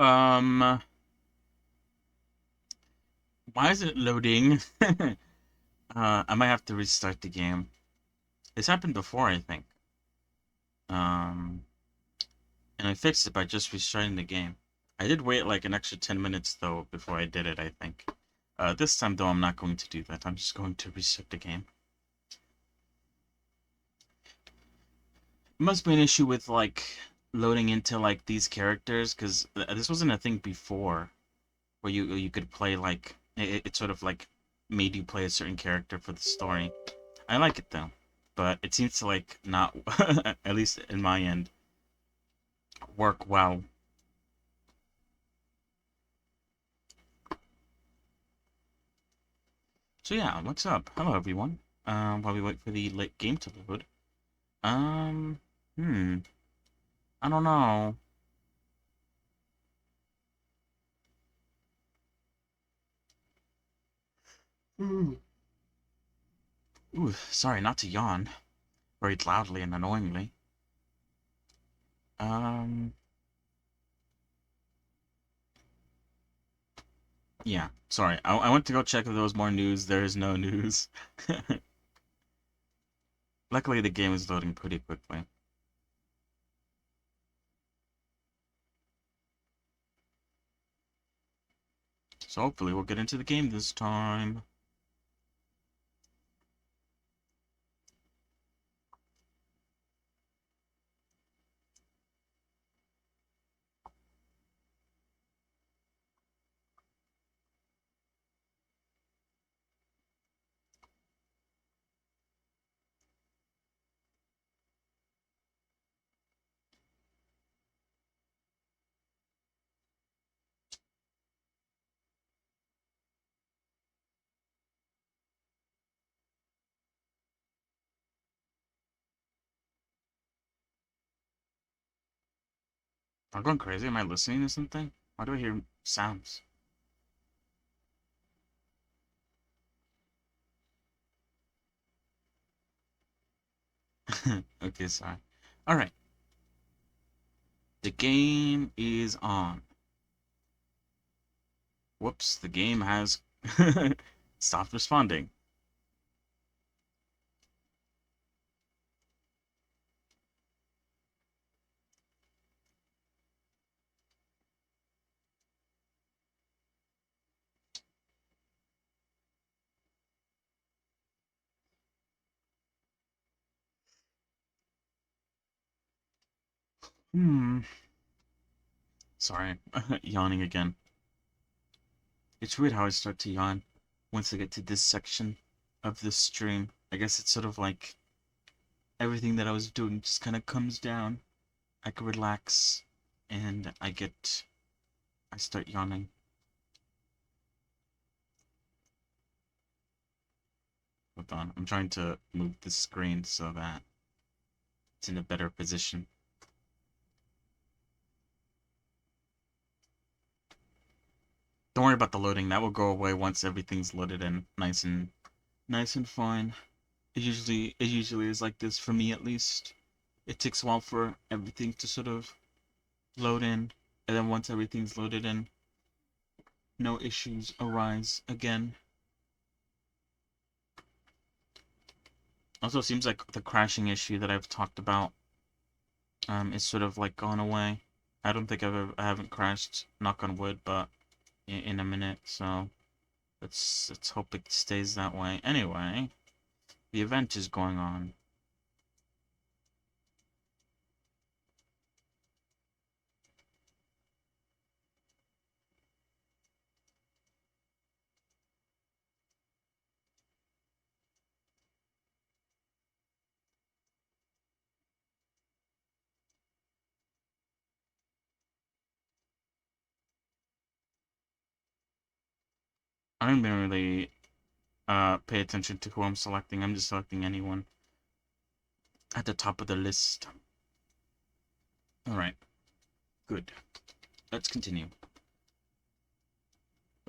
Um, why is it loading? I might have to restart the game. This happened before, I think. Um, and I fixed it by just restarting the game. I did wait like an extra 10 minutes though before I did it, I think. This time though, I'm not going to do that. I'm just going to restart the game. It must be an issue with like loading into like these characters because this wasn't a thing before where you could play like it sort of like made you play a certain character for the story. I like it though, but it seems to like not at least in my end work well. So yeah, what's up? Hello everyone. While we wait for the late game to load. Um, hmm, I don't know. Ooh, sorry, not to yawn very loudly and annoyingly. Um, yeah, sorry. I went to go check if there was more news. There is no news. Luckily, the game is loading pretty quickly. So hopefully we'll get into the game this time. I'm going crazy. Am I listening to something? Why do I hear sounds? Okay, sorry. Alright, the game is on. Whoops, the game has stopped responding. Hmm. Sorry, yawning again. It's weird how I start to yawn once I get to this section of the stream. I guess it's sort of like everything that I was doing just kind of comes down. I can relax, and I start yawning. Hold on, I'm trying to move the screen so that it's in a better position. Don't worry about the loading. That will go away once everything's loaded in, nice and fine. It usually is like this for me at least. It takes a while for everything to sort of load in, and then once everything's loaded in, no issues arise again. Also, seems like the crashing issue that I've talked about is sort of like gone away. I don't think I haven't crashed, knock on wood, but in a minute. So let's hope it stays that way. Anyway, the event is going on. I don't even really pay attention to who I'm selecting. I'm just selecting anyone at the top of the list. All right, good. Let's continue.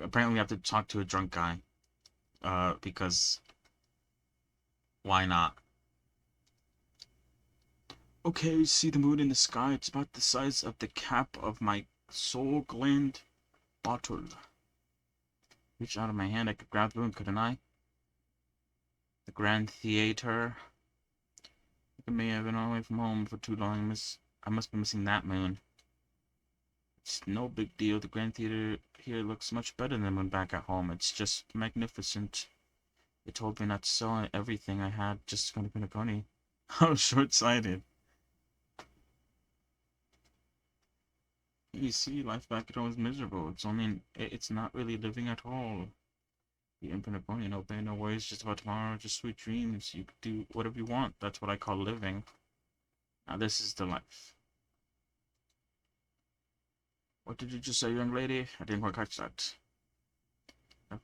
Apparently, we have to talk to a drunk guy. Because why not? Okay, see the moon in the sky. It's about the size of the cap of my Soul Gland bottle. Reach out of my hand, I could grab the moon, couldn't I? The Grand Theater. Look at me, I've been away from home for too long. I must be missing that moon. It's no big deal. The Grand Theater here looks much better than when back at home. It's just magnificent. They told me not to sell everything I had, just to go to Pinaconi. How short-sighted. You see, life back at home is miserable. It's not really living at all. The infinite point, no pain, no worries, just about tomorrow, just sweet dreams. You could do whatever you want. That's what I call living. Now this is the life. What did you just say, young lady? I didn't quite catch that. But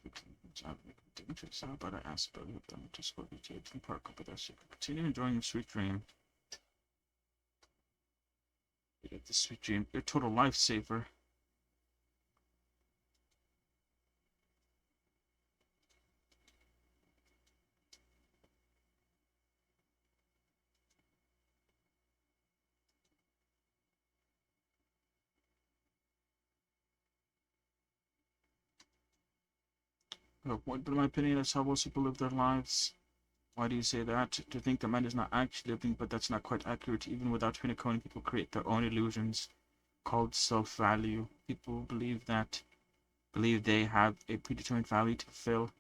I asked about them to split you to the park up with us. You could continue enjoying your sweet dream. You get the sweet dream. Your total lifesaver. But in my opinion, that's how most people live their lives. Why do you say that? To think that man is not actually living, but that's not quite accurate. Even without Pinaconi, people create their own illusions called self-value. People believe they have a predetermined value to fulfill.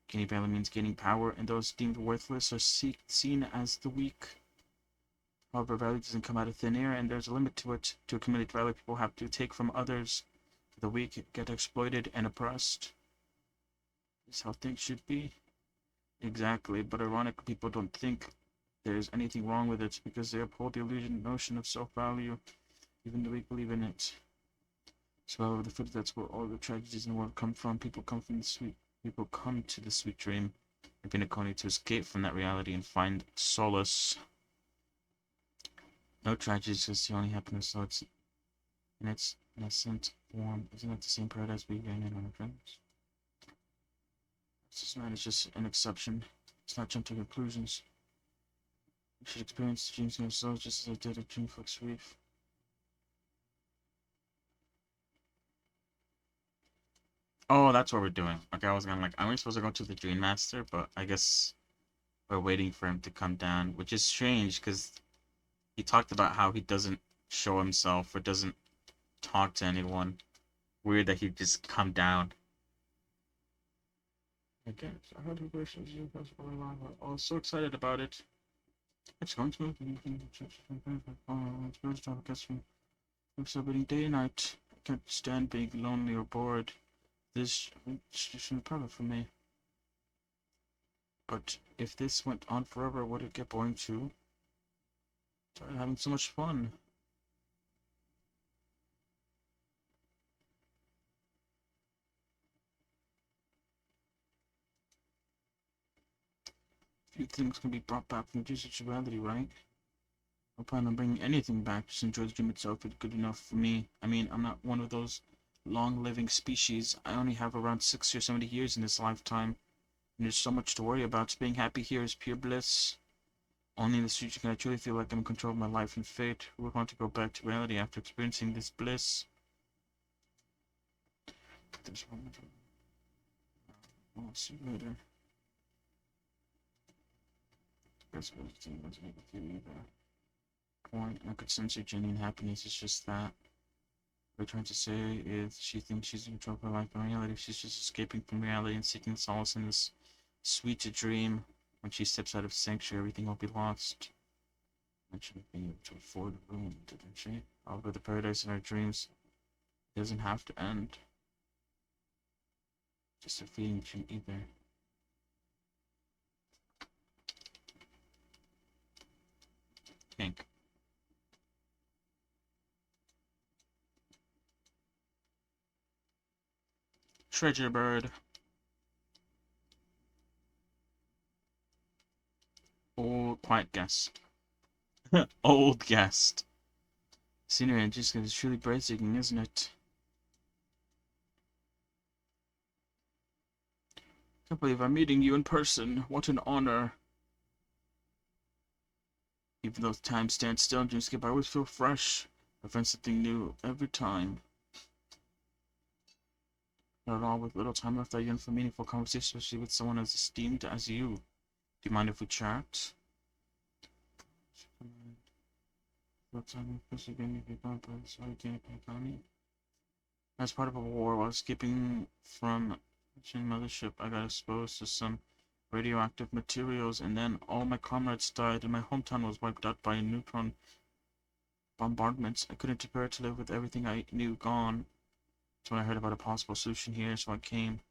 Gaining value means gaining power, and those deemed worthless are seen as the weak. However, value doesn't come out of thin air, and there's a limit to it. To accumulate value, people have to take from others. The weak get exploited and oppressed. This is how things should be. Exactly, but ironically, people don't think there's anything wrong with it because they uphold the illusion notion of self-value, even though we believe in it. So, however, that's where all the tragedies in the world come from. People come to the sweet dream of Pinaconi to escape from that reality and find solace. No tragedies, just the only happiness. So it's in its innocent form. Isn't it the same paradise we ran in on our friends? This man is just an exception. It's not jump to conclusions. You should experience the dreams in yourself just as I did at Dreamflux Reef. Oh, that's what we're doing. Okay, I was gonna like, I'm supposed to go to the Dream Master, but I guess we're waiting for him to come down, which is strange because he talked about how he doesn't show himself or doesn't talk to anyone. Weird that he'd just come down. Okay, so how do you wish you guys were alive? I was so excited about it. It's going smoothly. It's celebrating day and night. I can't stand being lonely or bored. This is perfect for me. But if this went on forever, would it get boring too? I'm having so much fun. Few things can be brought back from just reality, right? I plan on bringing anything back. Just enjoy the dream itself. It's good enough for me. I mean, I'm not one of those long-living species. I only have around 60 or 70 years in this lifetime. And there's so much to worry about. Being happy here is pure bliss. Only in the future can I truly feel like I'm in control of my life and fate. Who would want to go back to reality after experiencing this bliss? There's one more. I'll see you later. Guess what it's doing with you either. Point. I could sense your genuine happiness. It's just that. What we're trying to say is she thinks she's in control of her life, but in reality, she's just escaping from reality and seeking solace in this sweet dream. When she steps out of sanctuary, everything will be lost. Mentioned being able to afford a room, didn't she? However, the paradise in our dreams doesn't have to end. Just a fleeting dream either. Pink. Treasure bird. Old quiet guest. Old guest. Scenery and just is truly breathtaking, isn't it? Can't believe I'm meeting you in person. What an honor. Even though time stands still and dreams skip, I always feel fresh. I find something new every time. Not at all. With little time left, I yearn for meaningful conversation, especially with someone as esteemed as you. Do you mind if we chat? As part of a war, while escaping from a mothership, I got exposed to some radioactive materials, and then all my comrades died, and my hometown was wiped out by neutron bombardments. I couldn't bear to live with everything I knew gone. That's when I heard about a possible solution here, so I came.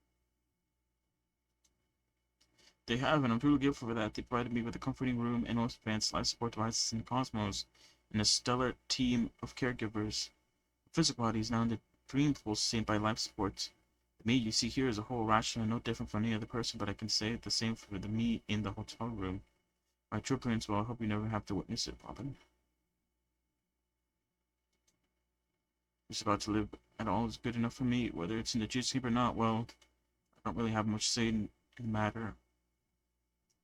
They have, and I'm truly grateful for that. They provided me with a comforting room and most advanced life support devices in the cosmos, and a stellar team of caregivers. The physical body is now in the dreamful sustained by life support. The me you see here is a whole rational and no different from any other person, but I can say the same for the me in the hotel room. My true appearance, well, I hope you never have to witness it, Robin. Just about to live at all is good enough for me, whether it's in the juice keep or not, well, I don't really have much say in the matter.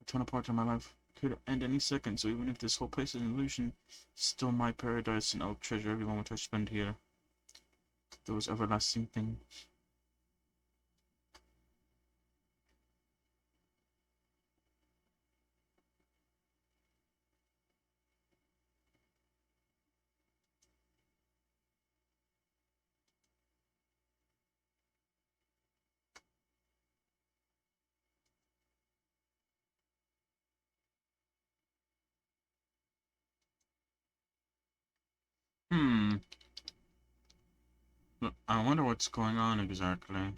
A ton of parts of my life could end any second, so even if this whole place is an illusion, it's still my paradise, and I'll treasure every moment I spend here. Those everlasting things. Hmm. I wonder what's going on exactly.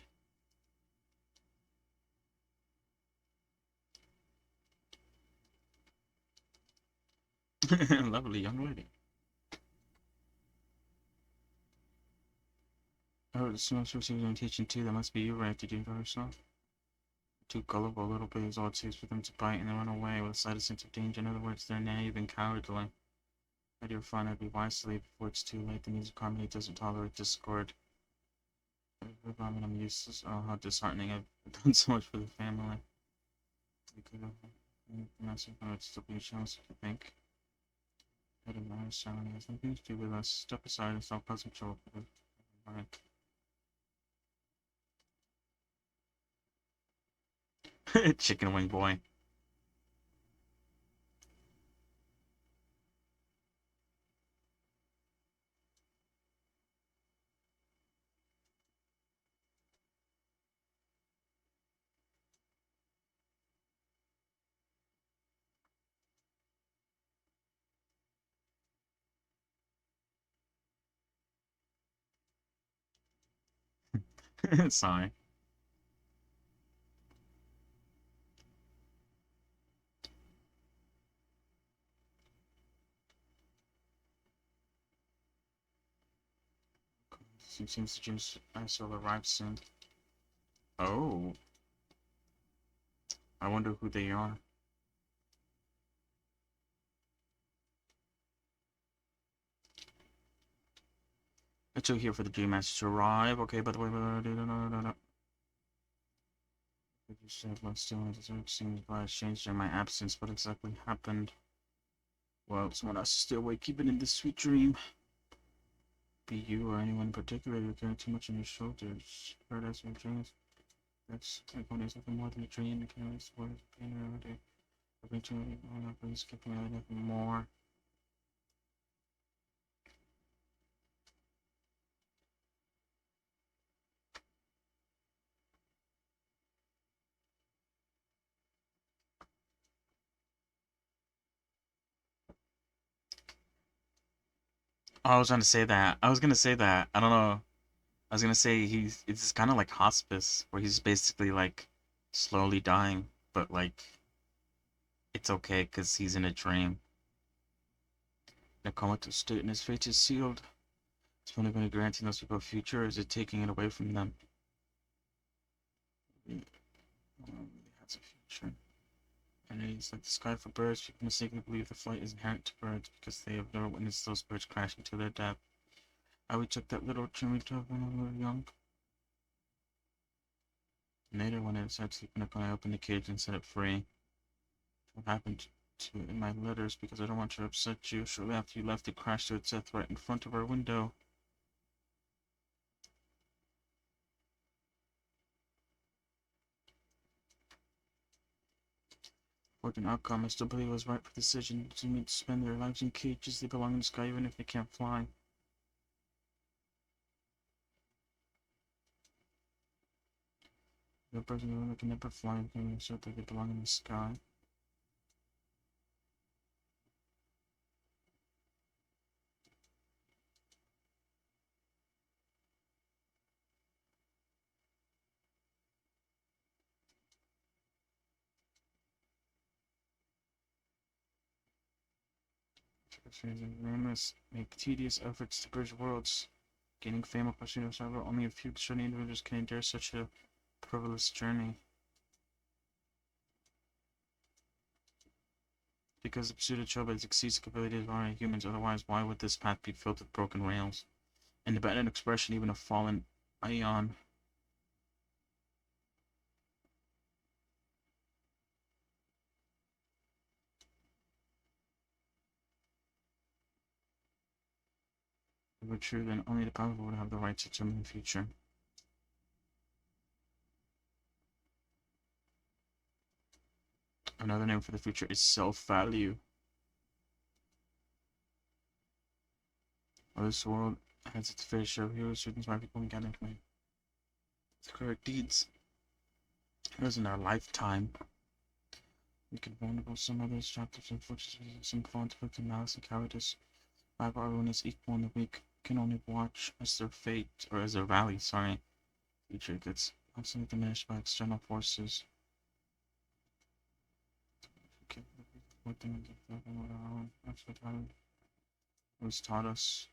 Lovely young lady. Oh, the smells receiving invitation too. That must be you, right? Did you do yourself? Too gullible little babies, all it takes for them to bite and then run away with a slight sense of danger. In other words, they're naive and cowardly. My dear friend, I'd be wise to leave before it's too late. The music harmony doesn't tolerate discord. I mean, I'm useless. Oh, how disheartening. I've done so much for the family. We could have massive it's still being challenged, I think. I don't know, sound has nothing to do with us. Step aside and stop causing trouble. Alright. Chicken wing boy. Sorry. Seems the juice I will arrive soon. Oh, I wonder who they are. It's still here for the Dream Master to arrive. Okay, by the way, no. You said let's still it seems why it's changed in my absence. What exactly happened? Well, someone has to stay awake, keep it in this sweet dream. Be you or anyone in particular, you're carrying too much on your shoulders. Paradise or dreams. That's like when there's nothing more than a dream. You can't really support pain around it. I've been too long, I've been skipping out nothing more. Oh, I was trying to say that. I was gonna say that. I don't know. I was gonna say it's kind of like hospice, where he's basically like slowly dying, but like it's okay because he's in a dream. The comatose state and his fate is sealed. It's only going to granting those people a future, or is it taking it away from them? It really has a future. And it's like the sky for birds. People mistakenly believe the flight is inherent to birds because they have never witnessed those birds crashing to their death. I would took that little Jimmy dove when we were young. Later, when I decided to sleep in I opened the cage and set it free. What happened to it in my letters because I don't want to upset you. Shortly after you left, it crashed to its death right in front of our window. What an outcome. I still believe it was right for the decision to me to spend their lives in cages. They belong in the sky even if they can't fly. The person who can never fly can assert that they belong in the sky. Nameless make tedious efforts to bridge worlds, gaining fame or pursuit of survival. Only a few extraordinary individuals can endure such a perilous journey. Because the pursuit of trailblazers exceeds the capabilities of ordinary humans, otherwise why would this path be filled with broken rails? An abandoned expression, even a fallen ion. If it were true, then only the powerful would have the right to determine the future. Another name for the future is self-value. While this world has its fair share of heroes who inspire people and gather the correct deeds. Heroes in our lifetime. We can vulnerable some others, chapters and fortunes, some fall into victim malice and cowardice. Five everyone is equal and the weak can only watch as their fate, or as their valley, future gets constantly diminished by external forces. Okay, what thing is that's what I was taught us.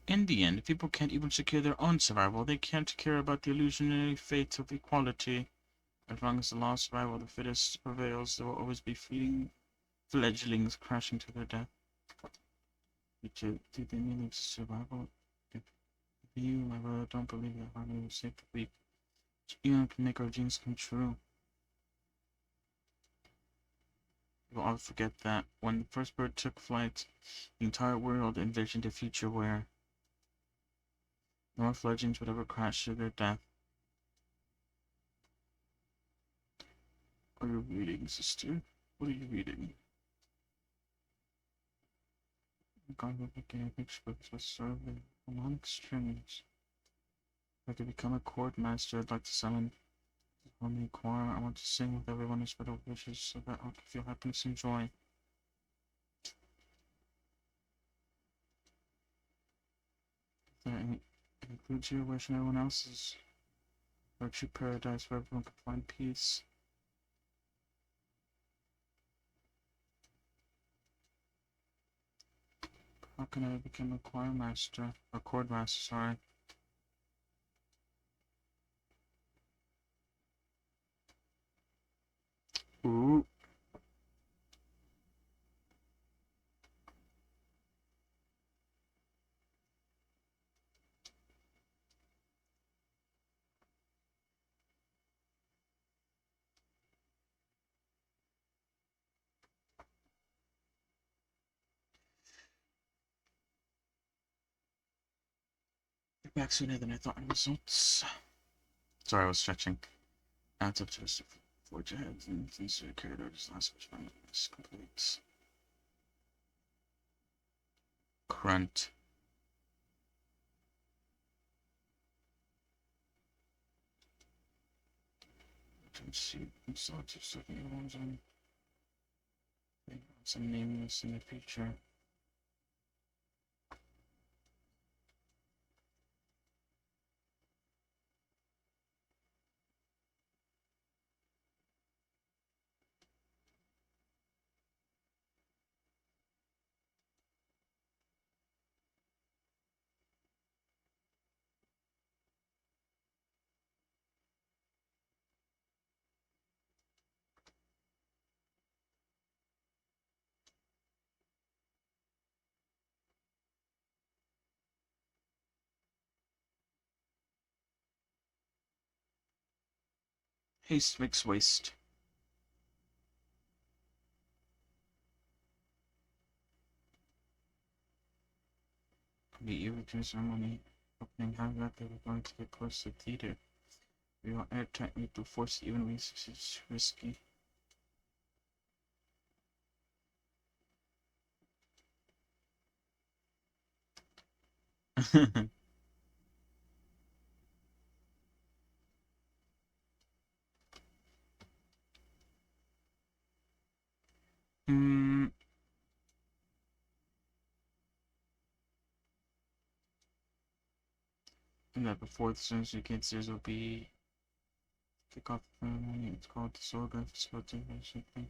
In the end, if people can't even secure their own survival, they can't care about the illusionary fate of equality. As long as the law of survival of the fittest prevails, there will always be fleeting fledglings crashing to their death. Do they mean it's survival? If you, my brother, don't believe that harmony will save the weak, even can make our dreams come true. We'll all forget that when the first bird took flight, the entire world envisioned a future where no fledglings would ever crash to their death. What are you reading, sister? What are you reading? God will begin a picture books with survey harmonic strings. If I could become a chord master, I'd like to summon the harmony choir. I want to sing with everyone whose better wishes so that I can feel happiness and joy. If there includes your wish and everyone else's, virtue paradise where everyone can find peace. How can I become a choir master? A chord master, sorry. Ooh. Back sooner than I thought in results. Sorry, I was stretching. Now it's up to us to forge ahead and things to carried out as last which is complete. Grunt. Don't see themselves as looking at ones on some nameless in the future. Haste makes waste. The Eureka ceremony opening. How exactly we're going to get close to the theater? We are airtight. We have to force it even when it's risky. Hmm. And that before the Sinister Cancers will be kick off the ceremony. It's called the Sorga Sporting or something.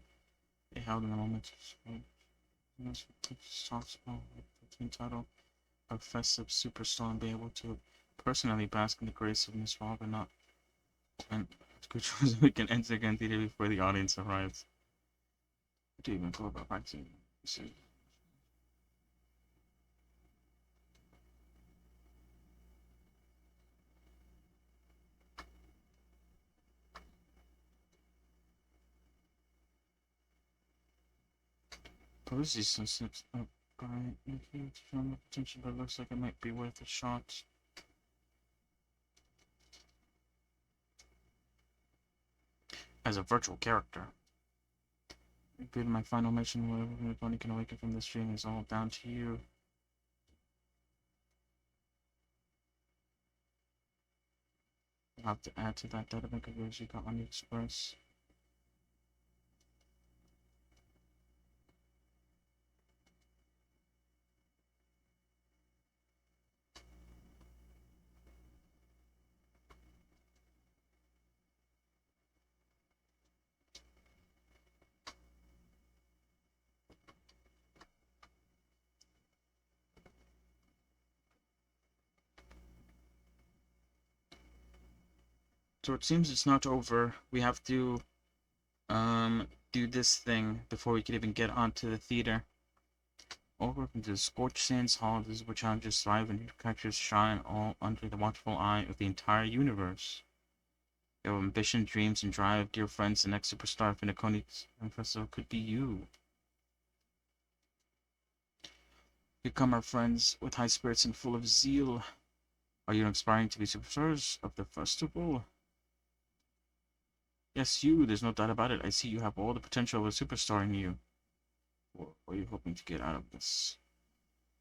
They held in the moment of softball with the team title of festive superstar and be able to personally bask in the grace of Miss Robin not and so we can enter again theater before the audience arrives. What do you even go about practicing? Posey since it's up by making to film the potential, but it looks like it might be worth a shot. As a virtual character. Repeating my final mission, whatever anybody can awaken from this dream is all down to you. I'll have to add to that data bank of yours you got on the Express. So it seems it's not over. We have to do this thing before we can even get onto the theater. Over into the Scorched Sands Hall, this is where challenges thrive and characters shine, all under the watchful eye of the entire universe. Your ambition, dreams, and drive, dear friends, the next superstar of Finiconi's Festival could be you. Become our friends with high spirits and full of zeal. Are you aspiring to be superstars of the festival? Yes, you, there's no doubt about it. I see you have all the potential of a superstar in you. What are you hoping to get out of this?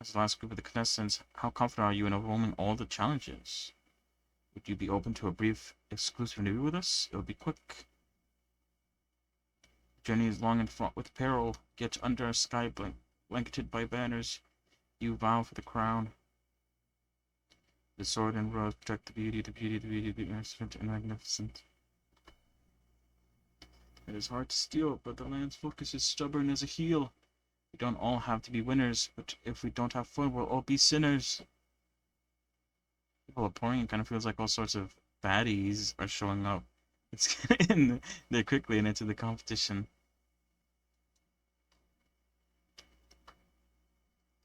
As the last group of the contestants, how confident are you in overcoming all the challenges? Would you be open to a brief exclusive interview with us? It will be quick. The journey is long and fraught with peril, yet under a sky blanketed by banners, you vow for the crown. The sword and rose protect the beauty, the beauty, the beauty, the innocent and magnificent. It is hard to steal, but the land's focus is stubborn as a heel. We don't all have to be winners, but if we don't have fun, we'll all be sinners. People are pouring. It kind of feels like all sorts of baddies are showing up. It's getting there quickly and into the competition.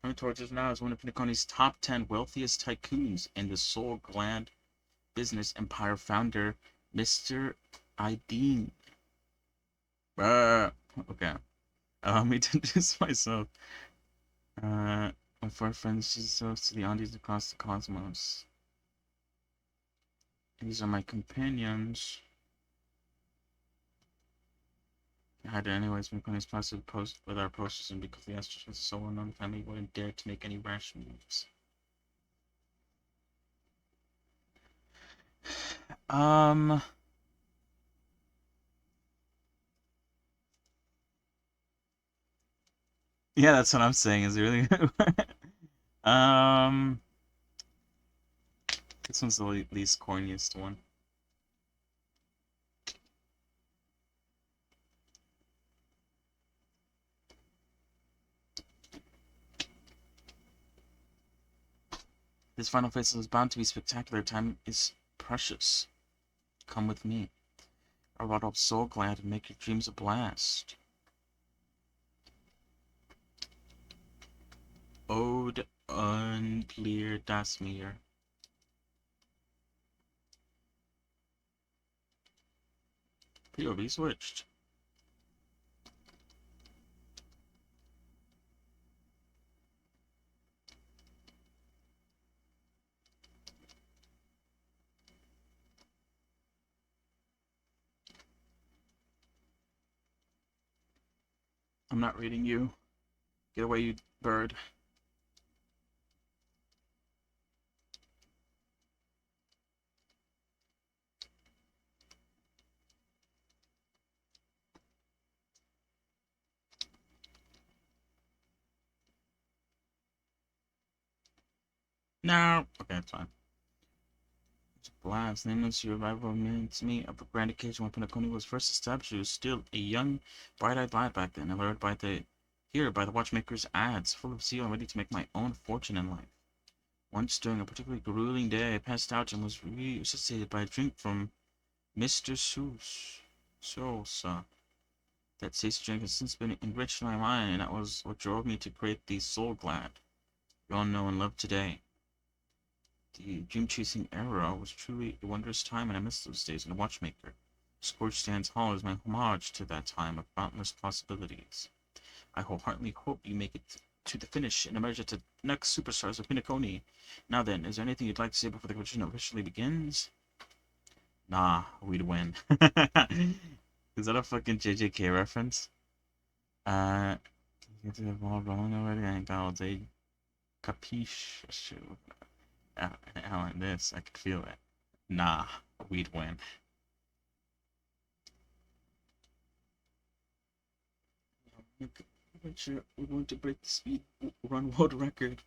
Coming towards us now is one of Finiconi's top 10 wealthiest tycoons and the Soul Gland business empire founder, Mr. Ideen. Okay. Allow me to introduce myself. My four friends, Jesus, to the Andes across the cosmos. These are my companions. I had it anyways, Finiconi's passive post with our posters, and because the Astros was so unknown family wouldn't dare to make any rash moves. Um, yeah, that's what I'm saying. Is really um, this one's the least corniest one. This final phase is bound to be spectacular. Time is precious. Come with me. I brought up Soul Glad and make your dreams a blast. Ode unclear das mir. POV switched. I'm not reading you. Get away, you bird. No. Okay, it's fine. Blast, nameless your arrival means me of a grand occasion when Pinocchio was first established. He was still a young, bright-eyed lad back then, allured by the watchmaker's ads, full of zeal and ready to make my own fortune in life. Once during a particularly grueling day, I passed out and was resuscitated by a drink from Mr. Sosa. That tasty drink has since been enriched in my mind, and that was what drove me to create the Soul Glad you all know and love today. The dream-chasing era was truly a wondrous time, and I miss those days in a watchmaker. Scorched Stands Hall is my homage to that time of boundless possibilities. I wholeheartedly hope you make it to the finish and emerge as the next superstars of Pinocchio. Now then, is there anything you'd like to say before the competition officially begins? Nah, we'd win. Is that a fucking JJK reference? Get to the ball rolling already? I ain't got all day. Capiche? Shoot. Hell, in this, I could feel it. Nah, we'd win. We're going to break the speed run world record.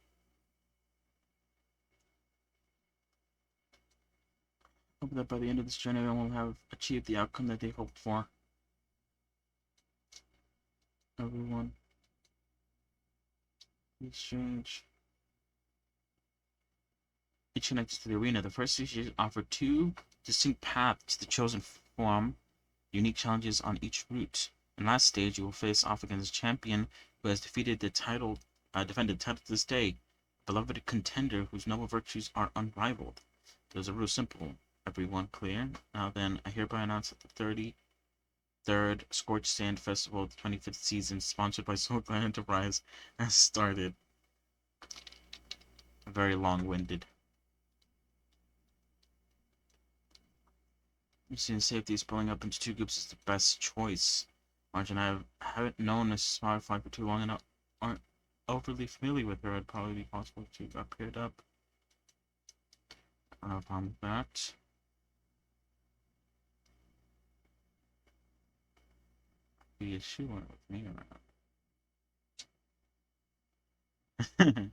Hope that by the end of this journey, everyone will have achieved the outcome that they hoped for. Everyone. Exchange. Each connected to the arena. The first stage offered two distinct paths to the chosen form, unique challenges on each route. In last stage, you will face off against a champion who has defended the title to this day, a beloved contender whose noble virtues are unrivaled. Those are real simple. Everyone clear? Now then, I hereby announce that the 33rd Scorched Sand Festival, the 25th season, sponsored by Soul Clan Enterprise, has started. Very long-winded. Using safety, splitting up into two groups is the best choice. Margin, I haven't known Mrs. Spotify for too long and aren't overly familiar with her. It'd probably be possible to get paired up. I don't have a problem with that. Be a shoe with me around.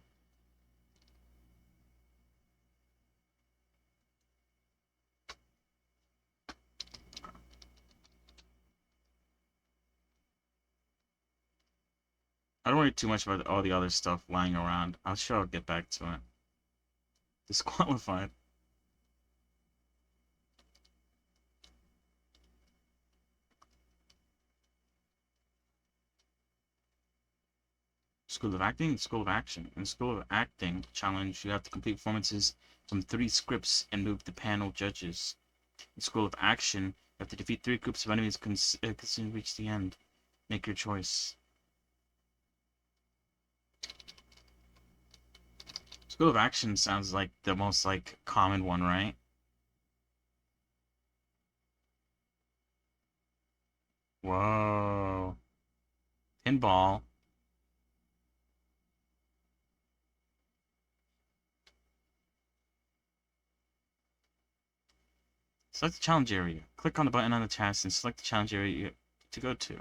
I don't worry too much about all the other stuff lying around. I'm sure I'll get back to it. Disqualified. School of Acting, School of Action. In School of Acting challenge, you have to complete performances from 3 scripts and move the panel judges. In School of Action, you have to defeat 3 groups of enemies consistently reach the end. Make your choice. School of Action sounds like the most common one, right? Whoa. Pinball. Select the challenge area. Click on the button on the task and select the challenge area to go to.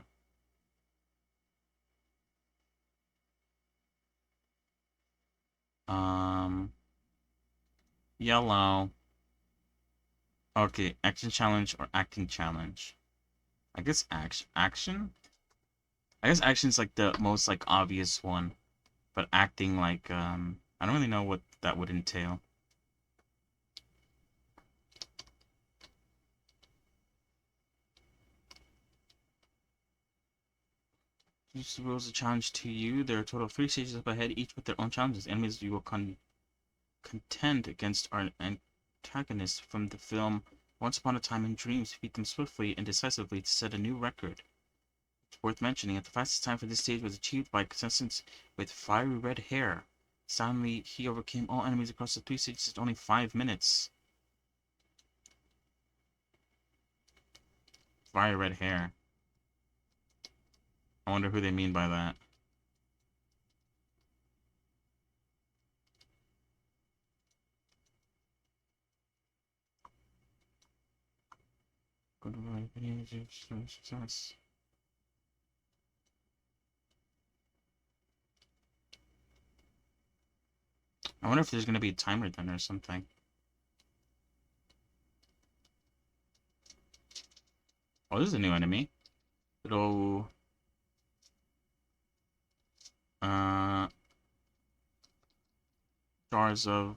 Yellow. Okay, action challenge or acting challenge. I guess action? I guess action's the most obvious one, but acting I don't really know what that would entail. Introduce the rules of challenge to you. There are a total of 3 stages up ahead, each with their own challenges. Enemies you will contend against are antagonists from the film Once Upon a Time in Dreams. Defeat them swiftly and decisively to set a new record. It's worth mentioning that the fastest time for this stage was achieved by contestants with fiery red hair. Suddenly, he overcame all enemies across the 3 stages in only 5 minutes. Fiery red hair. I wonder who they mean by that. Success. I wonder if there's gonna be a timer then or something. Oh, this is a new enemy. Little uh jars of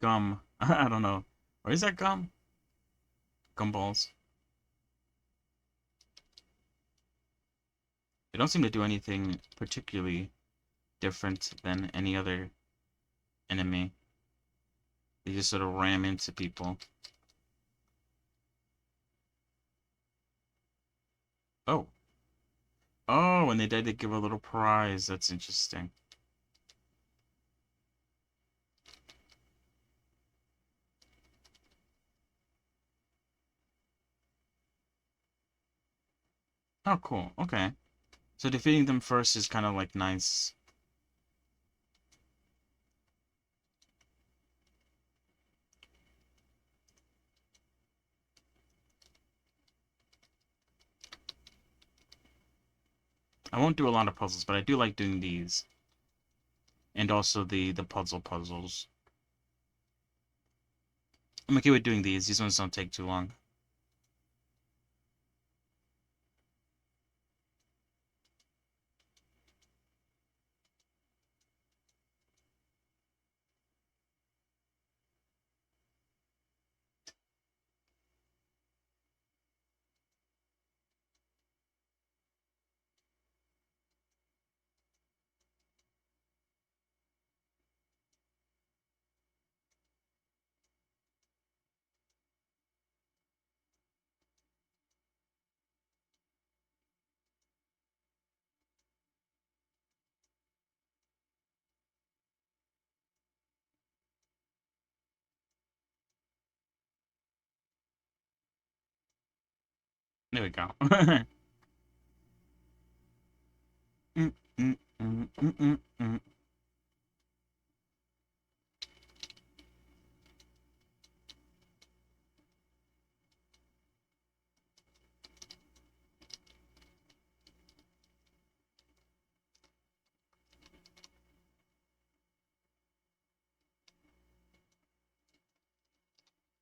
gum. I don't know. Or is that gum? Gumballs. They don't seem to do anything particularly different than any other enemy. They just sort of ram into people. Oh. Oh, when they die, they give a little prize. That's interesting. Oh, cool. Okay. So defeating them first is kind of like nice. I won't do a lot of puzzles, but I do like doing these. And also the puzzles. I'm okay with doing these. These ones don't take too long. There we go. Mm, mm, mm, mm, mm, mm.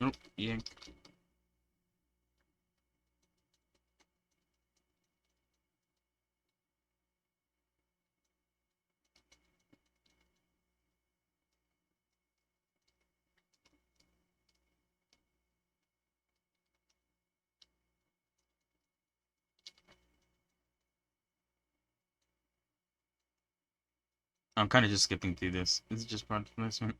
Nope, yank. I'm kind of just skipping through this. This is just product placement.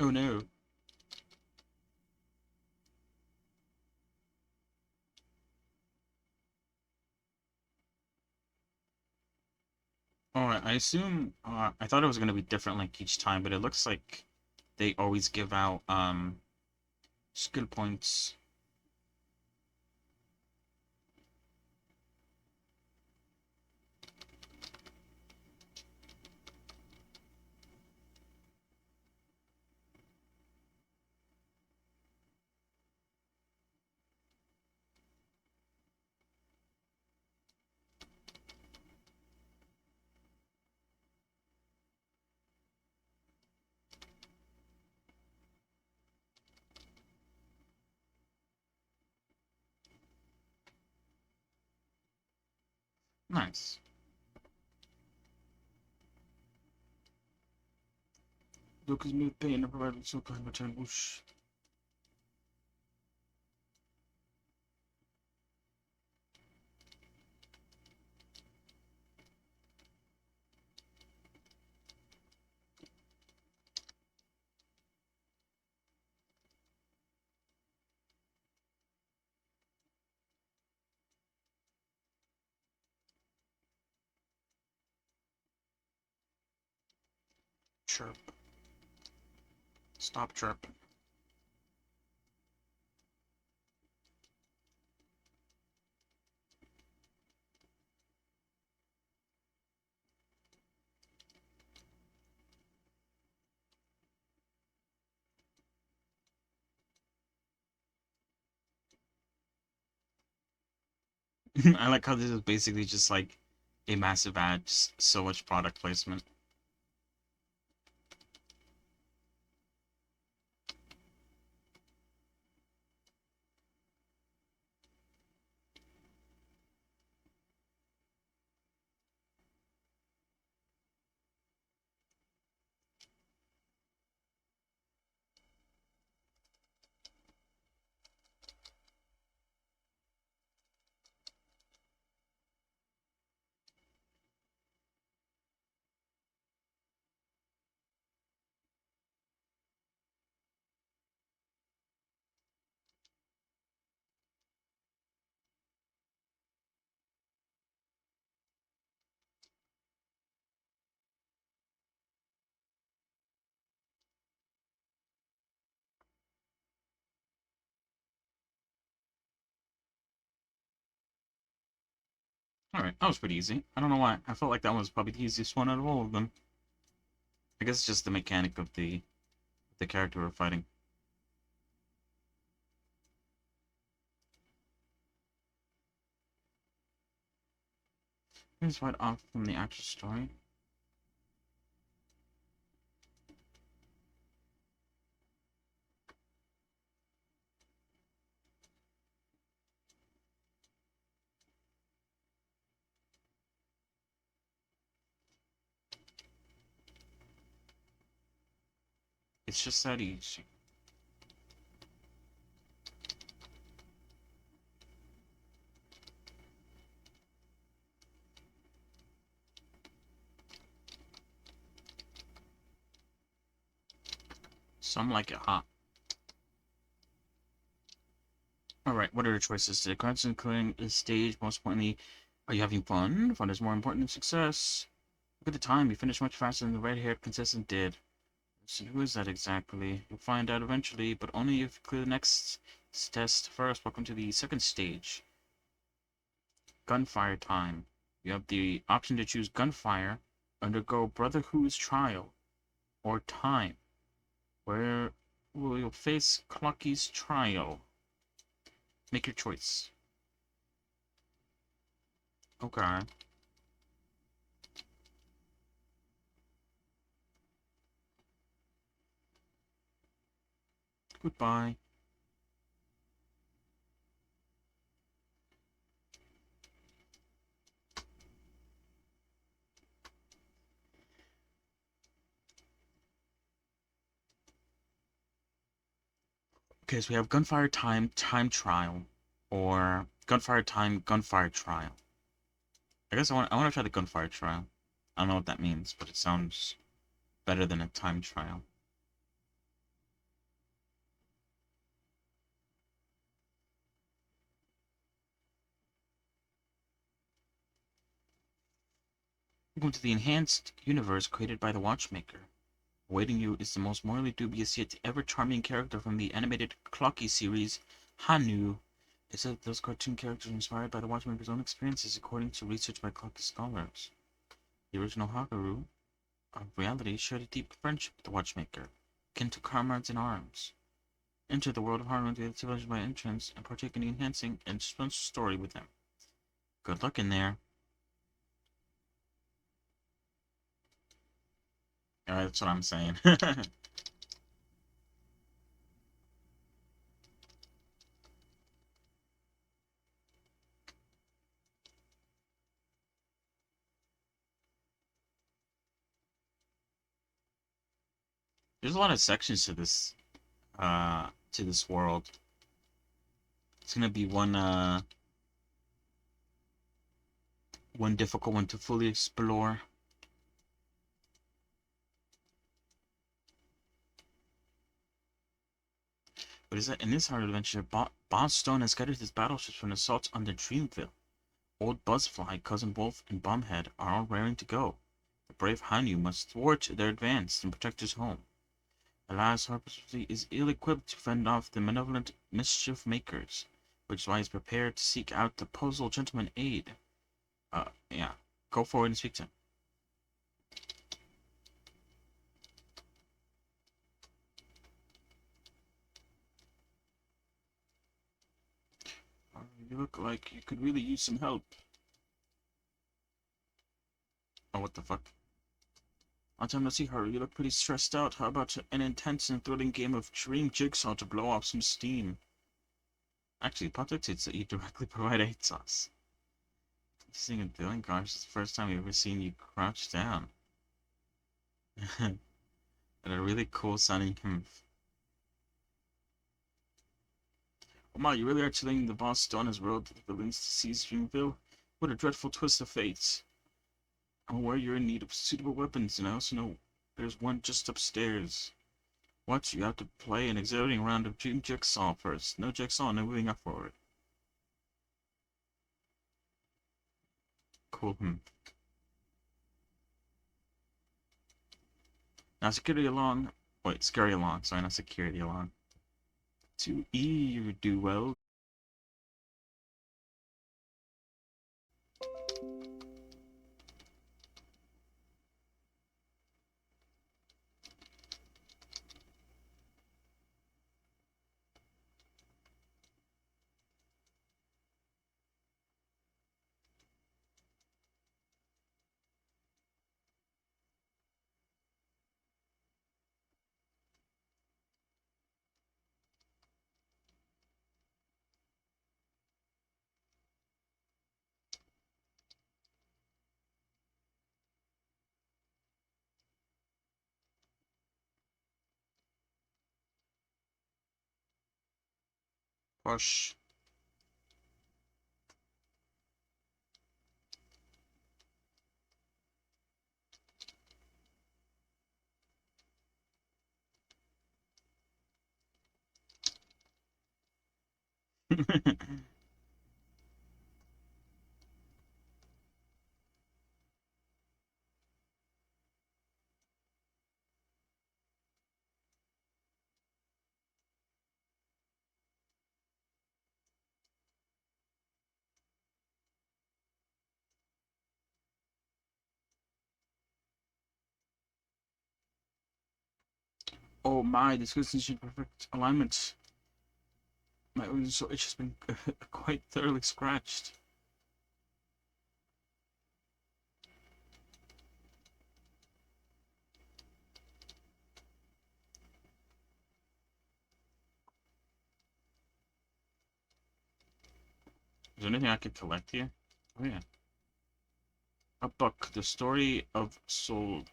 Oh no. Alright, I assume, I thought it was going to be different like each time, but it looks like they always give out, skill points. Nice. Lucas made pay and provided so kind return. Whoosh. chirp. Stop chirping. I like how this is basically just like a massive ad, just so much product placement. Alright, that was pretty easy. I don't know why. I felt like that was probably the easiest one out of all of them. I guess it's just the mechanic of the character we're fighting. Here's right off from the actual story. It's just that easy. Some like it hot. Alright, what are your choices today? Cards including the stage. Most importantly, are you having fun? Fun is more important than success. Look at the time. You finished much faster than the red-haired contestant did. So who is that exactly? You'll find out eventually, but only if you clear the next test first. Welcome to the second stage. Gunfire time. You have the option to choose gunfire, undergo Brotherhood's trial, or time, where will you face Clucky's trial. Make your choice. Okay. Goodbye. Okay, so we have gunfire time, time trial, or gunfire time, gunfire trial. I guess I want to try the gunfire trial. I don't know what that means, but it sounds better than a time trial. Welcome to the enhanced universe created by the Watchmaker. Awaiting you is the most morally dubious yet ever charming character from the animated Clocky series, Hanu. It said those cartoon characters were inspired by the Watchmaker's own experiences, according to research by Clocky scholars. The original Hakaru of reality shared a deep friendship with the Watchmaker, akin to comrades in arms. Enter the world of Harlan to the civilization by entrance and partake in the enhancing and suspense story with him. Good luck in there. That's what I'm saying. There's a lot of sections to this world. It's gonna be one difficult one to fully explore. But is that in this hard adventure, Bob Stone has guided his battleships from assaults on the Dreamville. Old Buzzfly, Cousin Wolf, and Bombhead are all raring to go. The brave Hanyu must thwart their advance and protect his home. Alas, Harper's fleet is ill-equipped to fend off the malevolent mischief makers, which is why he's prepared to seek out the postal gentleman aid. Yeah. Go forward and speak to him. You look like you could really use some help. Oh, what the fuck? Long time no see, Haru. You look pretty stressed out. How about an intense and thrilling game of Dream Jigsaw to blow off some steam? Actually, Pato states that you directly provide 8 sauce. Seeing a billing gosh, it's the first time we've ever seen you crouch down. And a really cool sounding him. Oh my, you really are telling the boss still on his road to the villains to seize Dreamville? What a dreadful twist of fate. I'm aware you're in need of suitable weapons, and I also know there's one just upstairs. What? You have to play an exhilarating round of Dream Jigsaw first. No Jigsaw, no moving up forward. Cool. Now security along. Wait, scurry along. Sorry, not security along. To E, you do well. Push. Oh my, this goes into perfect alignment. My wound so itch has been quite thoroughly scratched. Is there anything I could collect here? Oh yeah. A book, The Story of Soul.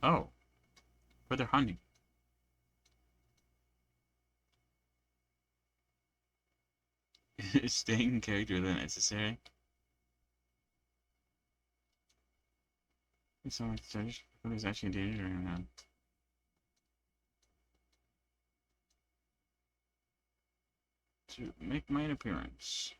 Oh, Brother Honey. Staying in character than necessary. It's so much there's actually danger in that. To make my appearance.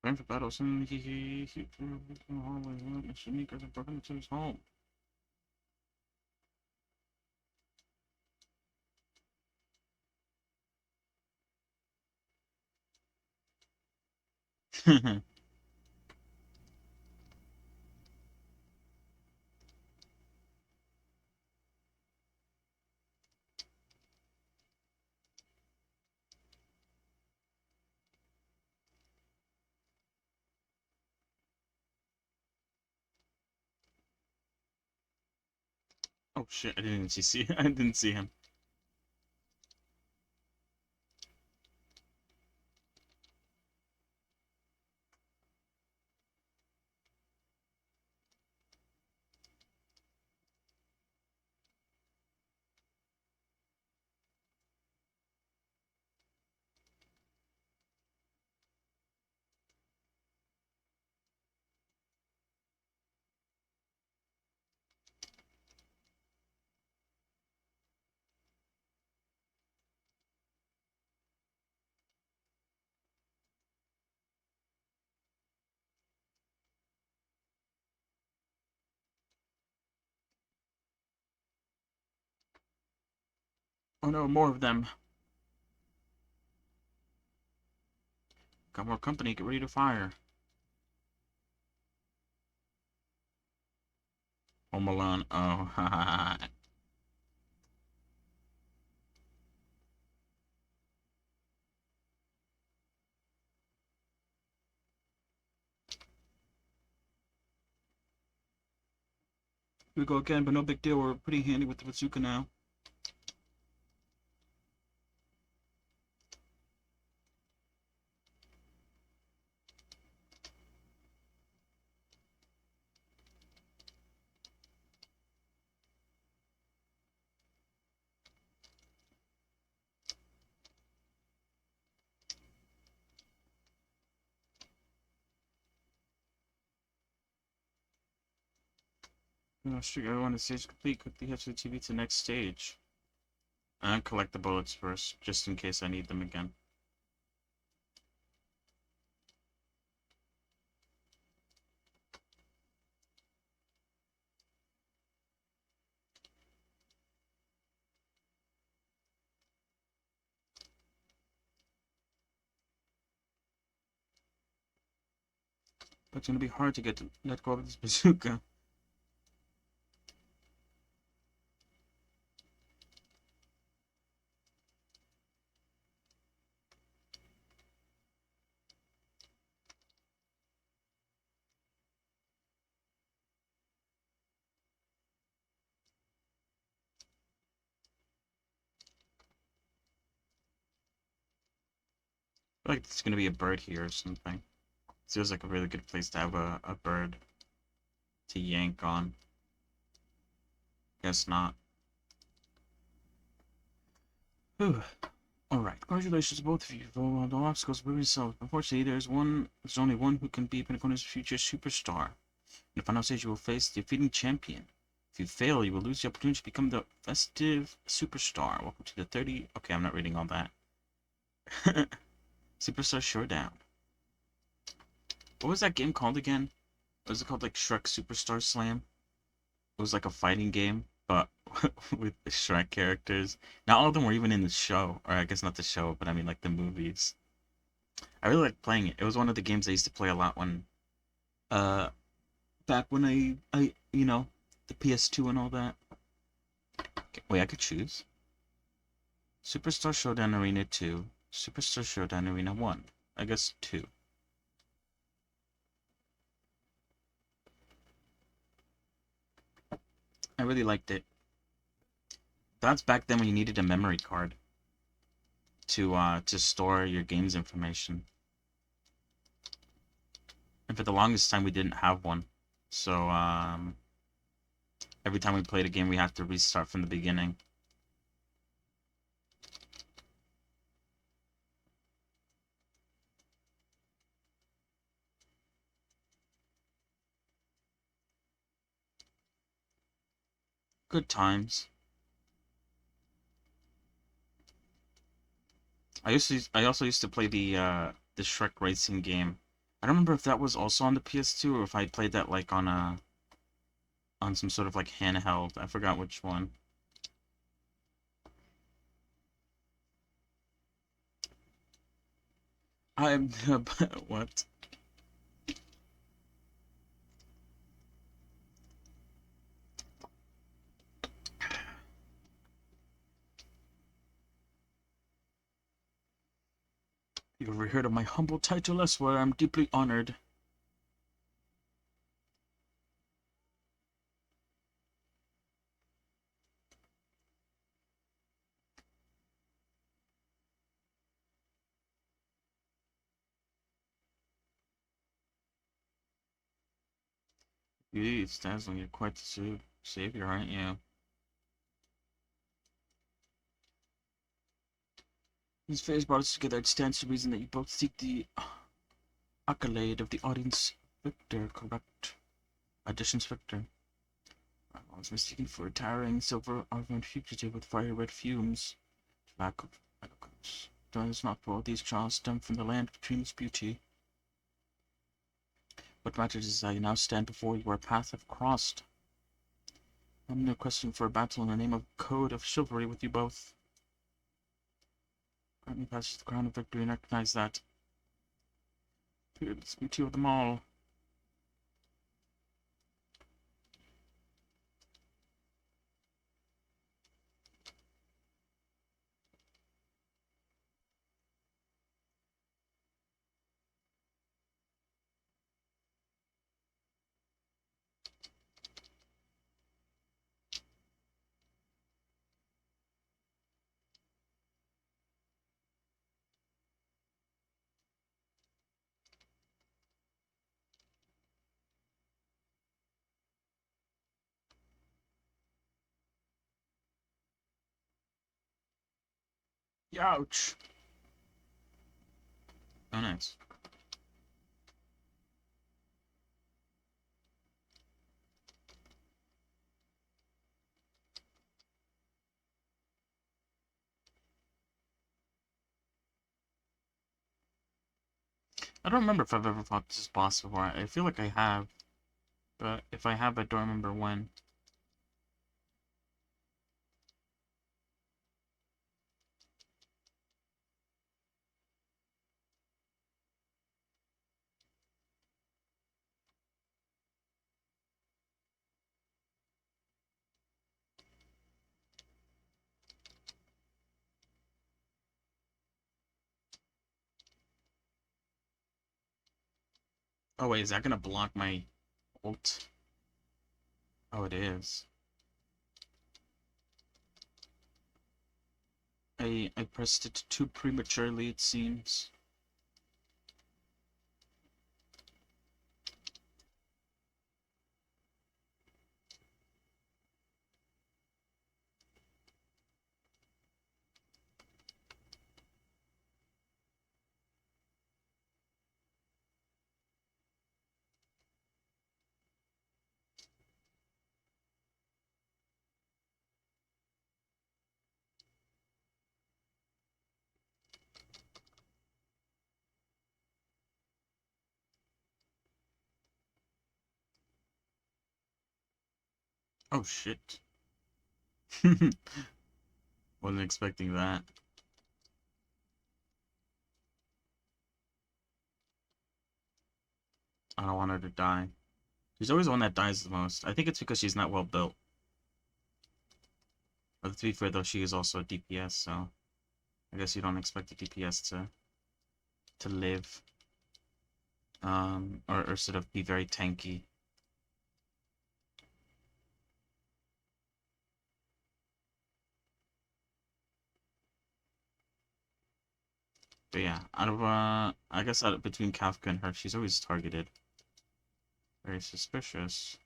Praying for battle soon. He sneakers and broken into his home. Oh shit! I didn't see. I didn't see him. Oh no, more of them. Got more company. Get ready to fire. Home Alone. Oh, we go again, but no big deal. We're pretty handy with the bazooka now. No, shoot, everyone is stage complete. Quickly head to the TV to the next stage. And collect the bullets first, just in case I need them again. But it's gonna be hard to let go of this bazooka. I feel like there's gonna be a bird here or something. Feels like a really good place to have a bird to yank on. Guess not. Whew. Alright, congratulations to both of you. Though the obstacles were resolved. Unfortunately, there's only one who can be Pensacola's future superstar. In the final stage, you will face the defeating champion. If you fail, you will lose the opportunity to become the festive superstar. Welcome to the 30. Okay, I'm not reading all that. Superstar Showdown. What was that game called again? Was it called like Shrek Superstar Slam? It was like a fighting game, but with the Shrek characters. Not all of them were even in the show, or I guess not the show, but I mean like the movies. I really liked playing it. It was one of the games I used to play a lot when, uh, back when the PS2 and all that. Okay, wait, I could choose. Superstar Showdown Arena 2, Superstar Showdown Arena 1. I guess 2. I really liked it. That's back then when you needed a memory card to store your game's information. And for the longest time we didn't have one. So every time we played a game we had to restart from the beginning. Good times. I also used to play the Shrek racing game I don't remember if that was also on the PS2 or if I played that like on some sort of like handheld. I forgot which one. I'm what? You ever heard of my humble title? I swear I'm deeply honored. It's dazzling. You're quite the savior, aren't you? These fairs brought us together. It stands to reason that you both seek the accolade of the audience. Victor, correct? Auditions Victor. I was mistaken for a towering silver armored fugitive with fire red fumes. Lack of eloquence. Does not for all these trials stem from the land of dreamless beauty. What matters is I now stand before you, our paths have crossed. I'm no question for a battle in the name of code of chivalry with you both. Grant me passage to the crown of victory and recognize that fearless beauty of them all. Ouch! Oh, nice. I don't remember if I've ever fought this boss before. I feel like I have, but if I have, I don't remember when. Oh wait, is that gonna block my ult? Oh, it is. I pressed it too prematurely, it seems. Oh shit. Wasn't expecting that. I don't want her to die. She's always the one that dies the most. I think it's because she's not well built. But to be fair though, she is also a DPS, so I guess you don't expect a DPS to live. Or sort of be very tanky. But yeah, out of I guess out of, between Kafka and her, she's always targeted. Very suspicious.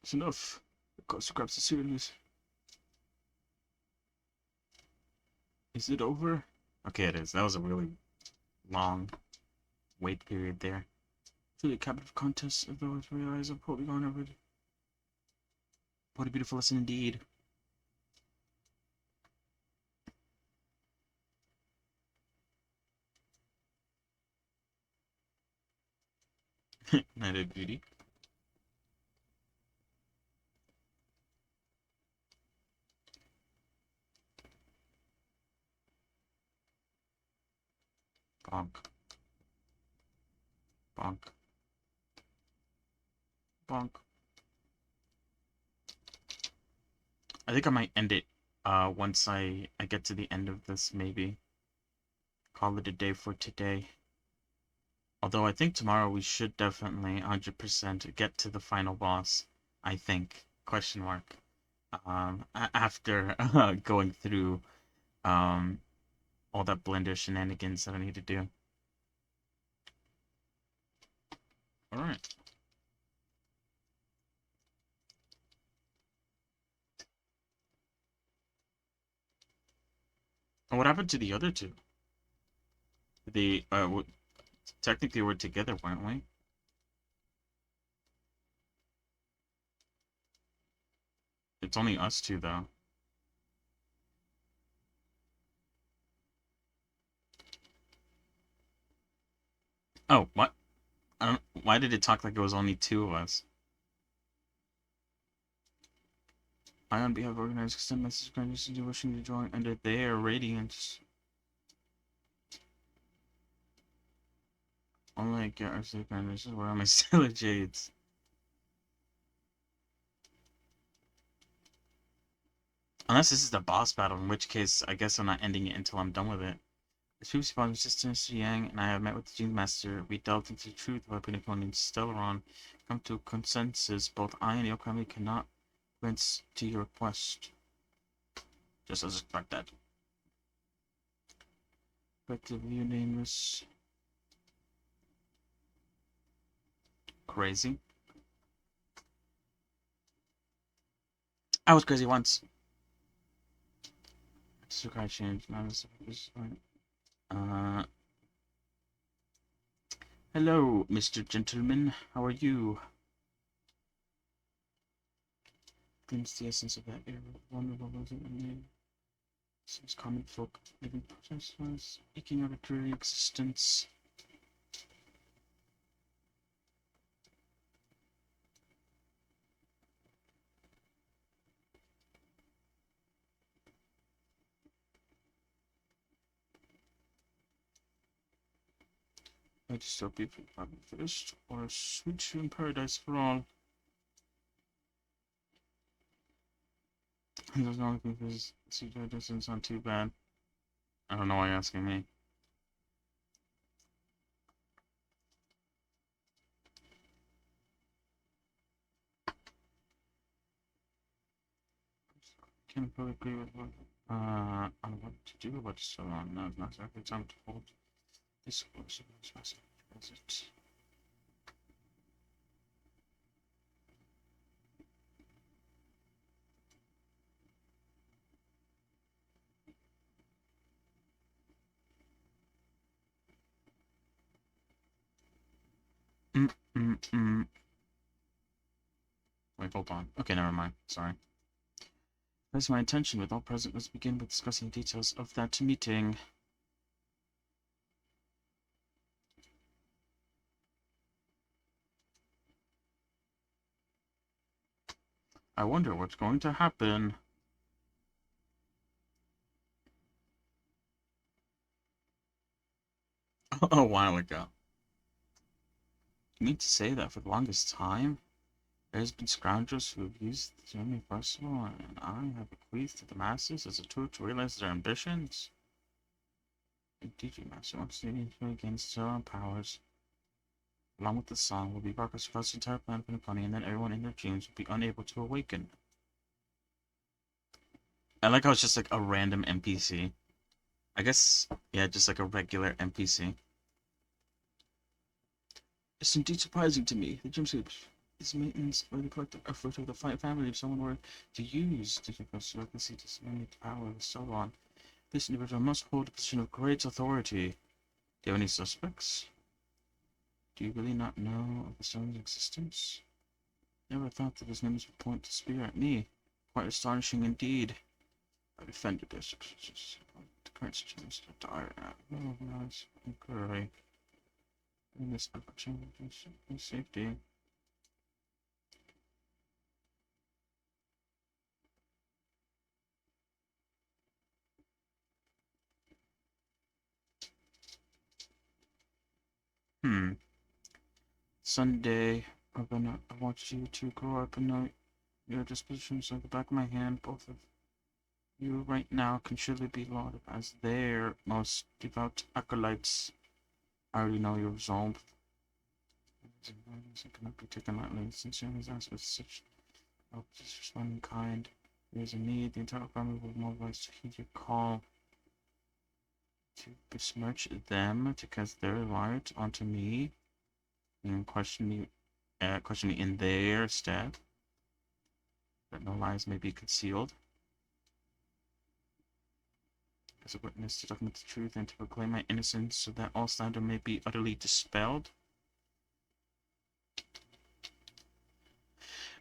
It's enough. The ghost grabs the souvenirs. Is it over? Okay, it is. That was a really long wait period there. Truly a captive contest of those realize of what we gone over. What a beautiful lesson indeed. Night of beauty. Bonk. Bonk. Bonk. I think I might end it once I get to the end of this, maybe. Call it a day for today. Although I think tomorrow we should definitely 100% get to the final boss. I think. Question mark. After going through um all that blender shenanigans that I need to do. Alright. And what happened to the other two? They technically we're together, weren't we? It's only us two though. Oh, what? Why did it talk like it was only two of us? I, on behalf of organizers, extend message gratitude to wishing to join under their radiance. Only I get our safe this is where I'm still jades. Unless this is the boss battle, in which case I guess I'm not ending it until I'm done with it. As previously found Sister Mr. Yang and I have met with the Gene Master. We delved into the truth of our pinnacle named Stellaron. Come to a consensus, both I and the Okami cannot grant to your request. Just as expected. Effectively, your name is crazy. I was crazy once. Sukai changed. Hello, Mr. Gentleman. How are you? Glimpse the essence of that era. Vulnerable wasn't a name. Seems common folk living process was eking out a dreary existence. A dystopia for the first, or a sweet true paradise for all. There's no thing because CJ doesn't sound too bad. I don't know why you're asking me. Can't fully agree with what on what to do about so on. Now it's not exactly time to hold this close as it. Wait, hold on. Okay, never mind. Sorry. That's my intention with all present. Let's begin with discussing details of that meeting. I wonder what's going to happen. A while ago. You mean to say that for the longest time, there's been scoundrels who have used the only possible, and I have bequeathed to the masses as a tool to realize their ambitions? Indeed, your master wants to gain its own powers. Along with the song will be progress across the entire planet of Nipponi, and then everyone in their dreams will be unable to awaken. I like how it's just like a random NPC. I guess, yeah, just like a regular NPC. It's indeed surprising to me. The Dreamscape is maintenance by the collective effort of the family if someone were to use difficult surrogacy to submit power and so on. This individual must hold a position of great authority. Do you have any suspects? Do you really not know of the stone's existence? Never thought that his names would point the spear at me. Quite astonishing indeed. I defended their successes. The current situation is dire. No, nice. Inquiry. In this opportunity, safety. Sunday, I want you to grow up and know your dispositions like the back of my hand. Both of you right now can surely be lauded as their most devout acolytes. I already know your resolve. It cannot be taken lightly. Sincerely asked with such help, just responding kind. There is a need. The entire family will mobilize to heed your call. To besmirch them, to cast their light onto me, and question me in their stead, that no lies may be concealed. As a witness to document the truth and to proclaim my innocence, so that all slander may be utterly dispelled.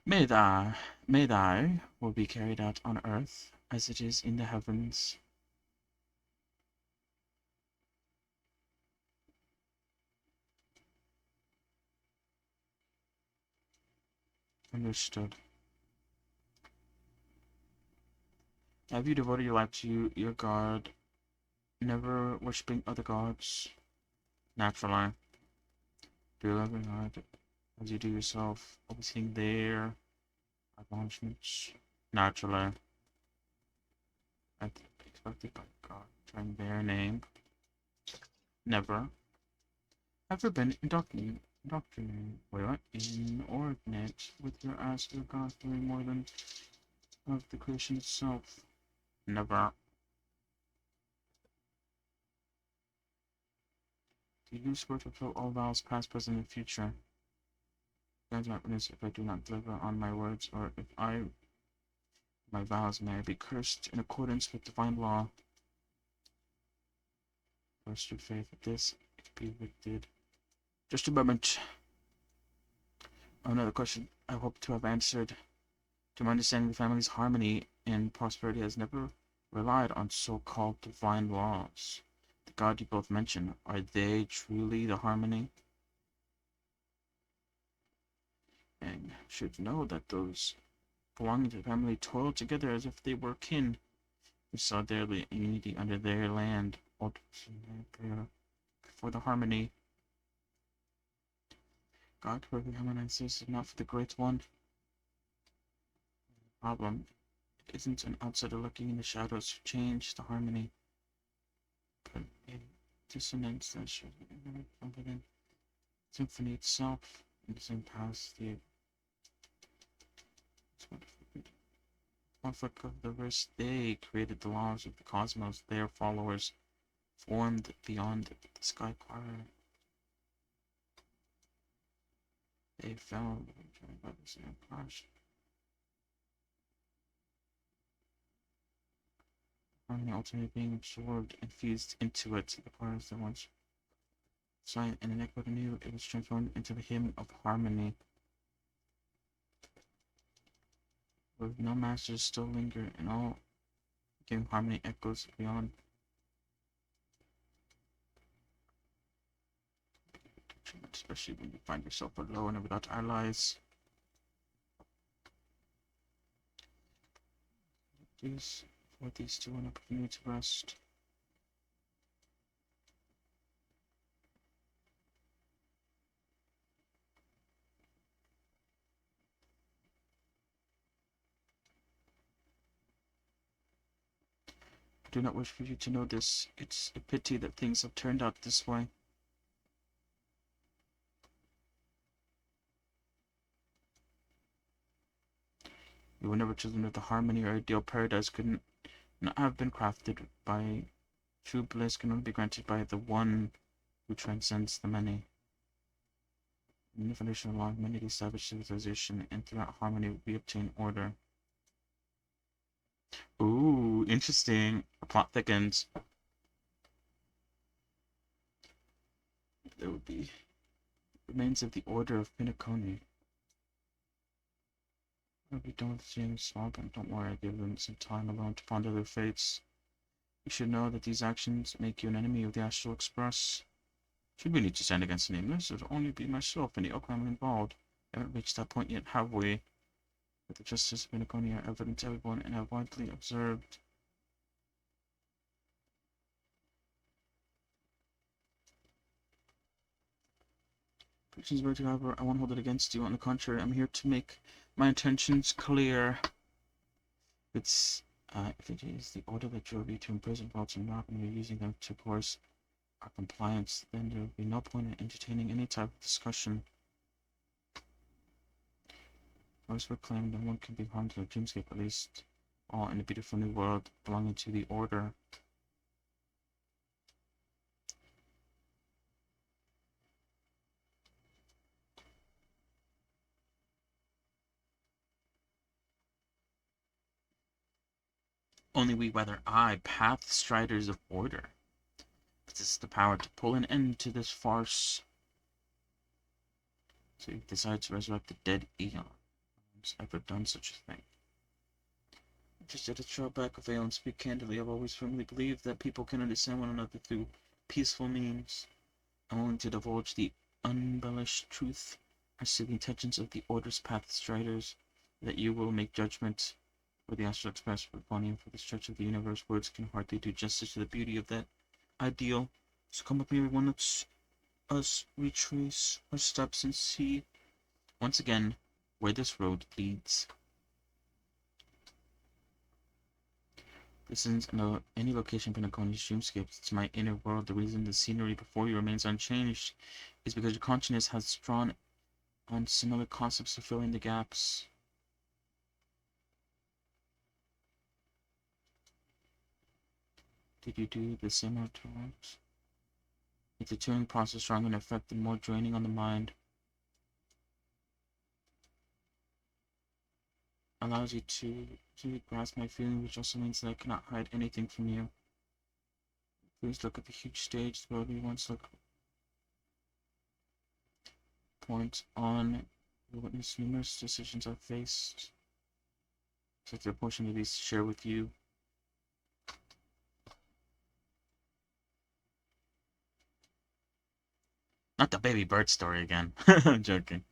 May thy will be carried out on earth as it is in the heavens. Understood. Have you devoted your life to your God, never worshipping other gods? Naturally. Do you love your God as you do yourself, always seeing their admonishments? Naturally. I expected by God, trying their name. Never. Ever been indoctrinated inordinate with your ask of God doing more than of the creation itself? Never. Do you swear to fulfill all vows past, present, and future? God not witness if I do not deliver on my words, or if my vows may I be cursed in accordance with divine law. First through faith that this be evicted. Just a moment. Another question I hope to have answered. To my understanding, the family's harmony and prosperity has never relied on so-called divine laws. The God you both mention, are they truly the harmony? And should know that those belonging to the family toiled together as if they were kin, who saw their unity under their land, before the harmony. God perfectly harmonizes, not for the great one. Problem. It isn't an outsider looking in the shadows who change the harmony, but a dissonance that should be within symphony itself, in the same past the conflict of the verse. They created the laws of the cosmos. Their followers formed beyond the sky choir. They fell by the same crash. Harmony ultimately being absorbed and fused into it. The choirs that once sang and an echo anew, it was transformed into the hymn of harmony. With no masters still linger, and all giving harmony echoes beyond. Especially when you find yourself alone and without allies. Please afford these two an opportunity to rest. I do not wish for you to know this. It's a pity that things have turned out this way. You were never children of the harmony or ideal paradise could not have been crafted by true bliss can only be granted by the one who transcends the many. In the foundation of law, humanity established civilization, and throughout harmony we obtain order. Ooh, interesting. The plot thickens. There would remains of the Order of Pinaconi. I'll be done with seeing swamp, and don't worry, I give them some time alone to ponder their fates. You should know that these actions make you an enemy of the Astral Express. Should we need to stand against Nameless, it would only be myself and the Oakland involved. We haven't reached that point yet, have we? But the justice of Pinaconi are evident to everyone and have widely observed. Predictions were to, however, I won't hold it against you. On the contrary, I'm here to make my intentions clear. If it is the order that drove you to imprison Walter and Rock and you're using them to coerce our compliance, then there would be no point in entertaining any type of discussion. Most were claimed no one can be harmed in the dreamscape, at least all in the beautiful new world belonging to the order. Only we, whether I, path striders of order, possess the power to pull an end to this farce. So you decide to resurrect the dead Eon. Has ever done such a thing? Interested to throw back a veil and speak candidly, I've always firmly believed that people can understand one another through peaceful means. I'm willing to divulge the unembellished truth as to the intentions of the Order's path striders, that you will make judgment for the Astral Express, for Bonnie, and for the stretch of the universe. Words can hardly do justice to the beauty of that ideal. So come with me, everyone, let's us retrace our steps and see once again where this road leads. This isn't any location in Pinaconi's dreamscapes. It's my inner world. The reason the scenery before you remains unchanged is because your consciousness has drawn on similar concepts to fill in the gaps. Did you do the same afterwards? If the tuning process is stronger in effect and more draining on the mind, allows you to grasp my feeling, which also means that I cannot hide anything from you. Please look at the huge stage the road we once looked. Point on. You witness numerous decisions I've faced. Such a portion of these to share with you. Not the baby bird story again. I'm joking.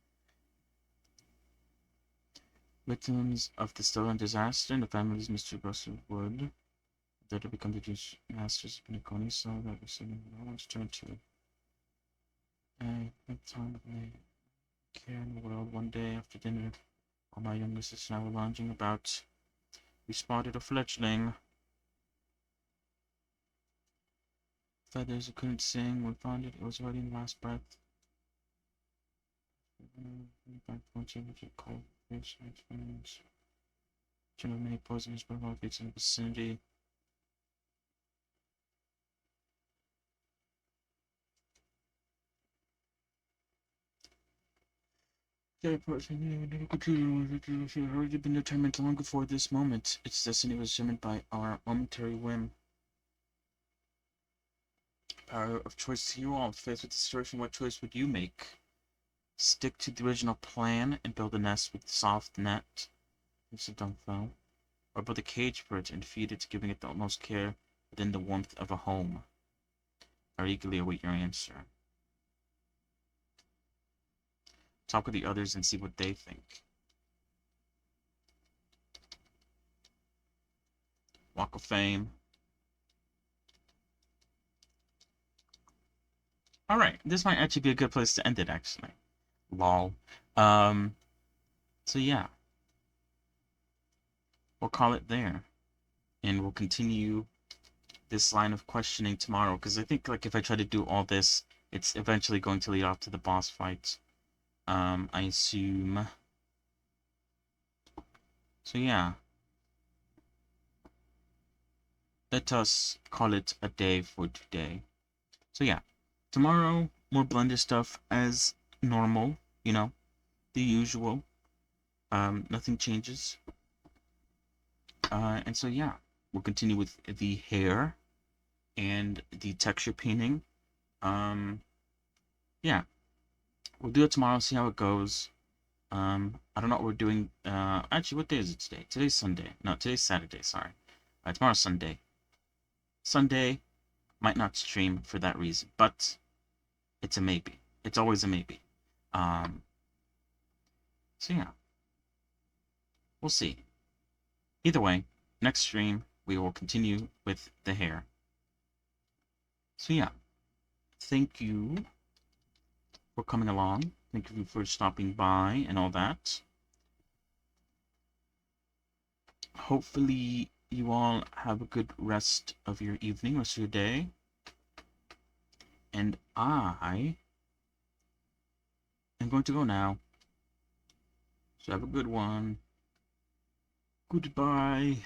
Victims of the stolen disaster and the families Mr. Grosser would that to become the Jewish masters of Pinaconi, so that receiving no one's turn to at time of my care in the world. One day after dinner, while my younger sister and I were lounging about, we spotted a fledgling. Feathers who couldn't sing. We found it was already in the last breath. Cold fish, many poisonous barbarians in the vicinity. That person never continued with it. She had already been determined long before this moment. Its destiny was determined by our momentary whim. Power of choice to you all. Faced with the situation, what choice would you make? Stick to the original plan and build a nest with soft net. It's a dumb fowl. Or build a cage for it and feed it, giving it the utmost care within the warmth of a home. I eagerly await your answer. Talk with the others and see what they think. Walk of Fame. Alright, this might actually be a good place to end it, actually. Lol. So yeah. We'll call it there. And we'll continue this line of questioning tomorrow, because I think, like, if I try to do all this, it's eventually going to lead off to the boss fight. I assume. So yeah. Let us call it a day for today. So yeah. Tomorrow, more Blender stuff as normal, you know, the usual. Nothing changes. And so yeah, we'll continue with the hair and the texture painting. Yeah. We'll do it tomorrow, see how it goes. I don't know what we're doing. Actually, what day is it today? Today's Sunday. No, today's Saturday, sorry. Tomorrow's Sunday. Sunday, might not stream for that reason, but it's a maybe. It's always a maybe. Um, so yeah, we'll see. Either way, next stream, we will continue with the hair. So yeah, thank you for coming along. Thank you for stopping by and all that. Hopefully you all have a good rest of your evening, rest of your day. And I am going to go now. So have a good one. Goodbye.